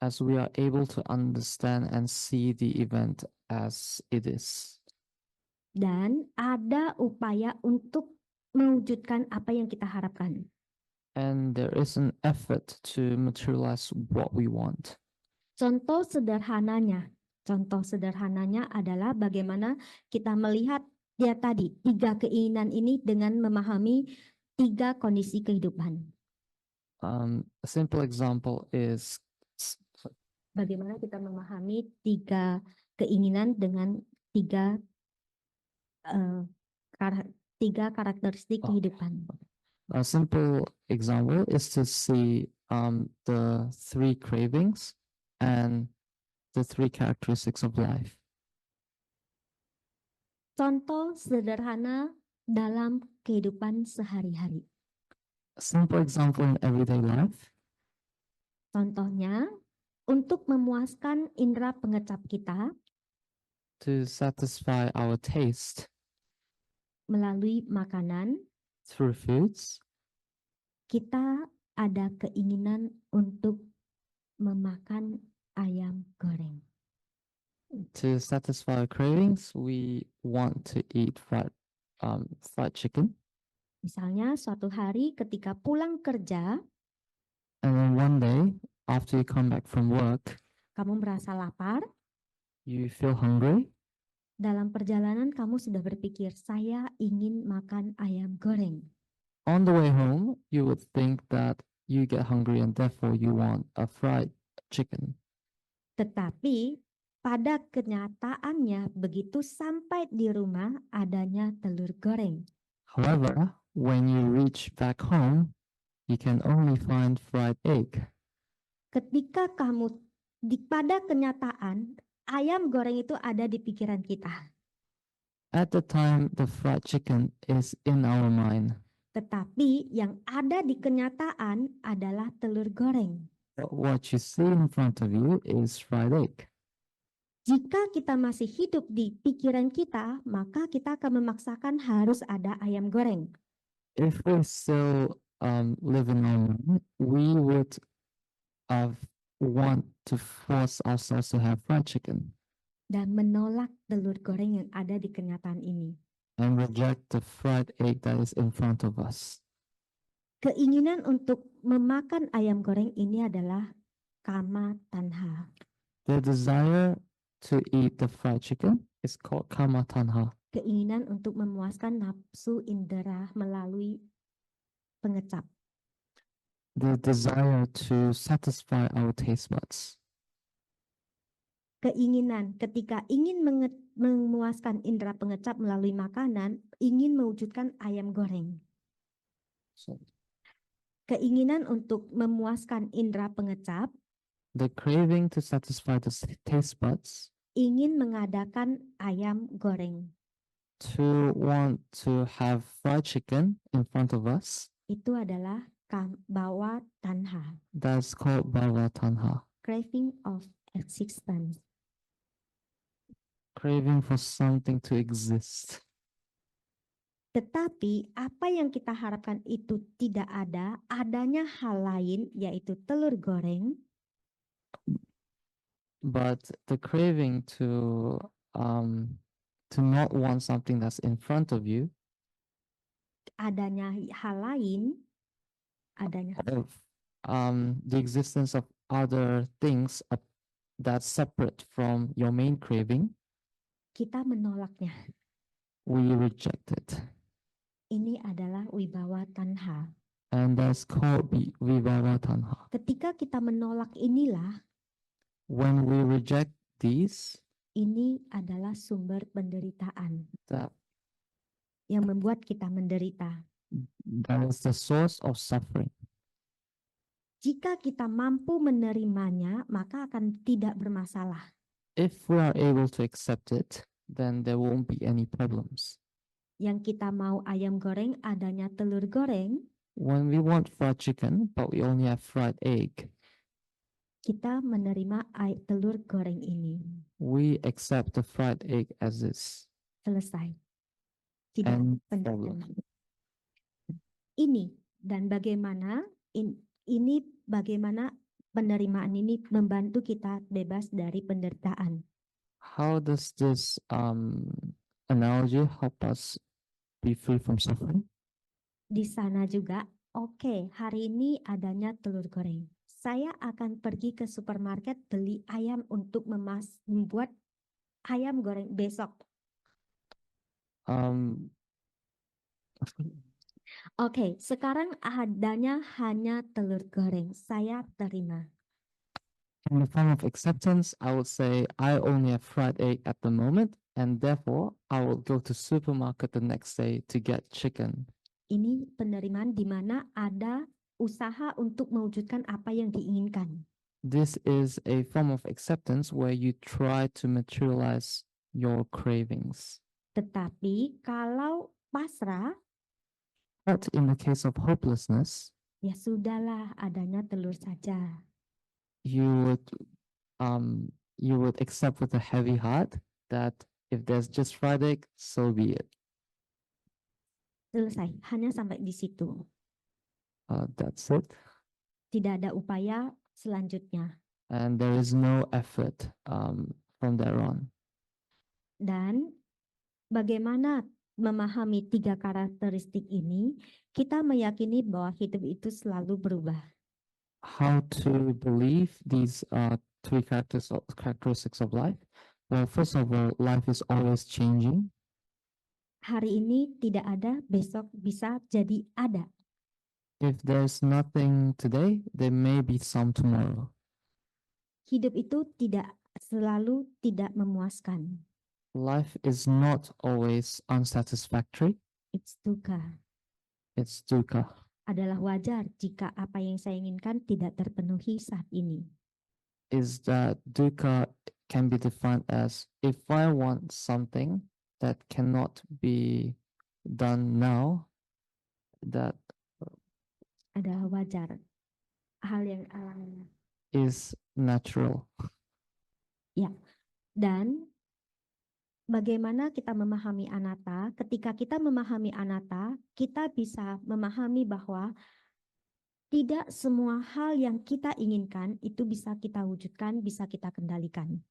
As we are able to understand and see the event as it is. Dan ada upaya untuk mewujudkan apa yang kita harapkan. And there is an effort to materialize what we want. Contoh sederhananya adalah bagaimana kita melihat dia tadi, 3 keinginan ini dengan memahami 3 kondisi kehidupan. A simple example is Bagaimana kita memahami 3 keinginan dengan 3 karakteristik kehidupan. a simple example is to see the 3 cravings and the 3 characteristics of life. Contoh sederhana dalam kehidupan sehari-hari. A simple example in everyday life. Contohnya, untuk memuaskan indera pengecap kita To satisfy our taste melalui makanan, through foods, kita ada keinginan untuk memakan ayam goreng. to satisfy our cravings, we want to eat fried chicken. Misalnya suatu hari ketika pulang kerja, And then one day, after you come back from work, kamu merasa lapar, you feel hungry. dalam perjalanan kamu sudah berpikir, saya ingin makan ayam goreng. On the way home, you would think that you get hungry and therefore you want a fried chicken. Tetapi pada kenyataannya begitu sampai di rumah adanya telur goreng. However, when you reach back home, you can only find fried egg. Ketika kamu pada kenyataan ayam goreng itu ada di pikiran kita. At the time, the fried chicken is in our mind. Tetapi yang ada di kenyataan adalah telur goreng. But what you see in front of you is fried egg. Jika kita masih hidup di pikiran kita, maka kita akan memaksakan harus ada ayam goreng. If we still live in our mind, we would want to force ourselves to have fried chicken Dan menolak telur goreng yang ada di kenyataan ini. and reject the fried egg that is in front of us. Keinginan untuk memakan ayam goreng ini adalah kama tanha. The desire to eat the fried chicken is called kama tanha. Keinginan untuk memuaskan nafsu indera melalui pengecap. The desire to satisfy our taste buds. Keinginan ketika ingin memuaskan indera pengecap melalui makanan, ingin mewujudkan ayam goreng. So Keinginan untuk memuaskan indera pengecap, the craving to satisfy the taste buds, ingin mengadakan ayam goreng. to want to have fried chicken in front of us, Itu adalah bawa tanha, that's called bhava tanha. craving of existence. Craving for something to exist. Tetapi apa yang kita harapkan itu tidak ada, adanya hal lain yaitu telur goreng. But the craving to not want something that's in front of you, Adanya hal lain, of the existence of other things that's separate from your main craving, kita menolaknya. we reject it. Ini adalah wibawa tanha. And that's called vibhava tanha. Ketika kita menolak inilah, When we reject these, ini adalah sumber penderitaan that yang membuat kita menderita. is the source of suffering. Jika kita mampu menerimanya, maka akan tidak bermasalah. If we are able to accept it, then there won't be any problems. Yang kita mau ayam goreng adanya telur goreng, When we want fried chicken, but we only have fried egg, kita menerima telur goreng ini. we accept the fried egg as is. Selesai. Tidak And pendapat. Ini dan bagaimana ini bagaimana penerimaan ini membantu kita bebas dari penderitaan. How does this analogy help us be free from suffering? Di sana juga, oke, hari ini adanya telur goreng. Saya akan pergi ke supermarket beli ayam untuk membuat ayam goreng besok. Oke, sekarang adanya hanya telur goreng. Saya terima. In the form of acceptance, I would say I only have fried egg at the moment, and therefore I will go to supermarket the next day to get chicken. Ini penerimaan di mana ada usaha untuk mewujudkan apa yang diinginkan. This is a form of acceptance where you try to materialize your cravings. Tetapi kalau pasrah, But in the case of hopelessness, ya sudahlah, adanya telur saja. you would accept with a heavy heart that if there's just fried egg, so be it. Selesai, hanya sampai di situ. That's it. Tidak ada upaya selanjutnya. And there is no effort from there on. Dan bagaimana memahami 3 karakteristik ini, kita meyakini bahwa hidup itu selalu berubah. How to believe these 3 characteristics of life? Well, first of all, life is always changing. Hari ini tidak ada, besok bisa jadi ada. If there's nothing today, there may be some tomorrow. Hidup itu tidak selalu tidak memuaskan. Life is not always unsatisfactory. It's dukkha. It's dukkha. Adalah wajar jika apa yang saya inginkan tidak terpenuhi saat ini. Is that dukkha can be defined as if I want something that cannot be done now, that Adalah wajar. Hal yang alamiah. is natural. Ya. Dan bagaimana kita memahami anatta? Ketika kita memahami anatta, kita bisa memahami bahwa tidak semua hal yang kita inginkan itu bisa kita wujudkan, bisa kita kendalikan.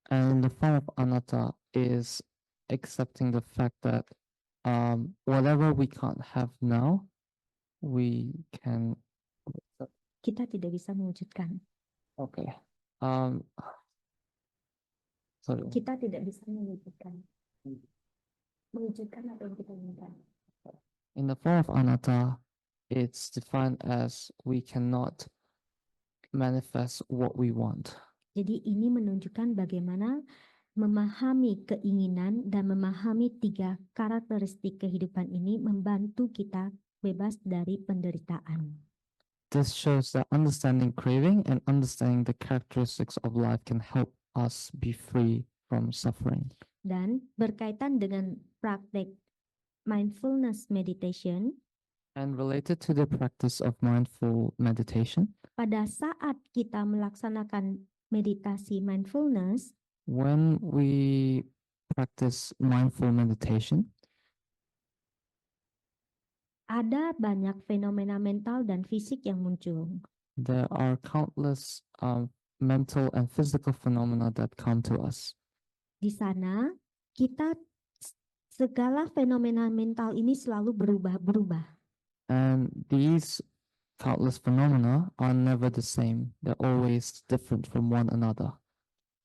And the form of anatta is accepting the fact that whatever we can't have now, we can. Kita tidak bisa mewujudkan. Okay. Sorry. Kita tidak bisa mewujudkan. Mewujudkan apa yang kita inginkan. In the form of anatta, it's defined as we cannot manifest what we want. Jadi ini menunjukkan bagaimana memahami keinginan dan memahami 3 karakteristik kehidupan ini membantu kita bebas dari penderitaan. This shows that understanding craving and understanding the characteristics of life can help us be free from suffering. Dan berkaitan dengan praktek mindfulness meditation, And related to the practice of mindful meditation, pada saat kita melaksanakan meditasi mindfulness, when we practice mindful meditation, ada banyak fenomena mental dan fisik yang muncul. there are countless mental and physical phenomena that come to us. Di sana kita segala fenomena mental ini selalu berubah-berubah. And these countless phenomena are never the same. They're always different from one another.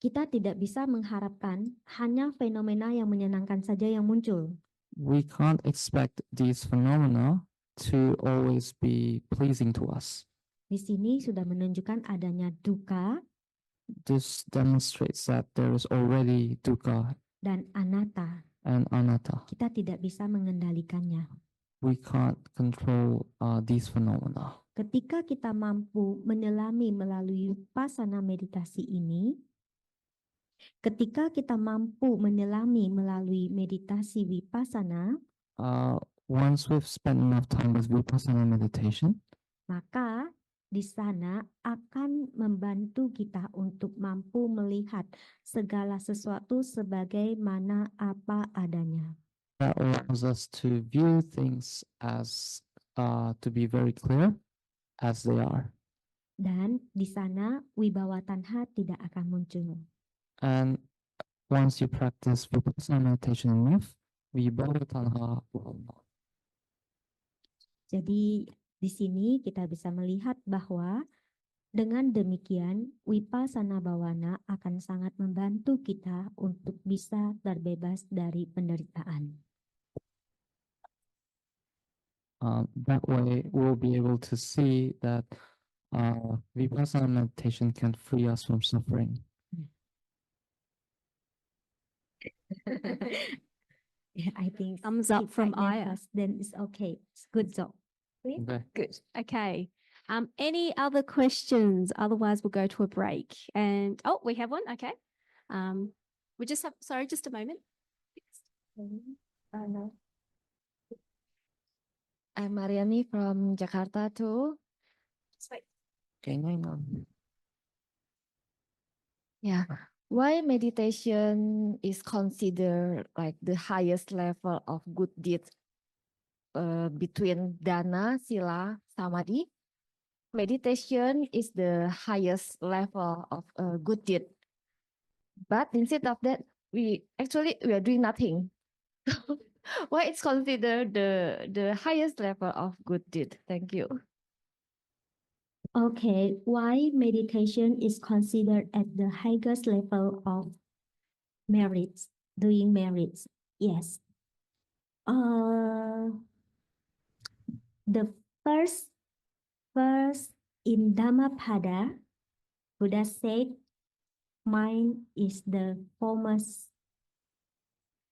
Kita tidak bisa mengharapkan hanya fenomena yang menyenangkan saja yang muncul. We can't expect these phenomena to always be pleasing to us. Di sini sudah menunjukkan adanya dukkha This demonstrates that there is already dukkha dan anatta. and anatta. Kita tidak bisa mengendalikannya. We can't control these phenomena. Ketika kita mampu menyelami melalui vipassana meditasi ini, Ketika kita mampu menyelami melalui meditasi vipassana, once we've spent enough time with vipassana meditation, maka di sana akan membantu kita untuk mampu melihat segala sesuatu sebagaimana apa adanya. that allows us to view things as to be very clear as they are. Dan di sana wibawa tanha tidak akan muncul. And once you practice vipassana meditation enough, vibhava tanha will not. Jadi di sini kita bisa melihat bahwa dengan demikian vipassana bhavana akan sangat membantu kita untuk bisa terbebas dari penderitaan. That way, we'll be able to see that vipassana meditation can free us from suffering. Yeah, I think Thumbs up if from I Aya. nervous, then it's okay. It's good job. Okay. Good. Okay. Any other questions? Otherwise, we'll go to a break. And oh, we have one. Okay. We just have. Sorry, just a moment. I'm Mariani from Jakarta too. Just wait. Okay, no. Yeah. Why meditation is considered like the highest level of good deed between dana, sila, samadhi? Meditation is the highest level of good deed. But instead of that, we are doing nothing. Why it's considered the highest level of good deed? Thank you. Okay, why meditation is considered at the highest level of merits, doing merits? Yes. The first in Dhammapada, Buddha said, mind is the foremost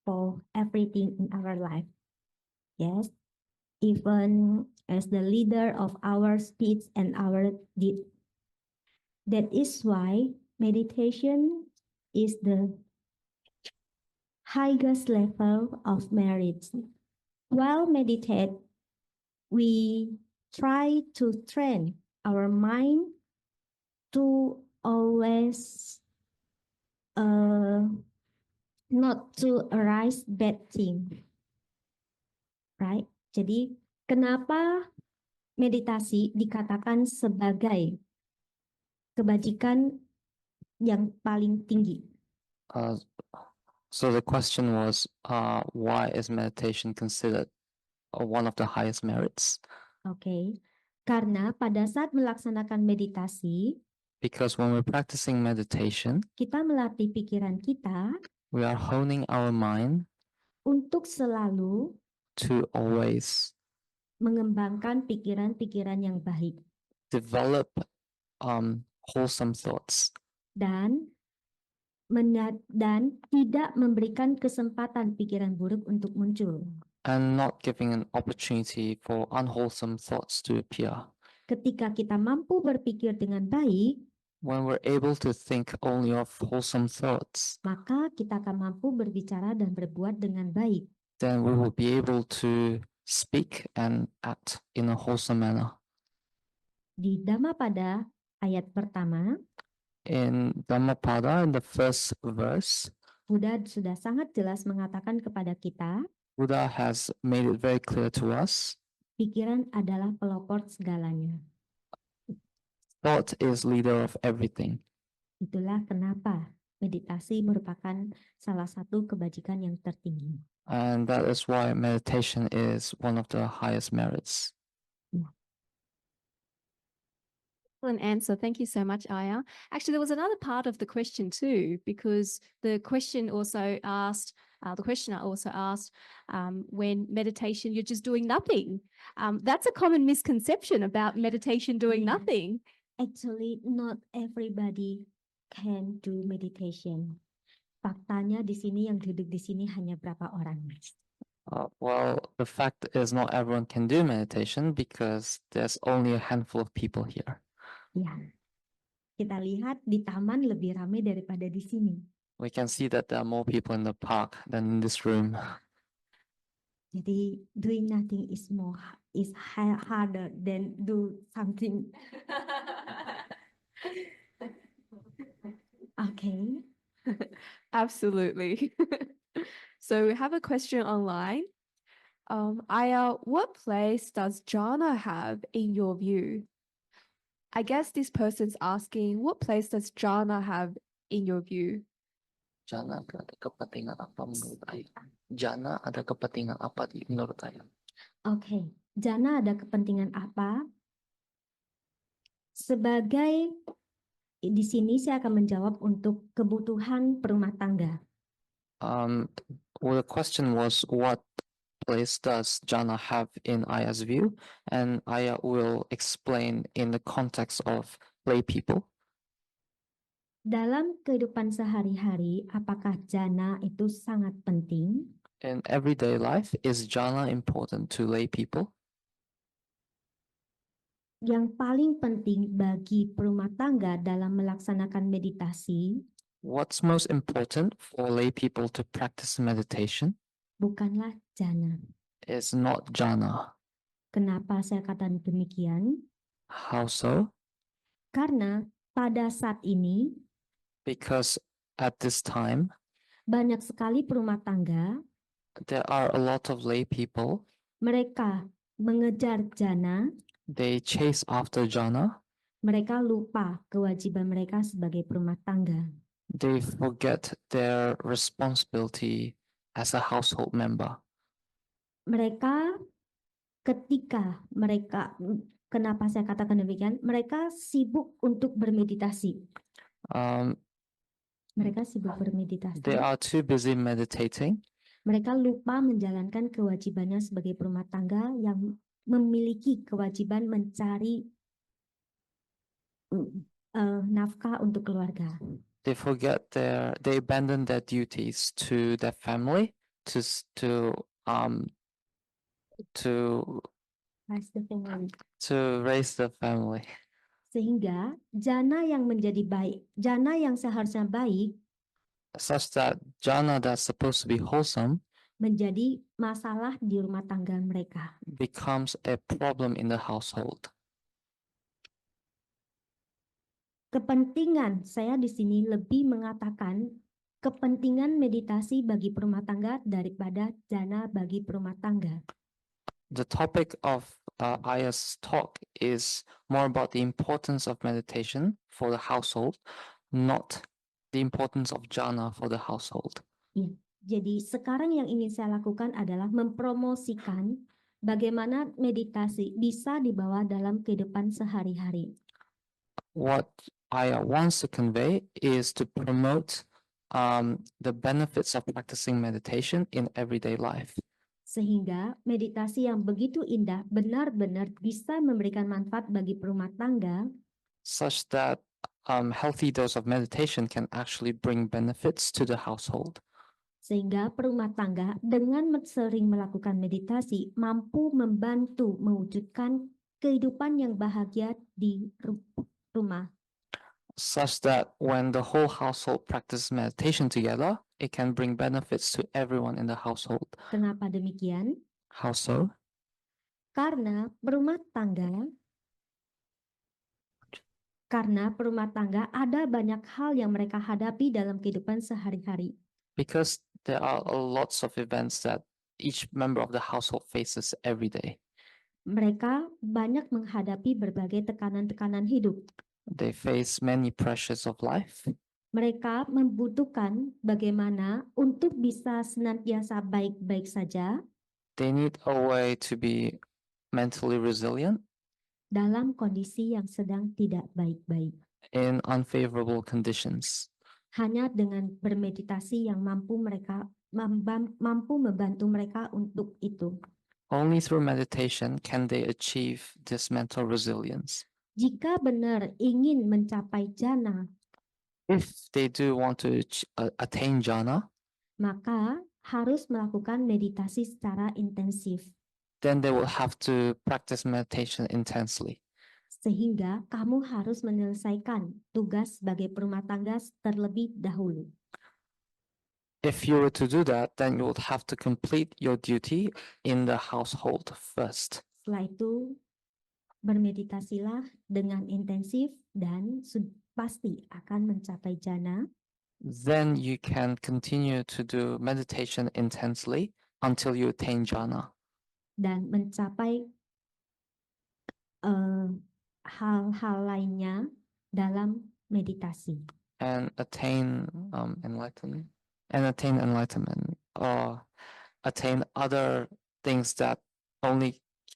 for everything in our life. Yes, even as the leader of our speech and our deed. That is why meditation is the highest level of merit. While meditate, we try to train our mind to always not to arise bad thing. Right? Jadi kenapa meditasi dikatakan sebagai kebajikan yang paling tinggi? So the question was, why is meditation considered one of the highest merits? Oke, karena pada saat melaksanakan meditasi, Because when we're practicing meditation, kita melatih pikiran kita we are honing our mind untuk selalu to always mengembangkan pikiran-pikiran yang baik develop wholesome thoughts dan tidak memberikan kesempatan pikiran buruk untuk muncul. and not giving an opportunity for unwholesome thoughts to appear. Ketika kita mampu berpikir dengan baik, When we're able to think only of wholesome thoughts, maka kita akan mampu berbicara dan berbuat dengan baik. then we will be able to speak and act in a wholesome manner. Di Dhammapada ayat pertama, In Dhammapada, in the first verse, Buddha sudah sangat jelas mengatakan kepada kita, Buddha has made it very clear to us, pikiran adalah pelopor segalanya. thought is leader of everything. Itulah kenapa meditasi merupakan salah satu kebajikan yang tertinggi. And that is why meditation is one of the highest merits. Excellent answer. Thank you so much, Aya. Actually, there was another part of the question too, because the questioner also asked, when meditation, you're just doing nothing. That's a common misconception about meditation doing Yeah. nothing. Actually, not everybody can do meditation. Faktanya di sini yang duduk di sini hanya berapa orang. Well, the fact is not everyone can do meditation because there's only a handful of people here. Ya, kita lihat di taman lebih ramai daripada di sini. We can see that there are more people in the park than in this room. Jadi doing nothing is harder than do something. Okay. Absolutely. So we have a question online. Aya, what place does jhana have in your view? I guess this person's asking, what place does jhana have in your view? Jana ada kepentingan apa menurut ayah? Jana ada kepentingan apa menurut ayah? Oke, jana ada kepentingan apa? Sebagai di sini saya akan menjawab untuk kebutuhan perumah tangga. Well, the question was, what place does jhana have in Aya's view? And Aya will explain in the context of lay people. Dalam kehidupan sehari-hari, apakah jana itu sangat penting? In everyday life, is jhana important to lay people? Yang paling penting bagi perumah tangga dalam melaksanakan meditasi What's most important for lay people to practice meditation bukanlah jana. is not jhana. Kenapa saya katakan demikian? How so? Karena pada saat ini Because at this time, banyak sekali perumah tangga there are a lot of lay people. mereka mengejar jana, They chase after jhana. mereka lupa kewajiban mereka sebagai perumah tangga. They forget their responsibility as a household member. Mereka kenapa saya katakan demikian? Mereka sibuk untuk bermeditasi. Mereka sibuk bermeditasi. They are too busy meditating. Mereka lupa menjalankan kewajibannya sebagai perumah tangga yang memiliki kewajiban mencari nafkah untuk keluarga. They abandon their duties to their family to raise the family. Sehingga jana yang menjadi baik, jana yang seharusnya baik, such that jhana that's supposed to be wholesome menjadi masalah di rumah tangga mereka. becomes a problem in the household. Kepentingan saya di sini lebih mengatakan kepentingan meditasi bagi perumah tangga daripada jana bagi perumah tangga. The topic of Aya's talk is more about the importance of meditation for the household, not the importance of jhana for the household. Ya, jadi sekarang yang ingin saya lakukan adalah mempromosikan bagaimana meditasi bisa dibawa dalam kehidupan sehari-hari. What Aya wants to convey is to promote the benefits of practicing meditation in everyday life. Sehingga meditasi yang begitu indah benar-benar bisa memberikan manfaat bagi perumah tangga. Such that healthy dose of meditation can actually bring benefits to the household. Sehingga perumah tangga dengan sering melakukan meditasi mampu membantu mewujudkan kehidupan yang bahagia di rumah. Such that when the whole household practices meditation together, it can bring benefits to everyone in the household. Kenapa demikian? How so? Karena perumah tangga ada banyak hal yang mereka hadapi dalam kehidupan sehari-hari. Because there are lots of events that each member of the household faces every day. Mereka banyak menghadapi berbagai tekanan-tekanan hidup. They face many pressures of life. Mereka membutuhkan bagaimana untuk bisa senantiasa baik-baik saja. They need a way to be mentally resilient dalam kondisi yang sedang tidak baik-baik. In unfavorable conditions. Hanya dengan bermeditasi yang mampu membantu mereka untuk itu. Only through meditation can they achieve this mental resilience. Jika benar ingin mencapai jhana, if they do want to attain jhana, maka harus melakukan meditasi secara intensif. Then they will have to practice meditation intensely. Sehingga kamu harus menyelesaikan tugas sebagai perumah tangga terlebih dahulu. If you were to do that, then you would have to complete your duty in the household first. Setelah itu, bermeditasilah dengan intensif dan pasti akan mencapai jana. Then you can continue to do meditation intensely until you attain jhana. Dan mencapai hal-hal lainnya dalam meditasi. And attain enlightenment, or attain other things that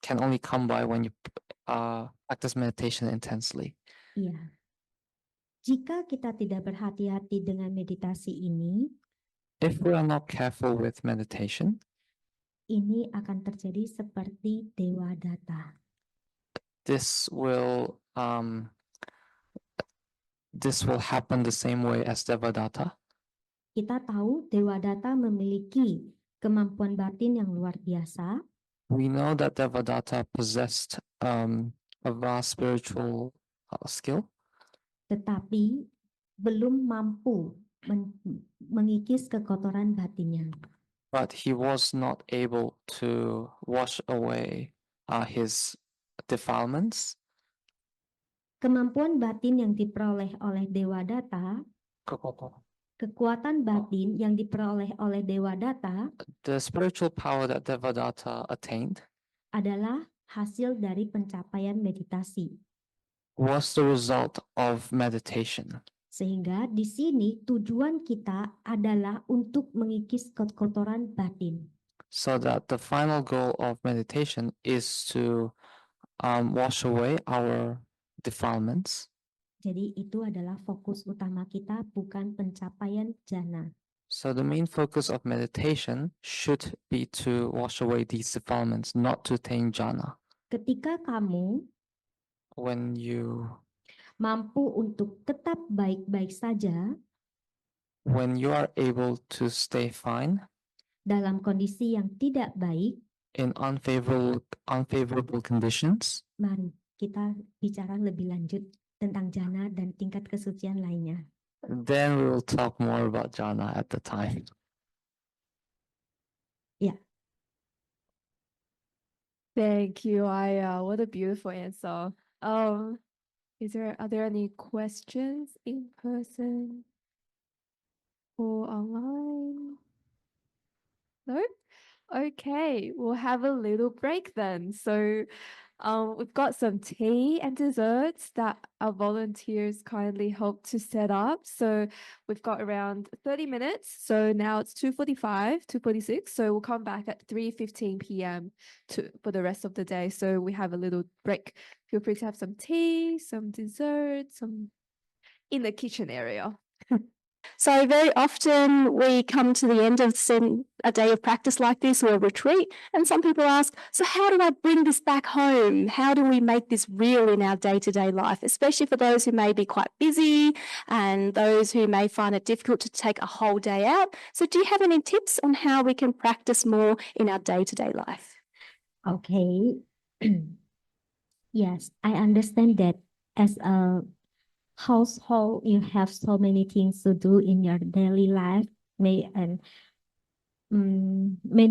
can only come by when you practice meditation intensely. Iya. Jika kita tidak berhati-hati dengan meditasi ini, If we are not careful with meditation, ini akan terjadi seperti Dewa Data. this will happen the same way as Devadatta. Kita tahu Dewa Data memiliki kemampuan batin yang luar biasa, We know that Devadatta possessed a vast spiritual skill, tetapi belum mampu mengikis kekotoran batinnya. but he was not able to wash away his defilements. Kemampuan batin yang diperoleh oleh Dewa Data, kekuatan batin yang diperoleh oleh Dewa Data The spiritual power that Devadatta attained adalah hasil dari pencapaian meditasi. was the result of meditation. Sehingga di sini tujuan kita adalah untuk mengikis kotoran batin. So that the final goal of meditation is to wash away our defilements. Jadi itu adalah fokus utama kita, bukan pencapaian jana. So the main focus of meditation should be to wash away these defilements, not to attain jhana. Ketika kamu When you mampu untuk tetap baik-baik saja when you are able to stay fine dalam kondisi yang tidak baik, in unfavorable conditions, mari kita bicara lebih lanjut tentang jana dan tingkat kesucian lainnya. then we will talk more about jhana at the time. Ya, Thank you, Aya. What a beautiful answer. Are there any questions in person or online? No? Okay, we'll have a little break then. So we've got some tea and desserts that our volunteers kindly helped to set up. So we've got around 30 minutes. So now it's 2:45, 2:46. So we'll come back at 3:15 p.m. for the rest of the day. So we have a little break. Feel free to have some tea, some dessert, some in the kitchen area. So very often we come to the end of a day of practice like this or a retreat, and some people ask, so how do I bring this back home? How do we make this real in our day-to-day life, especially for those who may be quite busy and those who may find it difficult to take a whole day out? So do you have any tips on how we can practice more in our day-to-day life? okay. Yes, I understand that as a household, you have so many things to do in your daily life. Many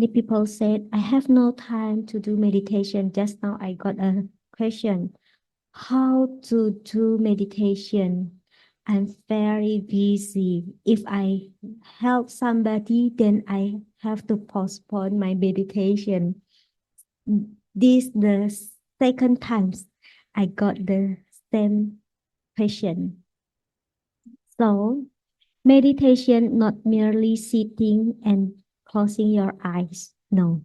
people said, I have no time to do meditation. Just now I got a question. How to do meditation? I'm very busy. If I help somebody, then I have to postpone my meditation. This the second time I got the same question. So meditation, not merely sitting and closing your eyes. No.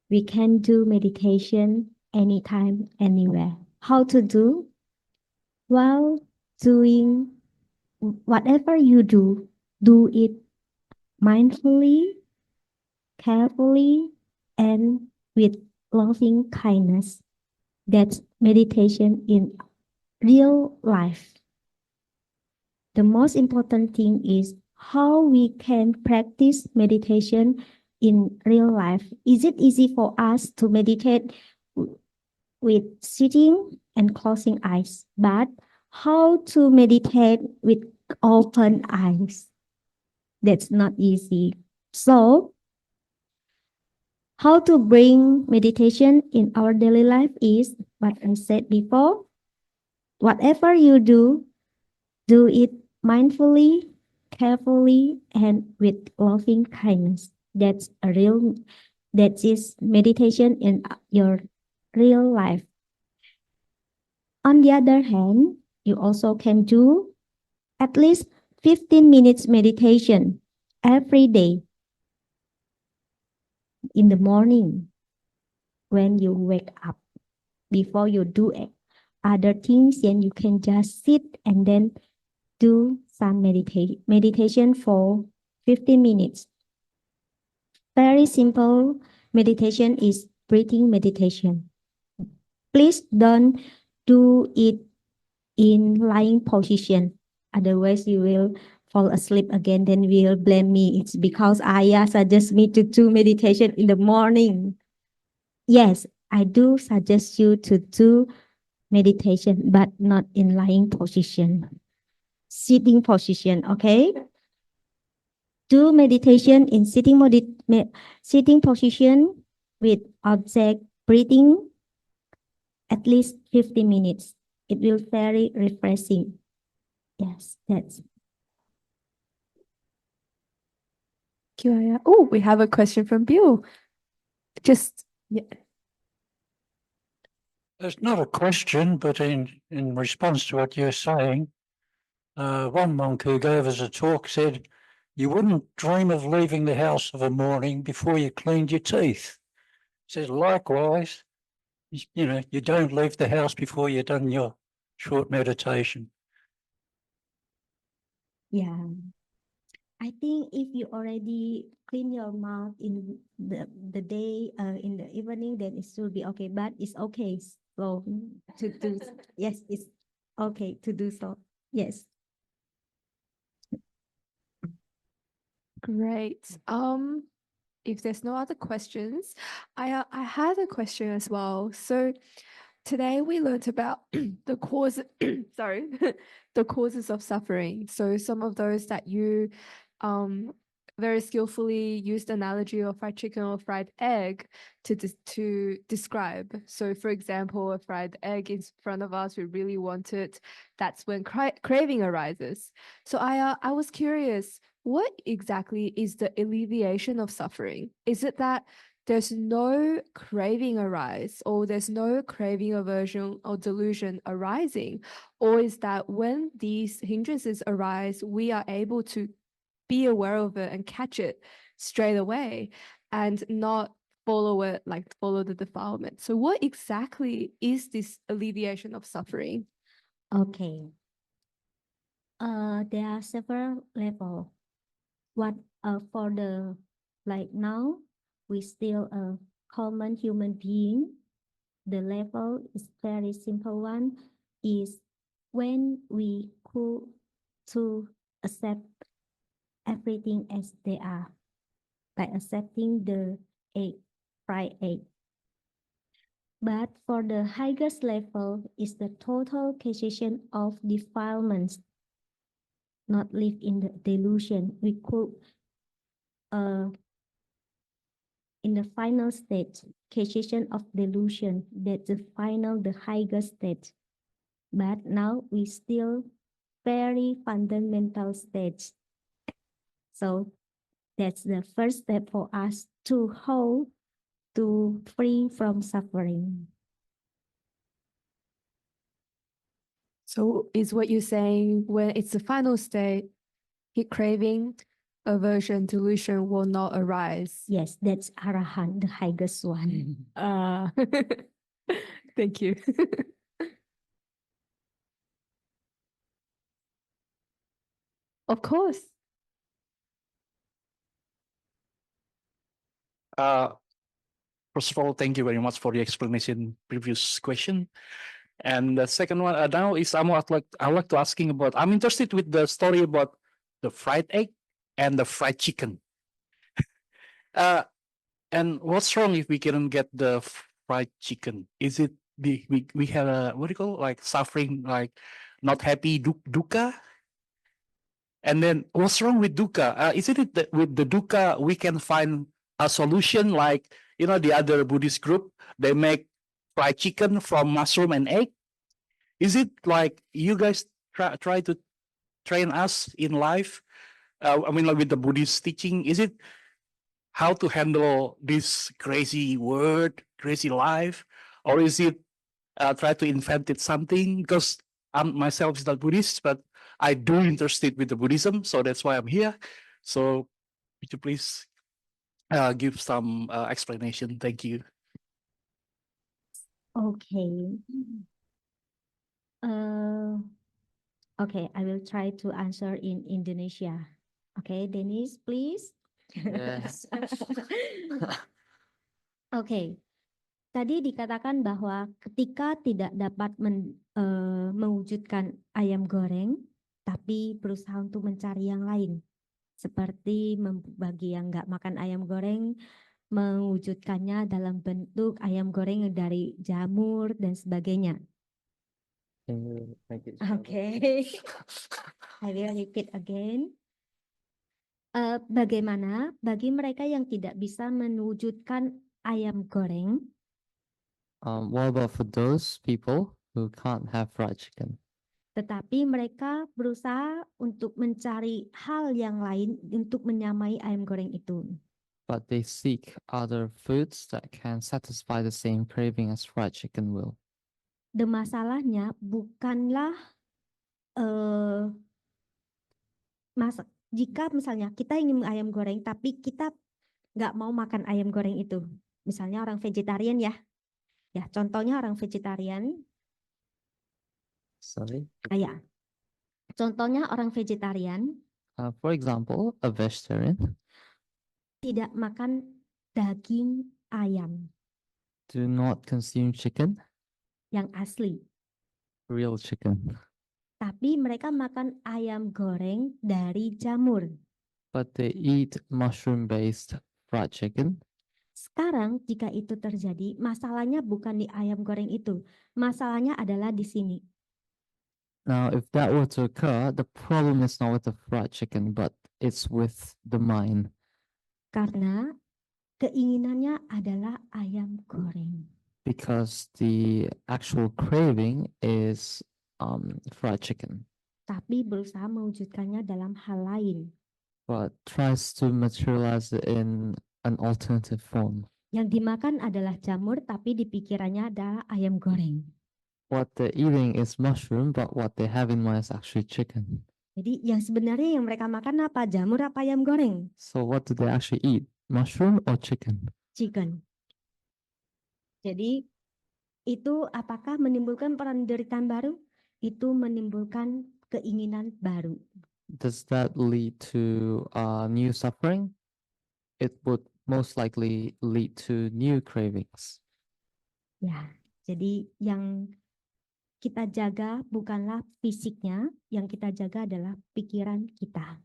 We can do meditation anytime, anywhere. How to do? While doing whatever you do it mindfully, carefully, and with loving kindness. That's meditation in real life. The most important thing is how we can practice meditation in real life. Is it easy for us to meditate with sitting and closing eyes? But how to meditate with open eyes? That's not easy. So, how to bring meditation in our daily life is what I said before. Whatever you do it mindfully, carefully, and with loving kindness. That is meditation in your real life. On the other hand, you also can do at least 15 minutes meditation every day in the morning when you wake up. Before you do other things, then you can just sit and then do some meditation for 15 minutes. Very simple meditation is breathing meditation. Please don't do it in lying position. Otherwise, you will fall asleep again. Then will blame me. It's because Ayah suggests me to do meditation in the morning. Yes, I do suggest you to do meditation, but not in lying position. Sitting position, okay? Do meditation in sitting position with object breathing at least 50 minutes. It will very refreshing. Yes, that's. Oh, we have a question from Bill. Just, yeah. It's not a question, but in response to what you're saying, one monk who gave us a talk said, you wouldn't dream of leaving the house of a morning before you cleaned your teeth. He says, likewise, you don't leave the house before you've done your short meditation. Yeah. I think if you already clean your mouth in the day, in the evening, then it should be okay. But it's okay. So to do, yes, it's okay to do so. Yes. Great. If there's no other questions, I had a question as well. So today we learned about the cause, sorry, the causes of suffering. So some of those that you very skillfully used the analogy of fried chicken or fried egg to describe. So for example, a fried egg in front of us, we really want it. That's when craving arises. So I was curious, what exactly is the alleviation of suffering? Is it that there's no craving arise, or there's no craving, aversion, or delusion arising? Or is that when these hindrances arise, we are able to be aware of it and catch it straight away and not follow it, like follow the defilement? So what exactly is this alleviation of suffering? Okay. There are several levels. What for the like now, we still a common human being. The level is very simple one, is when we could to accept everything as they are, by accepting the egg, fried egg. But for the highest level is the total cessation of defilements, not live in the delusion. We could in the final stage, cessation of delusion, that's the final, the highest stage. But now we still very fundamental stage. So that's the first step for us to hold, to free from suffering. So is what you're saying, when it's the final state, craving, aversion, delusion will not arise? Yes, that's Arahant, the highest one. Thank you. Of course. First of all, thank you very much for the explanation previous question. And the second one now is I would like to asking about, I'm interested with the story about the fried egg and the fried chicken. And what's wrong if we couldn't get the fried chicken? Is it we have a what do you call, like suffering, like not happy dukkha? And then what's wrong with dukkha? Isn't it that with the dukkha we can find a solution like, the other Buddhist group, they make fried chicken from mushroom and egg? Is it like you guys try to train us in life? Like with the Buddhist teaching, is it how to handle this crazy word, crazy life? Or is it try to invent it something? Because I'm myself is not Buddhist, but I do interested with the Buddhism, so that's why I'm here. So would you please give some explanation? Thank you. Okay. Okay, I will try to answer in Indonesia. Okay, Dennis, please. Yes. Oke, tadi dikatakan bahwa ketika tidak dapat mewujudkan ayam goreng, tapi berusaha untuk mencari yang lain, seperti bagi yang nggak makan ayam goreng, mewujudkannya dalam bentuk ayam goreng dari jamur dan sebagainya. Oke, I will repeat again. Bagaimana bagi mereka yang tidak bisa mewujudkan ayam goreng? What about for those people who can't have fried chicken? Tetapi mereka berusaha untuk mencari hal yang lain untuk menyamai ayam goreng itu. But they seek other foods that can satisfy the same craving as fried chicken will. Masalahnya bukanlah jika misalnya kita ingin ayam goreng tapi kita nggak mau makan ayam goreng itu. Misalnya orang vegetarian ya. Ya, contohnya orang vegetarian. Sorry? Ya. Contohnya orang vegetarian. For example, a vegetarian tidak makan daging ayam. Do not consume chicken. Yang asli. Real chicken. Tapi mereka makan ayam goreng dari jamur. But they eat mushroom-based fried chicken. Sekarang jika itu terjadi, masalahnya bukan di ayam goreng itu. Masalahnya adalah di sini. Now, if that were to occur, the problem is not with the fried chicken, but it's with the mind. Karena keinginannya adalah ayam goreng. Because the actual craving is fried chicken. Tapi berusaha mewujudkannya dalam hal lain. But tries to materialize it in an alternative form. Yang dimakan adalah jamur, tapi di pikirannya adalah ayam goreng. What they're eating is mushroom, but what they have in mind is actually chicken. Jadi yang sebenarnya yang mereka makan apa? Jamur apa ayam goreng? So what do they actually eat? Mushroom or chicken? Chicken. Jadi itu apakah menimbulkan penderitaan baru? Itu menimbulkan keinginan baru. Does that lead to new suffering? It would most likely lead to new cravings. Ya, jadi yang kita jaga bukanlah fisiknya, yang kita jaga adalah pikiran kita.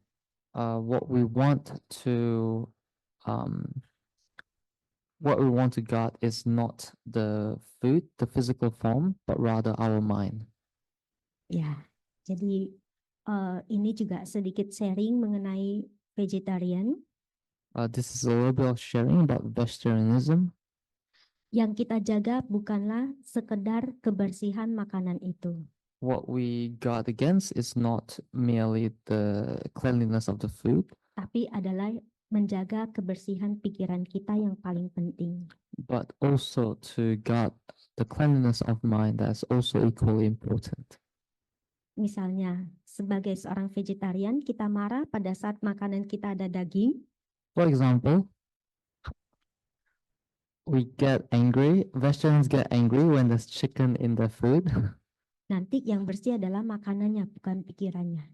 What we want to guard is not the food, the physical form, but rather our mind. Ya, jadi ini juga sedikit sharing mengenai vegetarian. This is a little bit of sharing about vegetarianism. Yang kita jaga bukanlah sekedar kebersihan makanan itu. What we guard against is not merely the cleanliness of the food, tapi adalah menjaga kebersihan pikiran kita yang paling penting. But also to guard the cleanliness of mind that's also equally important. Misalnya, sebagai seorang vegetarian, kita marah pada saat makanan kita ada daging. For example, we get angry, vegetarians get angry when there's chicken in their food. Nanti yang bersih adalah makanannya, bukan pikirannya.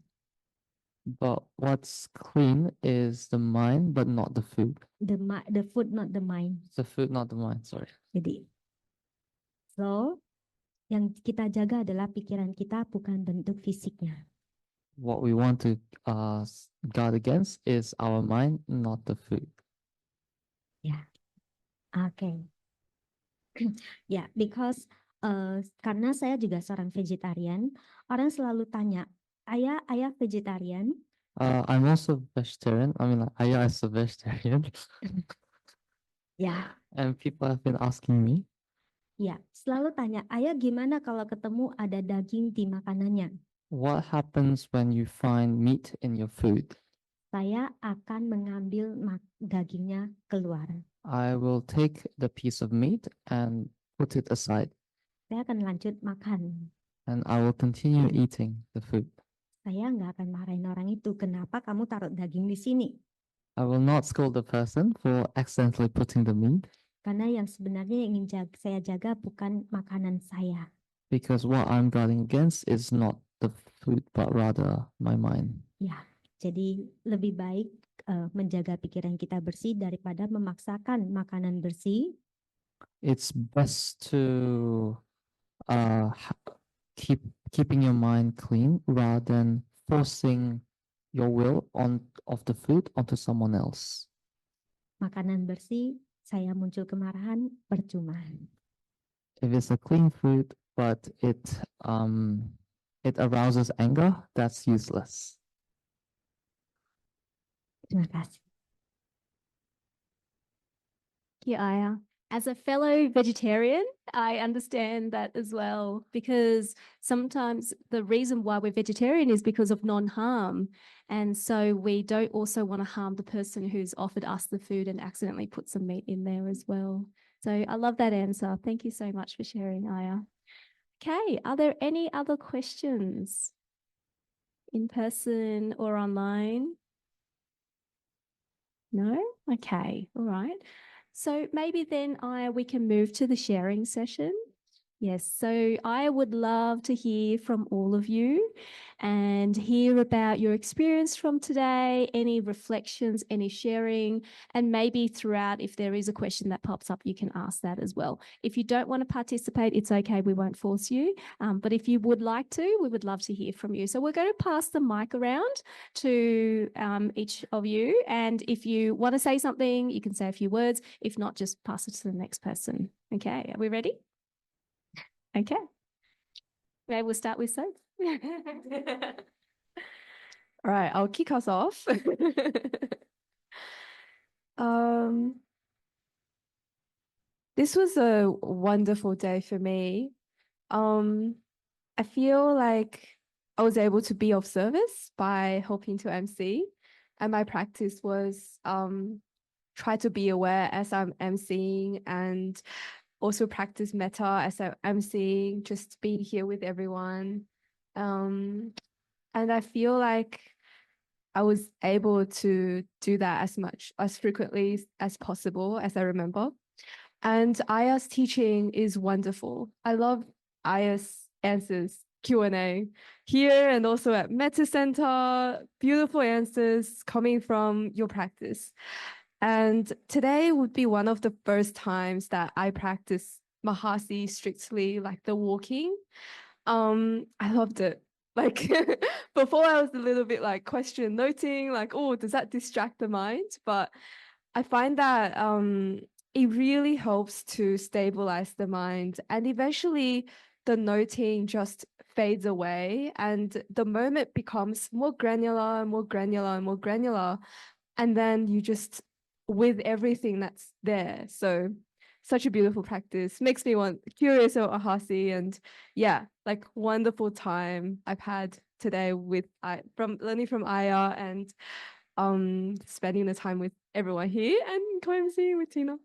But what's clean is the mind, but not the food. The food, not the mind. The food, not the mind, sorry. Jadi, so, yang kita jaga adalah pikiran kita, bukan bentuk fisiknya. What we want to guard against is our mind, not the food. Ya, oke. Ya, because karena saya juga seorang vegetarian, orang selalu tanya, ayah vegetarian? I'm also vegetarian. I mean, like, Aya is a vegetarian. Ya, And people have been asking me, ya. Selalu tanya, ayah gimana kalau ketemu ada daging di makanannya? what happens when you find meat in your food? Saya akan mengambil dagingnya keluar. I will take the piece of meat and put it aside, Saya akan lanjut makan. and I will continue eating the food. Saya nggak akan marahin orang itu. Kenapa kamu taruh daging di sini? I will not scold the person for accidentally putting the meat, Karena yang sebenarnya yang ingin saya jaga bukan makanan saya. because what I'm guarding against is not the food, but rather my mind. Ya, jadi lebih baik menjaga pikiran kita bersih daripada memaksakan makanan bersih. It's best to keeping your mind clean rather than forcing your will of the food onto someone else. Makanan bersih, saya muncul kemarahan, percuma. If it's a clean food, but it arouses anger, that's useless. Terima kasih. Yeah, Aya. As a fellow vegetarian, I understand that as well, because sometimes the reason why we're vegetarian is because of non-harm. And so we don't also want to harm the person who's offered us the food and accidentally put some meat in there as well. So I love that answer. Thank you so much for sharing, Aya. Okay, are there any other questions in person or online? No? Okay, all right. So maybe then we can move to the sharing session. Yes, so I would love to hear from all of you and hear about your experience from today, any reflections, any sharing, and maybe throughout, if there is a question that pops up, you can ask that as well. If you don't want to participate, it's okay, we won't force you. But if you would like to, we would love to hear from you. So we're going to pass the mic around to each of you. And if you want to say something, you can say a few words. If not, just pass it to the next person. Okay, are we ready? Okay. Maybe we'll start with Soap. All right, I'll kick us off. This was a wonderful day for me. I feel like I was able to be of service by helping to MC, and my practice was try to be aware as I'm MCing and also practice Metta as I'm MCing, just being here with everyone. And I feel like I was able to do that as frequently as possible as I remember. And Aya's teaching is wonderful. I love Aya's answers, Q&A here and also at Metta Center, beautiful answers coming from your practice. And today would be one of the first times that I practice Mahasi strictly, like the walking. I loved it. Like before I was a little bit like question noting, like, oh, does that distract the mind? But I find that it really helps to stabilize the mind, and eventually the noting just fades away and the moment becomes more granular and more granular and more granular. And then you just with everything that's there. So such a beautiful practice. Makes me curious about Ahasi, and yeah, like wonderful time I've had today with from learning from Aya and spending the time with everyone here and co-MCing with Tina.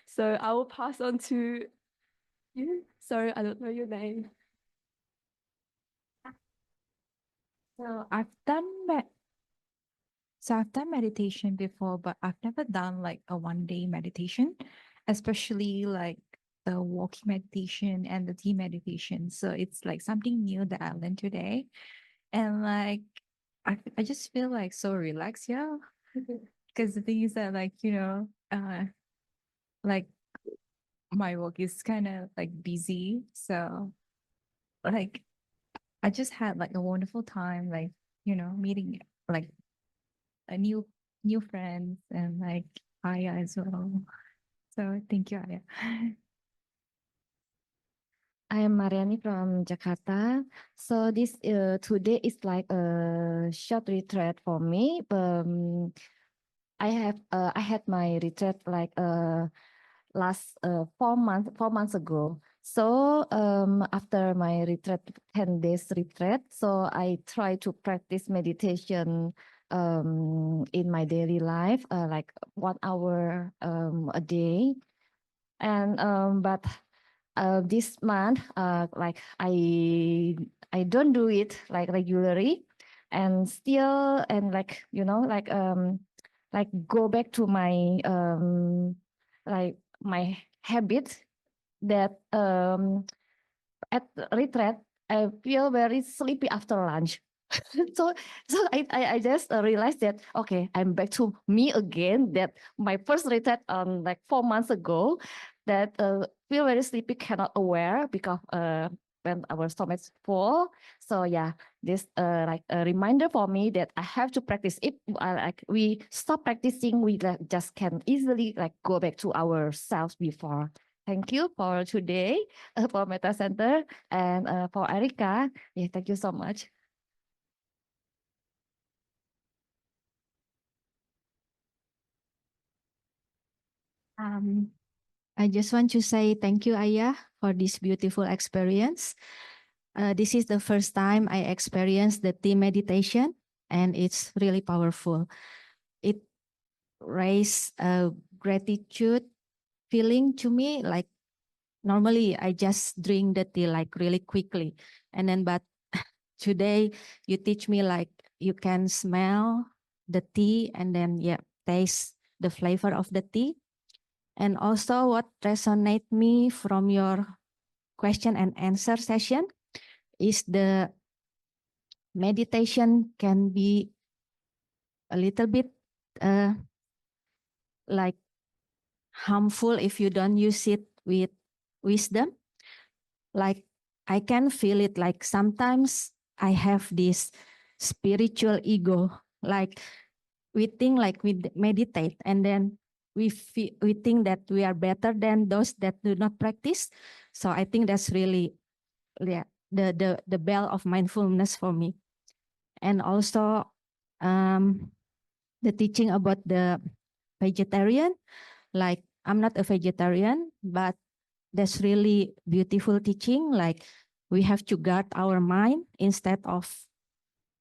So I will pass on to you. Sorry, I don't know your name. So I've done meditation before, but I've never done like a 1-day meditation, especially like the walking meditation and the tea meditation. So it's like something new that I learned today. And like I just feel like so relaxed, yeah. Because the thing is that like, like my work is kind of like busy. So like I just had like a wonderful time, like, meeting like a new friends and like Aya as well. So thank you, Aya. I am Mariani from Jakarta. So this today is like a short retreat for me. I had my retreat like last 4 months ago. So after my retreat, 10 days retreat, so I try to practice meditation in my daily life, like 1 hour a day. And but this month, like I don't do it like regularly, and still and like like go back to my like my habit that at retreat I feel very sleepy after lunch. so I just realized that okay, I'm back to me again, that my first retreat on like 4 months ago, that feel very sleepy, cannot aware because when our stomach's full. So yeah, this like a reminder for me that I have to practice. If like we stop practicing, we like, just can easily like go back to ourselves before. Thank you for today, for Metta Center, and for Erika. Yeah, thank you so much. I just want to say thank you, Ayah, for this beautiful experience. This is the first time I experienced the tea meditation, and it's really powerful. It raised a gratitude feeling to me. Like normally, I just drink the tea like really quickly, and then but today you teach me like you can smell the tea and then taste the flavor of the tea. And also what resonate me from your question and answer session is the meditation can be a little bit like harmful if you don't use it with wisdom. Like I can feel it, like sometimes I have this spiritual ego, like we think like we meditate and then we think that we are better than those that do not practice. So I think that's really the bell of mindfulness for me. And also the teaching about the vegetarian, like I'm not a vegetarian, but that's really beautiful teaching. Like we have to guard our mind instead of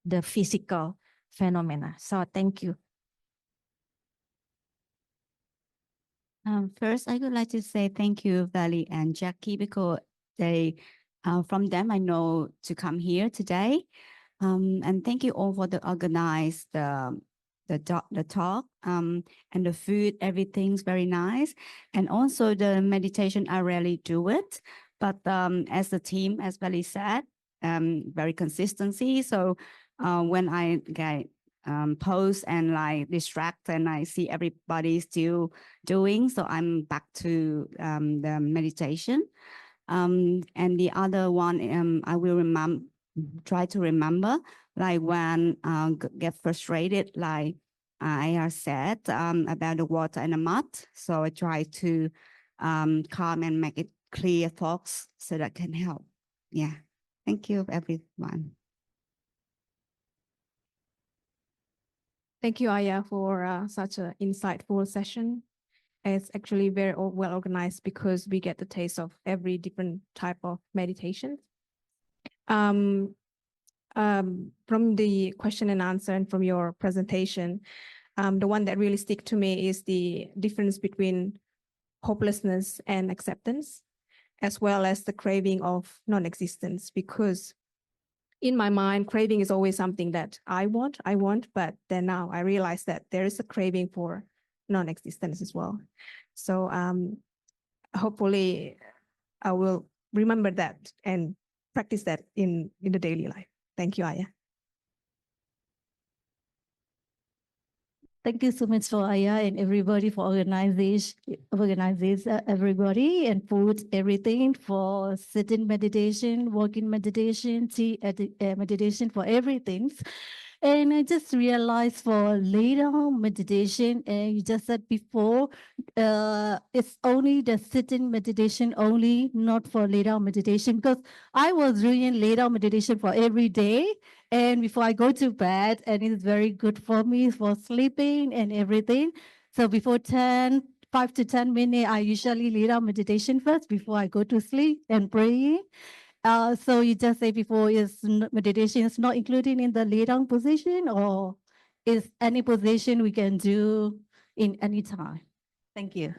the physical phenomena. So thank you. First, I would like to say thank you, Valley and Jackie, because they, from them, I know to come here today. And thank you all for the organize the talk and the food. Everything's very nice, and also the meditation. I rarely do it, but as a team, as Valley said, very consistency. So when I get post and like distract and I see everybody still doing, so I'm back to the meditation. And the other one, I will try to remember, like when get frustrated, like I said about the water and the mud. So I try to calm and make it clear thoughts so that can help. Yeah. Thank you, everyone. Thank you, Aya, for such an insightful session. It's actually very well organized because we get the taste of every different type of meditation. From the question and answer and from your presentation, the one that really stick to me is the difference between hopelessness and acceptance, as well as the craving of non-existence, because in my mind, craving is always something that I want, but then now I realize that there is a craving for non-existence as well. So hopefully I will remember that and practice that in the daily life. Thank you, Aya. Thank you so much for Aya and everybody for organizing everybody and put everything for sitting meditation, walking meditation, tea meditation, for everything. And I just realized for lay down meditation, and you just said before, it's only the sitting meditation only, not for lay down meditation, because I was doing lay down meditation for every day and before I go to bed, and it's very good for me for sleeping and everything. So before 5 to 10 minutes, I usually lay down meditation first before I go to sleep and praying. So you just say before meditation is not included in the lay down position, or is any position we can do in any time? Thank you.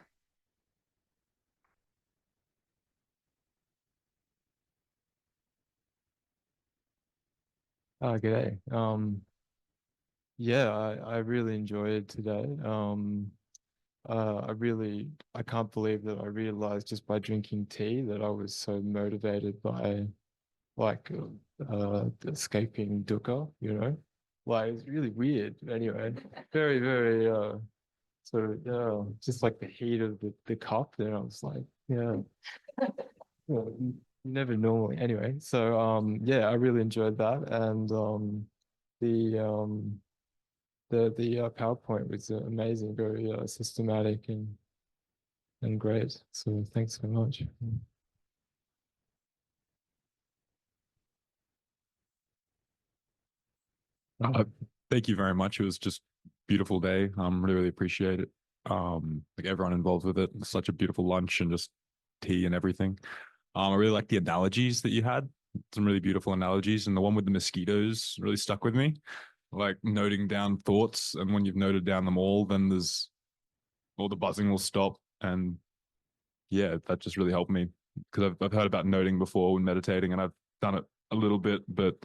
G'day. Yeah, I really enjoyed today. I can't believe that I realized just by drinking tea that I was so motivated by like escaping dukkha, you know? Like it's really weird. Anyway, very, very sort of just like the heat of the cup. Then I was like, yeah. Well, never normally anyway. So yeah, I really enjoyed that. And the PowerPoint was amazing, very systematic and great. So thanks so much. Thank you very much. It was just a beautiful day. Really appreciate it. Like everyone involved with it. Such a beautiful lunch and just tea and everything. I really like the analogies that you had. Some really beautiful analogies, and the one with the mosquitoes really stuck with me. Like noting down thoughts, and when you've noted down them all, then there's all the buzzing will stop, and yeah, that just really helped me because I've heard about noting before when meditating, and I've done it a little bit, but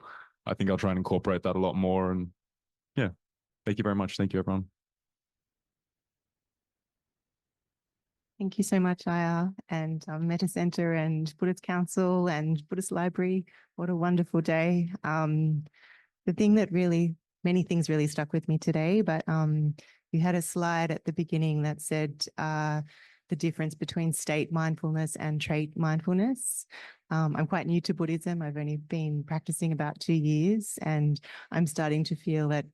I think I'll try and incorporate that a lot more. And yeah, thank you very much. Thank you, everyone. Thank you so much, Aya, and Metta Center and Buddhist Council and Buddhist Library. What a wonderful day. The thing that many things really stuck with me today, but you had a slide at the beginning that said the difference between state mindfulness and trait mindfulness. I'm quite new to Buddhism. I've only been practicing about 2 years, and I'm starting to feel that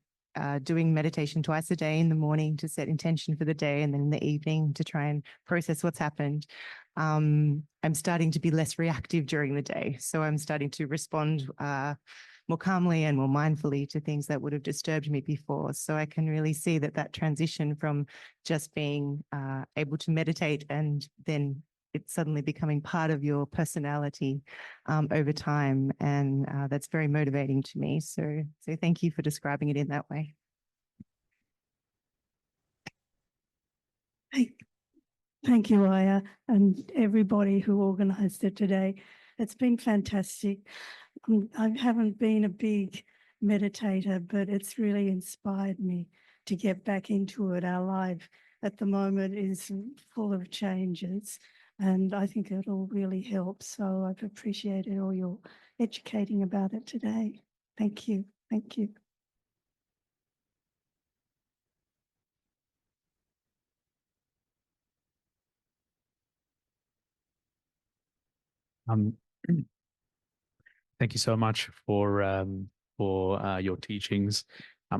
doing meditation twice a day, in the morning to set intention for the day, and then in the evening to try and process what's happened. I'm starting to be less reactive during the day. So I'm starting to respond more calmly and more mindfully to things that would have disturbed me before. So I can really see that transition from just being able to meditate and then it's suddenly becoming part of your personality over time. And that's very motivating to me. So thank you for describing it in that way. Thank you, Aya, and everybody who organised it today. It's been fantastic. I haven't been a big meditator, but it's really inspired me to get back into it. Our life at the moment is full of changes, and I think it'll really help. So I've appreciated all your educating about it today. Thank you. Thank you. Thank you so much for your teachings.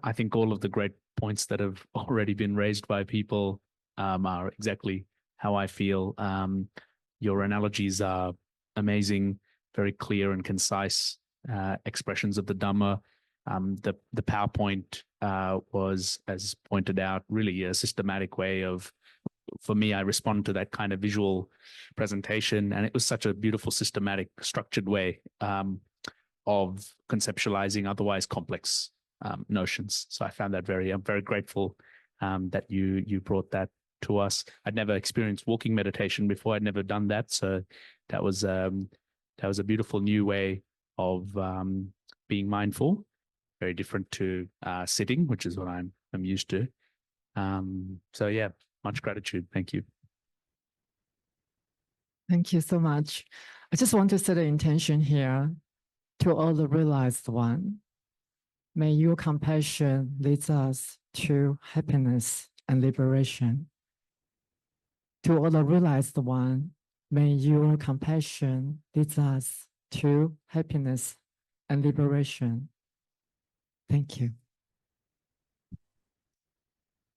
I think all of the great points that have already been raised by people are exactly how I feel. Your analogies are amazing, very clear and concise expressions of the Dhamma. The PowerPoint was, as pointed out, really a systematic way of, for me, I respond to that kind of visual presentation, and it was such a beautiful, systematic, structured way of conceptualizing otherwise complex notions. So I found that I'm very grateful that you brought that to us. I'd never experienced walking meditation before. I'd never done that. So that was a beautiful new way of being mindful, very different to sitting, which is what I'm used to. So yeah, much gratitude. Thank you. Thank you so much. I just want to set an intention here to all the realized one. May your compassion lead us to happiness and liberation. To all the realized one, may your compassion lead us to happiness and liberation. Thank you.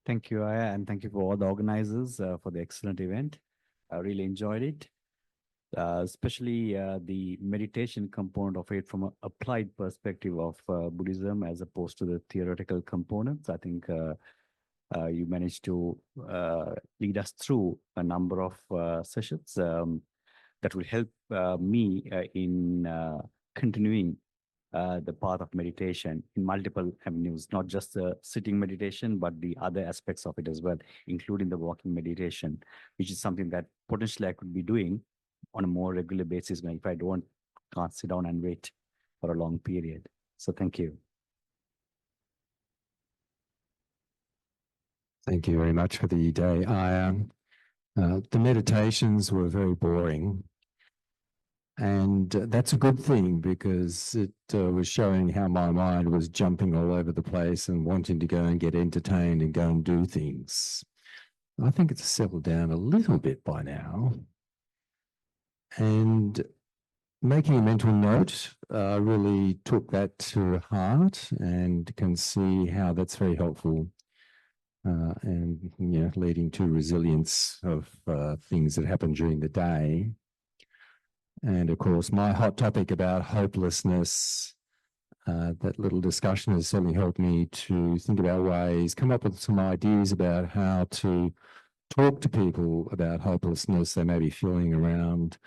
Thank you, Aya, and thank you for all the organizers for the excellent event. I really enjoyed it, especially the meditation component of it from an applied perspective of Buddhism as opposed to the theoretical components. I think you managed to lead us through a number of sessions that will help me in continuing the path of meditation in multiple avenues, not just the sitting meditation, but the other aspects of it as well, including the walking meditation, which is something that potentially I could be doing on a more regular basis when if I can't sit down and wait for a long period. So thank you. Thank you very much for the day. The meditations were very boring. And that's a good thing because it was showing how my mind was jumping all over the place and wanting to go and get entertained and go and do things. I think it's settled down a little bit by now. And making a mental note really took that to heart and can see how that's very helpful and leading to resilience of things that happen during the day. And of course, my hot topic about hopelessness, that little discussion has certainly helped me to think about ways, come up with some ideas about how to talk to people about hopelessness they may be feeling around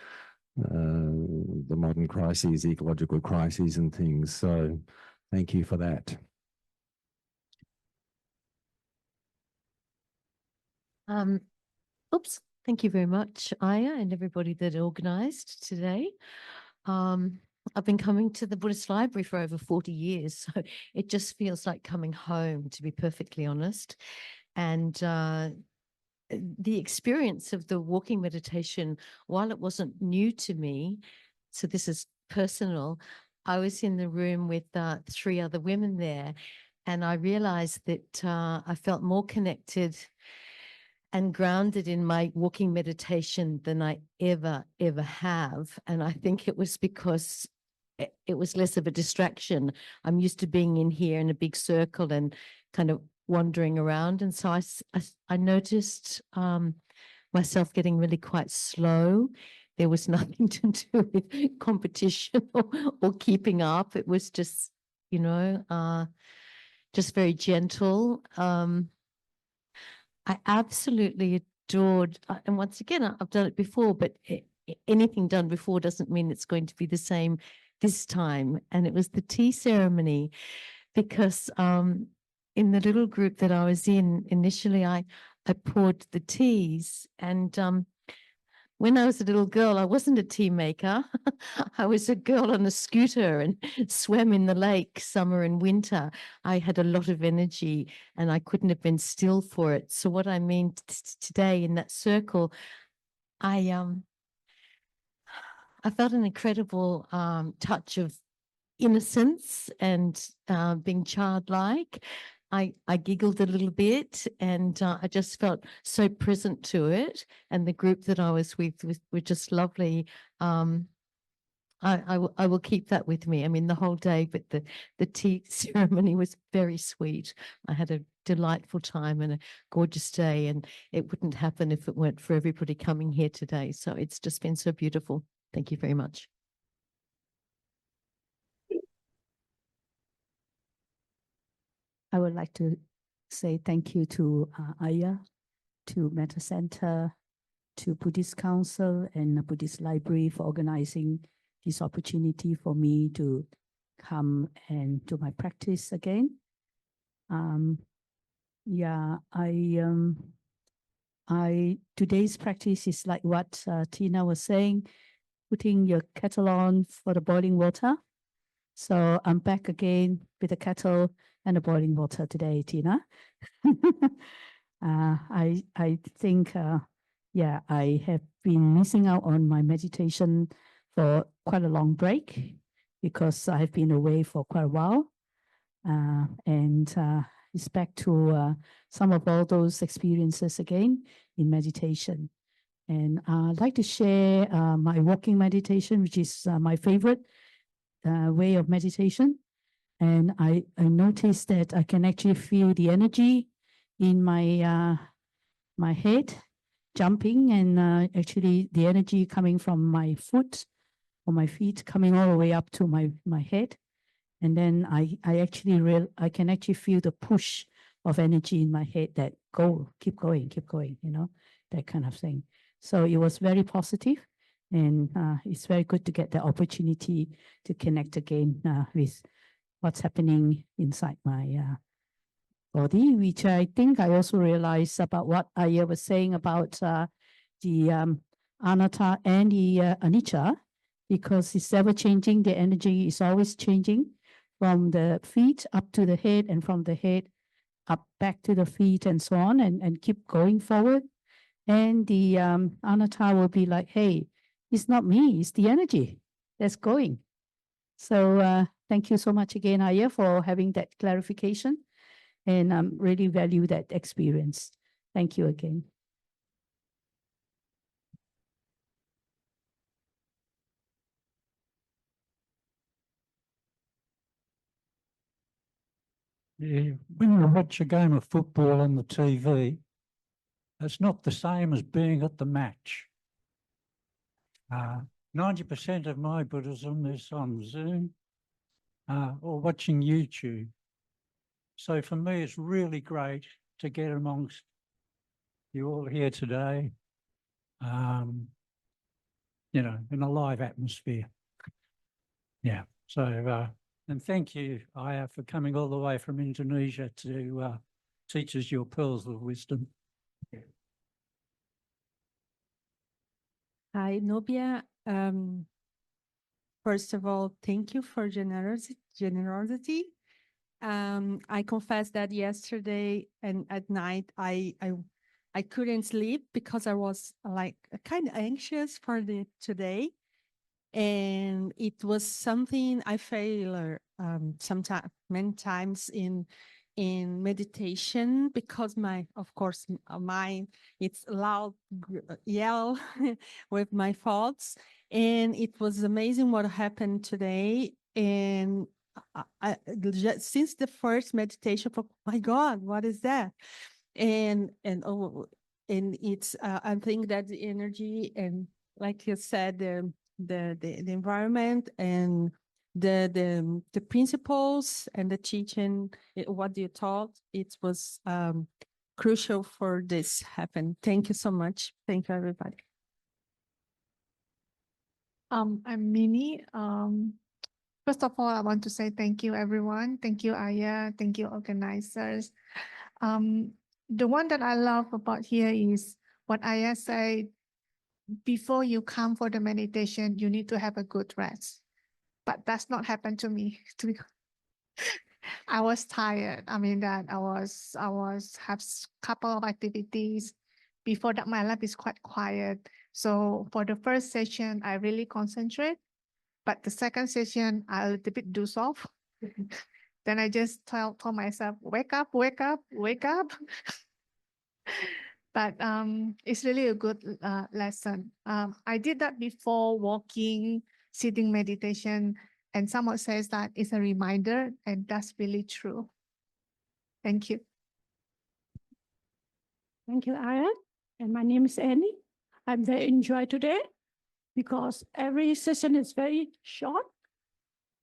the modern crises, ecological crises and things. So thank you for that. Thank you very much, Aya, and everybody that organised today. I've been coming to the Buddhist Library for over 40 years, so it just feels like coming home, to be perfectly honest. And the experience of the walking meditation, while it wasn't new to me, so this is personal, I was in the room with 3 other women there, and I realized that I felt more connected and grounded in my walking meditation than I ever have. And I think it was because it was less of a distraction. I'm used to being in here in a big circle and kind of wandering around. And so I noticed myself getting really quite slow. There was nothing to do with competition or keeping up. It was just, just very gentle. I absolutely adored, and once again, I've done it before, but anything done before doesn't mean it's going to be the same this time. And it was the tea ceremony, because in the little group that I was in, initially I poured the teas, and when I was a little girl, I wasn't a tea maker. I was a girl on a scooter and swam in the lake summer and winter. I had a lot of energy and I couldn't have been still for it. So what I mean today in that circle, I felt an incredible touch of innocence and being childlike. I giggled a little bit, and I just felt so present to it. And the group that I was with were just lovely. I will keep that with me. I mean, the whole day, but the tea ceremony was very sweet. I had a delightful time and a gorgeous day, and it wouldn't happen if it weren't for everybody coming here today. So it's just been so beautiful. Thank you very much. I would like to say thank you to Aya, to Metta Center, to Buddhist Council and the Buddhist Library for organizing this opportunity for me to come and do my practice again. Today's practice is like what Tina was saying, putting your kettle on for the boiling water. So I'm back again with the kettle and the boiling water today, Tina. I think, I have been missing out on my meditation for quite a long break because I've been away for quite a while. And it's back to some of all those experiences again in meditation. And I'd like to share my walking meditation, which is my favorite way of meditation. And I noticed that I can actually feel the energy in my head, jumping, and actually the energy coming from my foot or my feet coming all the way up to my head. And then I can actually feel the push of energy in my head that keep going, that kind of thing. So it was very positive, and it's very good to get the opportunity to connect again with what's happening inside my body, which I think I also realized about what Aya was saying about the anatta and the anicca, because it's ever changing. The energy is always changing from the feet up to the head, and from the head up back to the feet, and so on, and keep going forward. And the anatta will be like, hey, it's not me, it's the energy that's going. So thank you so much again, Aya, for having that clarification. And really value that experience. Thank you again. Yeah, when you watch a game of football on the TV, it's not the same as being at the match. 90% of my Buddhism is on Zoom or watching YouTube. So for me, it's really great to get amongst you all here today, you know, in a live atmosphere. Yeah, so, and thank you, Aya, for coming all the way from Indonesia to teach us your pearls of wisdom. Hi, Nobia. First of all, thank you for generosity. I confess that yesterday and at night, I couldn't sleep because I was like kind of anxious for today. And it was something I failed sometimes, many times in meditation, because of course, mind, it's loud yell with my thoughts. And it was amazing what happened today. And since the first meditation, oh my God, what is that? And it's I think that the energy, and like you said, the environment and the principles and the teaching, what you taught, it was crucial for this happen. Thank you so much. Thank you, everybody. I'm Minnie. First of all, I want to say thank you, everyone. Thank you, Aya. Thank you, organizers. The one that I love about here is what Aya said. Before you come for the meditation, you need to have a good rest. But that's not happened to me. I was tired. I mean that I was have couple of activities. Before that, my lab is quite quiet. So for the first session, I really concentrate. But the second session, I a little bit doze off. Then I just told myself, wake up, wake up, wake up. But it's really a good lesson. I did that before walking, sitting meditation, and someone says that it's a reminder, and that's really true. Thank you. Thank you, Aya. And my name is Annie. I'm very enjoyed today because every session is very short.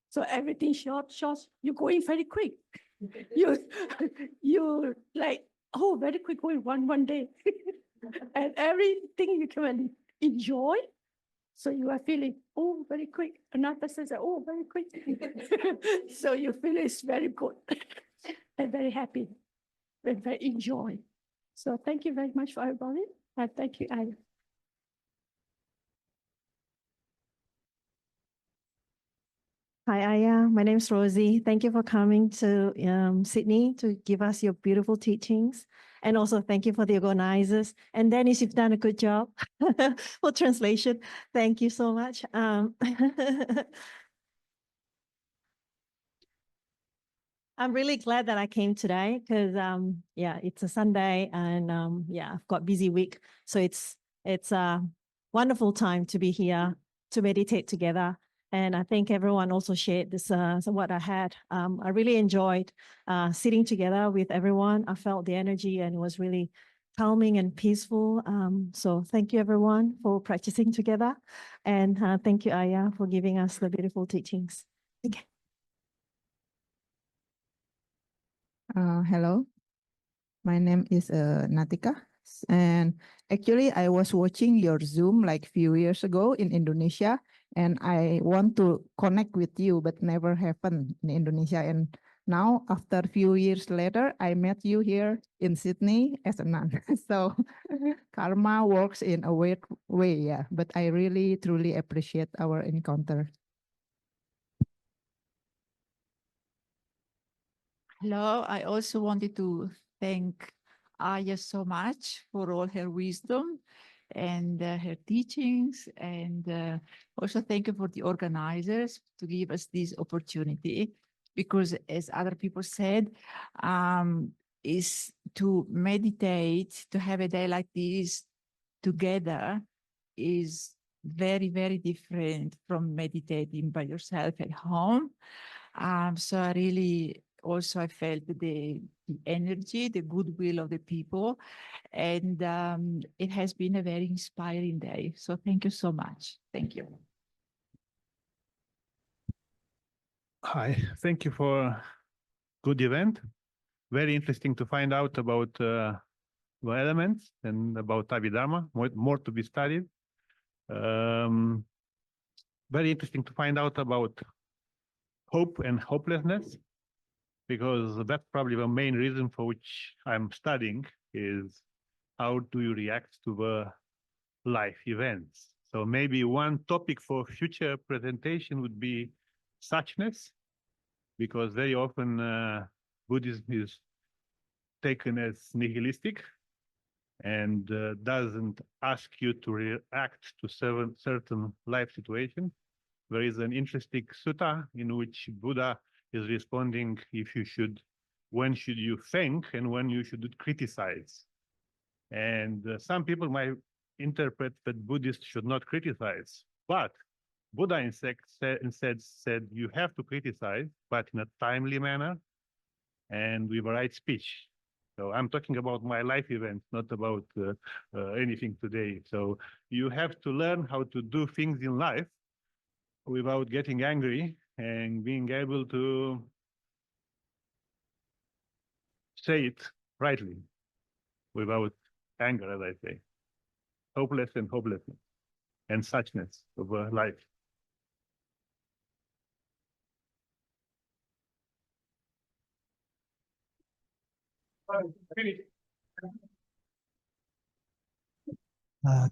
So everything short, you're going very quick. You like, oh, very quick, going one day. And everything you can enjoy. So you are feeling, oh, very quick. Another says, oh, very quick. So you feel it's very good and very happy and very enjoy. So thank you very much for everybody. And thank you, Aya. Hi, Aya. My name is Rosie. Thank you for coming to Sydney to give us your beautiful teachings. And also thank you for the organizers. And Dennis, you've done a good job for translation. Thank you so much. I'm really glad that I came today because, yeah, it's a Sunday and yeah, I've got a busy week. So it's a wonderful time to be here to meditate together. And I think everyone also shared this, what I had. I really enjoyed sitting together with everyone. I felt the energy and it was really calming and peaceful. So thank you everyone for practicing together. And thank you, Aya, for giving us the beautiful teachings. Okay. Hello, my name is Natika. And actually, I was watching your Zoom like few years ago in Indonesia, and I want to connect with you, but never happened in Indonesia. And now, after a few years later, I met you here in Sydney as a nun. So karma works in a weird way, yeah. But I really, truly appreciate our encounter. Hello, I also wanted to thank Aya so much for all her wisdom and her teachings, and also thank you for the organizers to give us this opportunity, because as other people said, is to meditate, to have a day like this together is very, very different from meditating by yourself at home. So I really also I felt the energy, the goodwill of the people, and it has been a very inspiring day. So thank you so much. Thank you. Hi, thank you for good event. Very interesting to find out about the elements and about Abhidharma, more to be studied. Very interesting to find out about hope and hopelessness, because that's probably the main reason for which I'm studying, is how do you react to the life events. So maybe one topic for future presentation would be suchness, because very often Buddhism is taken as nihilistic and doesn't ask you to react to certain life situation. There is an interesting sutta in which Buddha is responding when should you thank and when you should criticize. And some people might interpret that Buddhists should not criticize, but Buddha instead said you have to criticize, but in a timely manner and with the right speech. So I'm talking about my life events, not about anything today. So you have to learn how to do things in life without getting angry and being able to say it rightly without anger, as I say. Hopeless and hopelessness and suchness of life.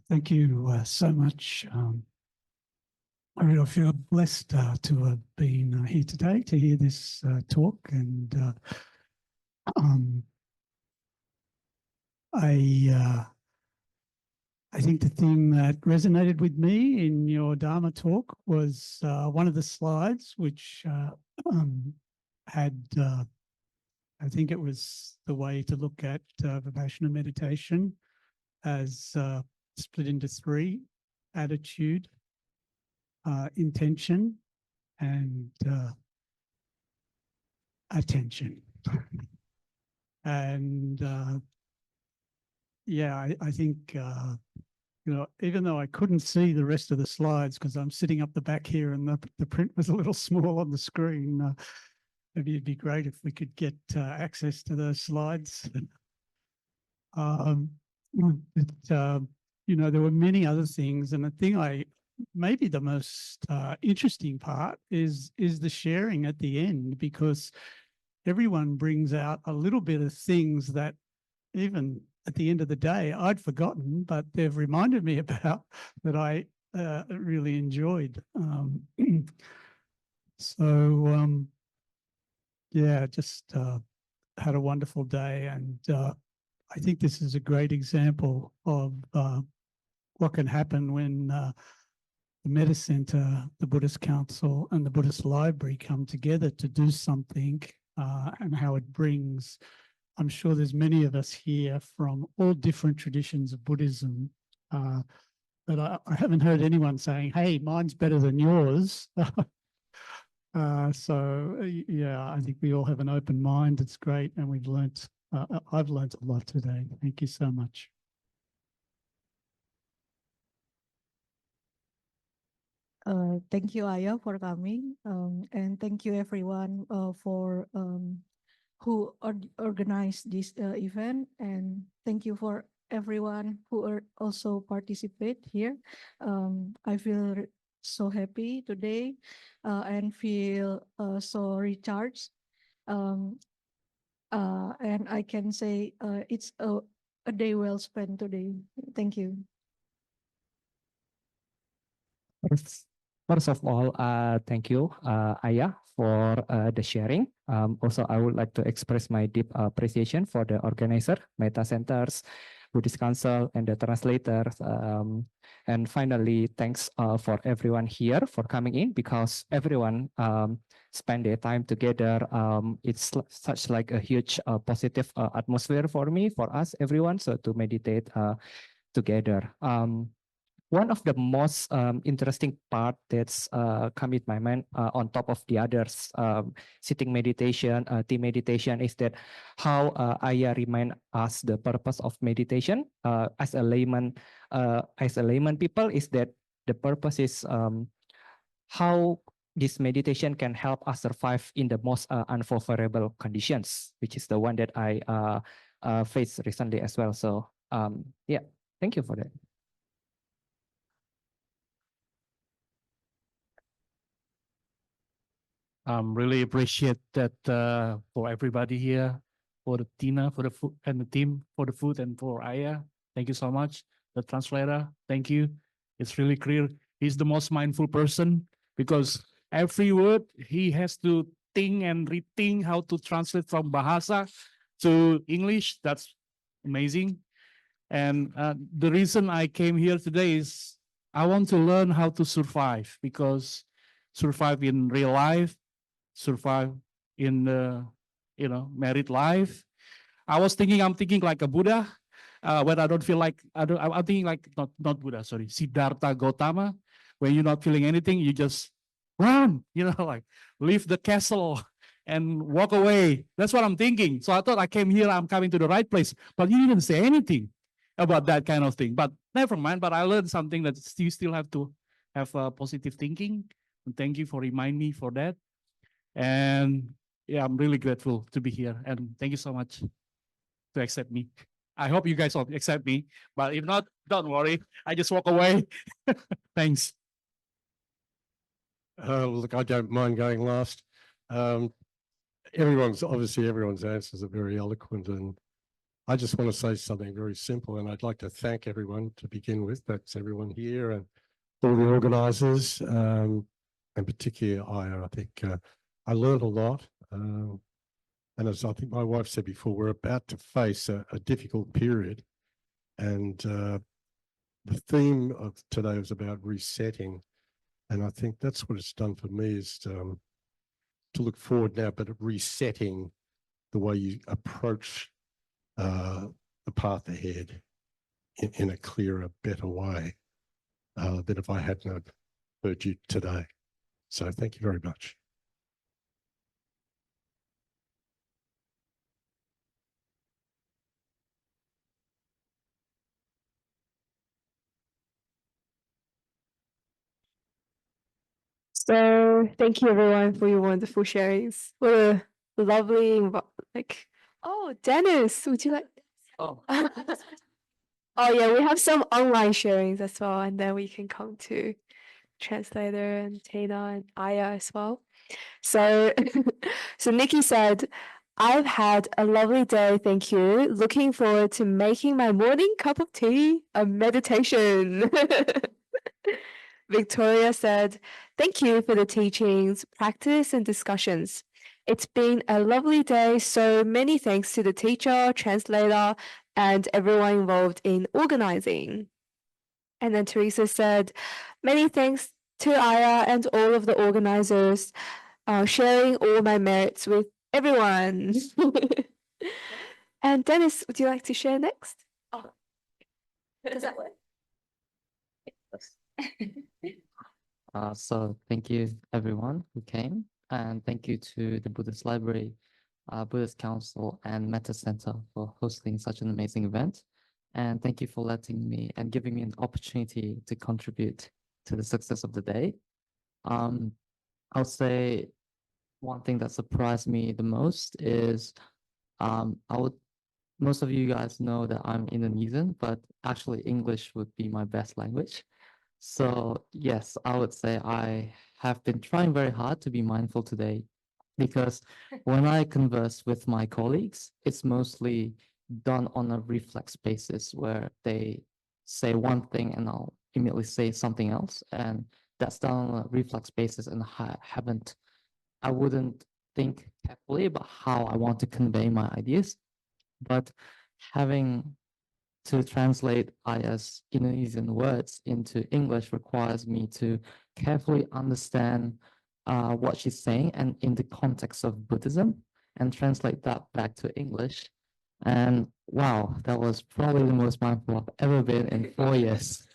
Thank you so much. I really feel blessed to have been here today to hear this talk, and I think the thing that resonated with me in your Dharma talk was one of the slides, which had, I think it was the way to look at Vipassana meditation as split into three: attitude, intention, and attention. And yeah, I think, even though I couldn't see the rest of the slides because I'm sitting up the back here and the print was a little small on the screen, maybe it'd be great if we could get access to those slides. There were many other things, and I think maybe the most interesting part is the sharing at the end, because everyone brings out a little bit of things that even at the end of the day I'd forgotten, but they've reminded me about that I really enjoyed. Yeah, just had a wonderful day, and I think this is a great example of what can happen when the Metta Center, the Buddhist Council, and the Buddhist Library come together to do something, and how it brings, I'm sure there's many of us here from all different traditions of Buddhism, but I haven't heard anyone saying, hey, mine's better than yours. Yeah, I think we all have an open mind. It's great. And we've learnt, I've learnt a lot today. Thank you so much. Thank you, Aya, for coming. And thank you, everyone, for who organized this event. And thank you for everyone who also participate here. I feel so happy today and feel so recharged. And I can say it's a day well spent today. Thank you. First of all, thank you, Aya, for the sharing. Also, I would like to express my deep appreciation for the organizer, Metta Centers, Buddhist Council, and the translators. And finally, thanks for everyone here for coming in, because everyone spend their time together. It's such like a huge positive atmosphere for me, for us, everyone, so to meditate together. One of the most interesting part that's come in my mind on top of the others, sitting meditation, tea meditation, is that how Aya remind us the purpose of meditation as a layman people, is that the purpose is how this meditation can help us survive in the most unfavorable conditions, which is the one that I faced recently as well. So yeah, thank you for that. Really appreciate that for everybody here, for the Tina, for the food, and the team for the food, and for Aya. Thank you so much. The translator, thank you. It's really clear. He's the most mindful person, because every word he has to think and rethink how to translate from Bahasa to English. That's amazing. And the reason I came here today is I want to learn how to survive, because survive in real life, survive in the married life. I'm thinking like a Buddha, when I don't feel like I'm thinking like not Buddha, sorry, Siddhartha Gautama. When you're not feeling anything, you just run, like leave the castle and walk away. That's what I'm thinking. So I thought I came here, I'm coming to the right place, but you didn't say anything about that kind of thing. But never mind. But I learned something that you still have to have positive thinking. And thank you for reminding me for that. And yeah, I'm really grateful to be here. And thank you so much to accept me. I hope you guys all accept me. But if not, don't worry. I just walk away. Thanks. Look, I don't mind going last. Everyone's answers are very eloquent, and I just want to say something very simple. And I'd like to thank everyone to begin with. That's everyone here and all the organisers, and particularly Aya. I think I learned a lot. And as I think my wife said before, we're about to face a difficult period. And the theme of today was about resetting. And I think that's what it's done for me, is to look forward now, but resetting the way you approach the path ahead in a clearer, better way than if I hadn't heard you today. So thank you very much. So thank you everyone for your wonderful sharings. What a lovely, oh, Dennis, would you like? Oh. Oh yeah, we have some online sharings as well, and then we can come to translator and Tina and Aya as well. So, so Nikki said, I've had a lovely day, thank you. Looking forward to making my morning cup of tea a meditation. Victoria said, thank you for the teachings, practice, and discussions. It's been a lovely day, so many thanks to the teacher, translator, and everyone involved in organizing. And then Teresa said, many thanks to Aya and all of the organizers, sharing all my merits with everyone. And Dennis, would you like to share next? Oh, does that work? So thank you everyone who came, and thank you to the Buddhist Library, Buddhist Council, and Metta Center for hosting such an amazing event. And thank you for letting me and giving me an opportunity to contribute to the success of the day. I'll say one thing that surprised me the most is most of you guys know that I'm Indonesian, but actually English would be my best language. So yes, I would say I have been trying very hard to be mindful today, because when I converse with my colleagues, it's mostly done on a reflex basis where they say one thing and I'll immediately say something else. And that's done on a reflex basis, and I wouldn't think carefully about how I want to convey my ideas. But having to translate Aya's Indonesian words into English requires me to carefully understand what she's saying and in the context of Buddhism, and translate that back to English. And wow, that was probably the most mindful I've ever been in 4 years.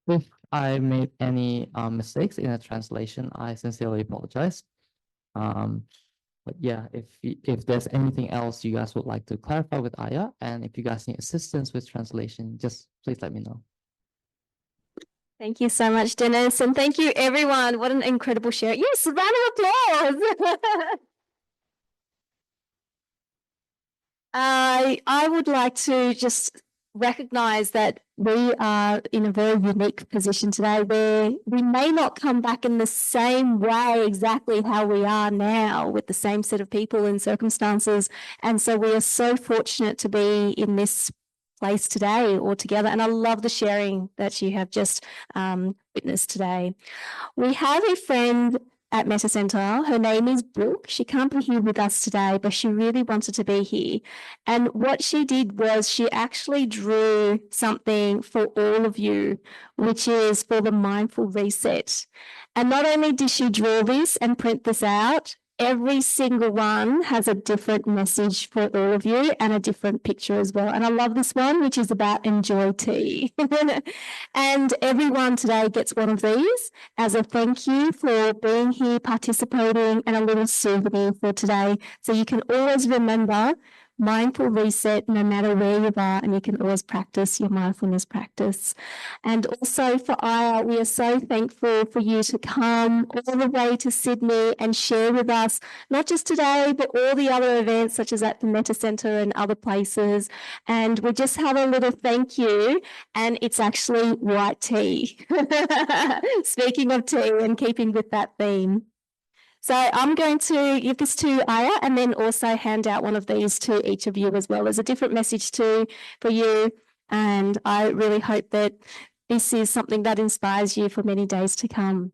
If I made any mistakes in a translation, I sincerely apologize. But yeah, if there's anything else you guys would like to clarify with Aya, and if you guys need assistance with translation, just please let me know. Thank you so much, Dennis. And thank you, everyone. What an incredible share. Yes, a round of applause. I would like to just recognize that we are in a very unique position today, where we may not come back in the same way exactly how we are now with the same set of people and circumstances. And so we are so fortunate to be in this place today all together. And I love the sharing that you have just witnessed today. We have a friend at Metta Center. Her name is Brooke. She can't be here with us today, but she really wanted to be here. And what she did was she actually drew something for all of you, which is for the mindful reset. And not only did she draw this and print this out, every single one has a different message for all of you and a different picture as well. And I love this one, which is about enjoy tea. And everyone today gets one of these as a thank you for being here, participating, and a little souvenir for today. So you can always remember mindful reset no matter where you are, and you can always practice your mindfulness practice. And also for Aya, we are so thankful for you to come all the way to Sydney and share with us, not just today, but all the other events such as at the Metta Center and other places. And we just have a little thank you, and it's actually white tea. Speaking of tea and keeping with that theme. So I'm going to give this to Aya and then also hand out one of these to each of you as well. There's a different message too for you, and I really hope that this is something that inspires you for many days to come.